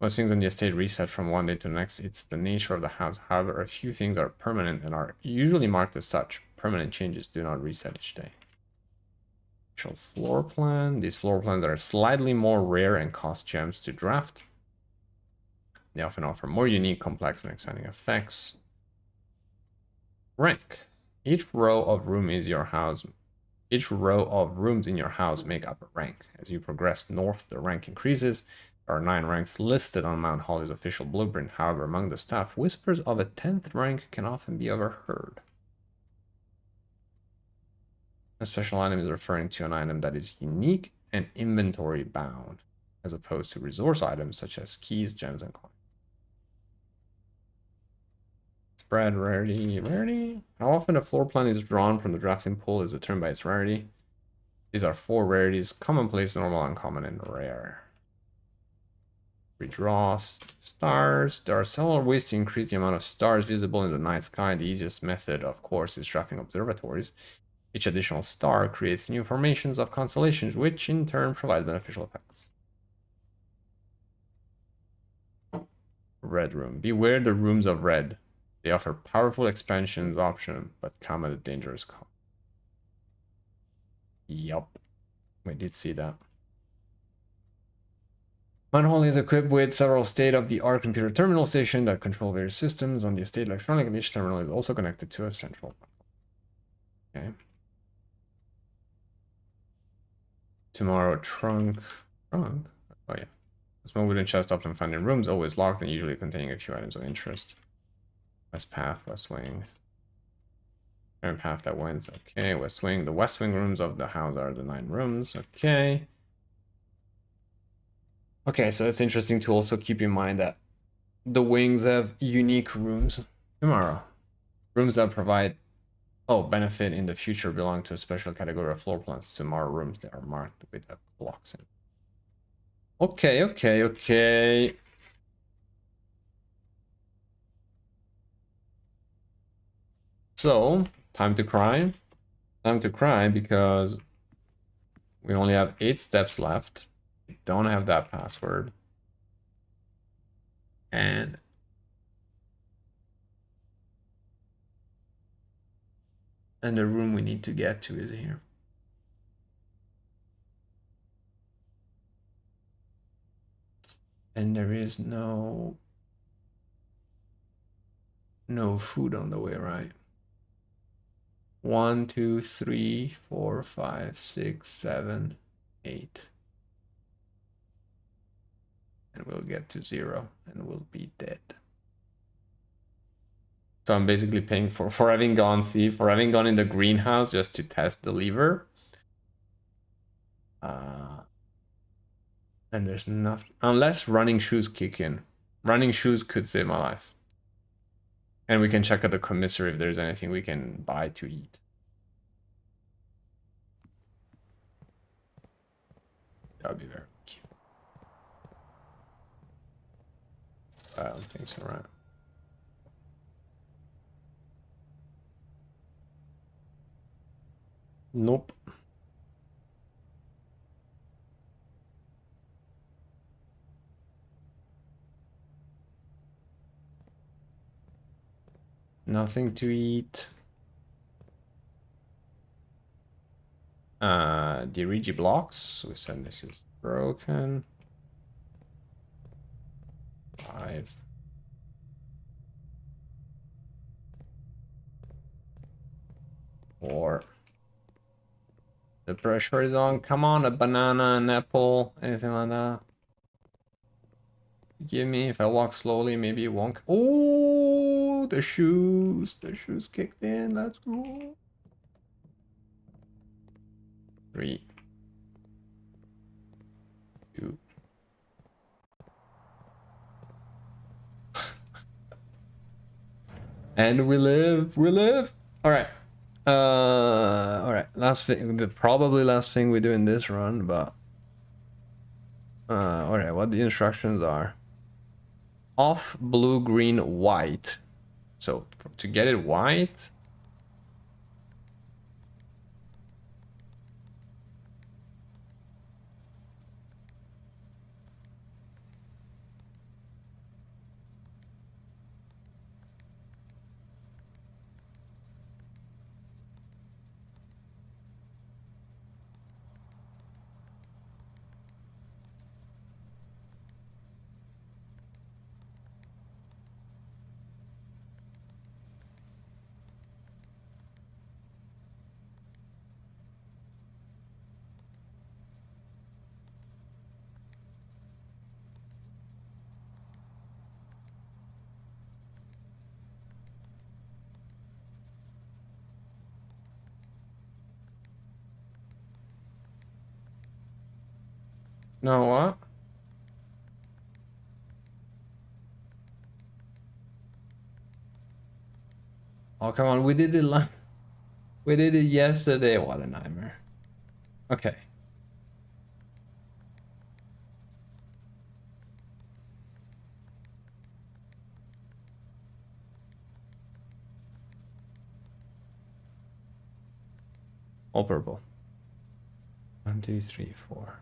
Most things on the estate reset from one day to the next. It's the nature of the house. However, a few things are permanent and are usually marked as such. Permanent changes do not reset each day. Actual floor plan. These floor plans are slightly more rare and cost gems to draft. They often offer more unique, complex, and exciting effects. Rank. Each row of room is your house. Each row of rooms in your house make up a rank. As you progress north, the rank increases. There are 9 ranks listed on Mount Holly's official blueprint. However, among the staff, whispers of a 10th rank can often be overheard. A special item is referring to an item that is unique and inventory bound, as opposed to resource items such as keys, gems, and coins. Spread, rarity. How often a floor plan is drawn from the drafting pool is determined by its rarity. These are 4 rarities: commonplace, normal, uncommon, and rare. Redraw stars. There are several ways to increase the amount of stars visible in the night sky. The easiest method, of course, is drafting observatories. Each additional star creates new formations of constellations, which in turn provide beneficial effects. Red room. Beware the rooms of red. They offer powerful expansions option, but come at a dangerous cost. Yup. We did see that. Mount Holly is equipped with several state-of-the-art computer terminal stations that control various systems on the estate electronic, and each terminal is also connected to a central. Okay. Tomorrow, trunk. Oh yeah. Small wooden chest often found in rooms, always locked and usually containing a few items of interest. West path, west wing. Current path that wins. Okay, west wing. The west wing rooms of the house are the 9 rooms. Okay. Okay, so it's interesting to also keep in mind that the wings have unique rooms. Tomorrow. Rooms that provide benefit in the future belong to a special category of floor plans. Tomorrow rooms that are marked with blocks in. Okay. So, time to cry. Time to cry because we only have 8 steps left. We don't have that password. And the room we need to get to is here. And there is no food on the way, right? 1, 2, 3, 4, 5, 6, 7, 8. And we'll get to 0 and we'll be dead. So I'm basically paying for having gone in the greenhouse just to test the lever. And there's nothing, unless running shoes kick in. Running shoes could save my life. And we can check at the commissary if there's anything we can buy to eat. That would be very cute. I don't think so, right? Nope. Nothing to eat. The Regi blocks. We said this is broken. 5. 4. The pressure is on. Come on, a banana, an apple, anything like that. Give me, if I walk slowly, maybe it won't. Oh, the shoes kicked in. Let's go. 3, 2. And we live. All right. All right. Last thing, probably last thing we do in this run, but all right. What the instructions are: off, blue, green, white. So to get it white. No, what? Oh, come on. We did it we did it yesterday. What a nightmare. Okay. All purple. 1, 2, 3, 4.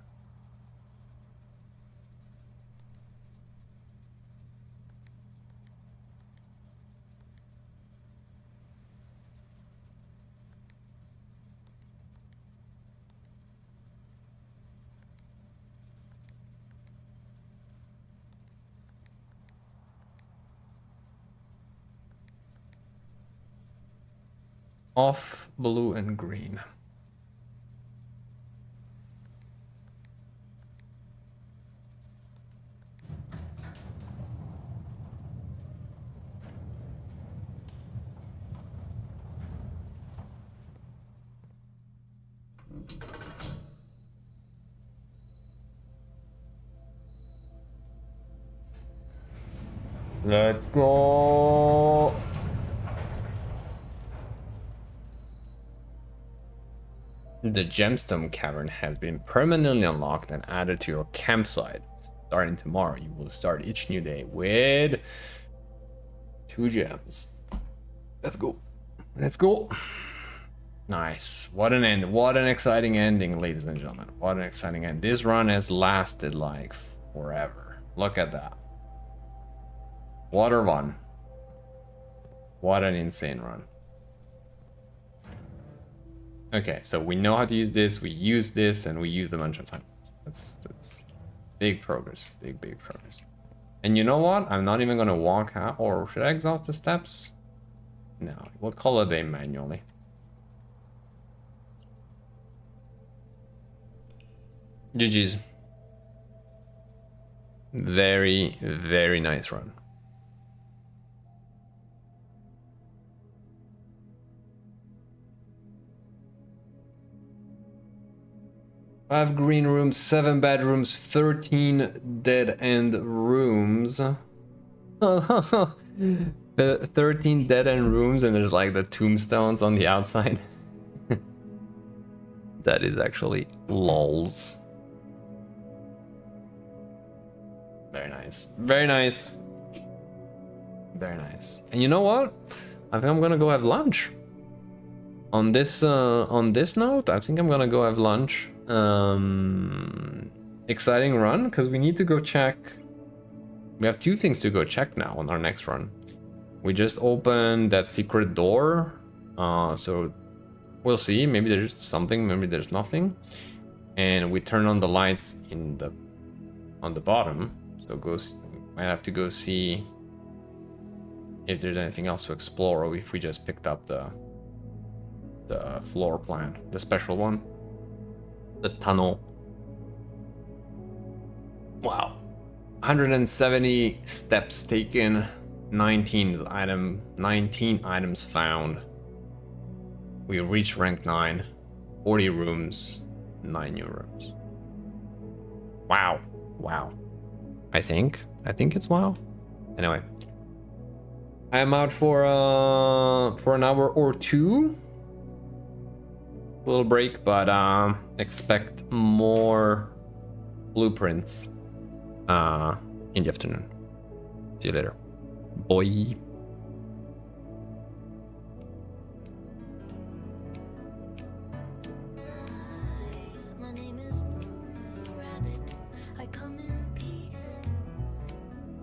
Off, blue, and green. Let's go. The Gemstone Cavern has been permanently unlocked and added to your campsite. Starting tomorrow, you will start each new day with 2 gems. Let's go. Let's go. Nice. What an end. What an exciting ending, ladies and gentlemen. What an exciting end. This run has lasted like forever. Look at that. What a run. What an insane run. Okay, so we know how to use this, we use this, and we use the bunch of times. That's big progress. Big progress. And you know what? I'm not even gonna walk out, or should I exhaust the steps? No, we'll call it a day manually. GG's. Very, very nice run. 5 green rooms, 7 bedrooms, 13 dead end rooms. 13 dead end rooms, and there's like the tombstones on the outside. That is actually lols. Very nice. Very nice. Very nice. And you know what? I think I'm gonna go have lunch. On this note, I think I'm gonna go have lunch. Exciting run, because we need to go check. We have 2 things to go check now on our next run. We just opened that secret door, so we'll see. Maybe there's something, maybe there's nothing. And we turn on the lights on the bottom, so might have to go see if there's anything else to explore, or if we just picked up the floor plan, the special one, the tunnel. Wow. 170 steps taken, 19 items found. We reached rank 9, 40 rooms, 9 new rooms. Wow. Wow. I think it's wow. Anyway. I am out for an hour or two. A little break, but expect more blueprints in the afternoon. See you later. Boy. My name is Moon Rabbit. I come in peace.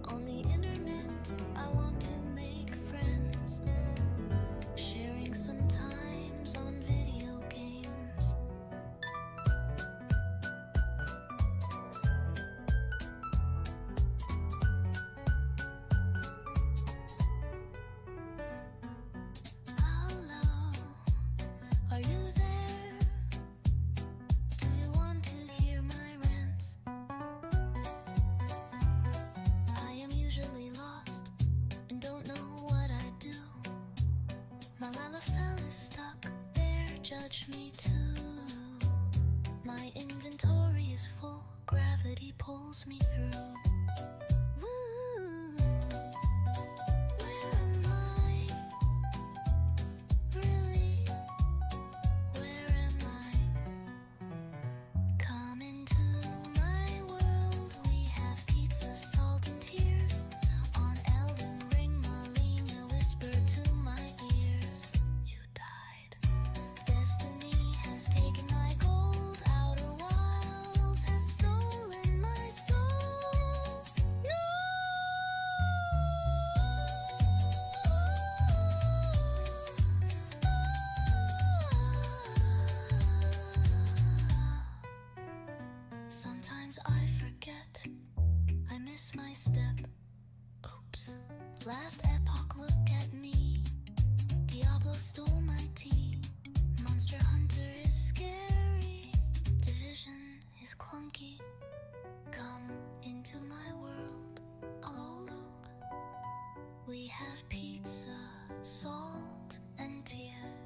On the internet, I want to make friends. Sharing sometimes on video games. Hello, are you there? Do you want to hear my rants? I am usually lost and don't know what I do. My Lalafell is stuck there, judge me too. My inventory is full, gravity pulls me through. Woo. Where am I? Really? Where am I? Come into my world. We have pizza, salt, and tears. On Elden Ring, Malina whispered to my ears. You died. Destiny has taken my gold. Outer Wilds has stolen my soul. No! Sometimes I forget, I miss my step. Oops. Last epoch, look at me. Diablo stole my tea. Monster Hunter is scary. Division is clunky. Come into my world, Alolu. We have pizza, salt, and tears.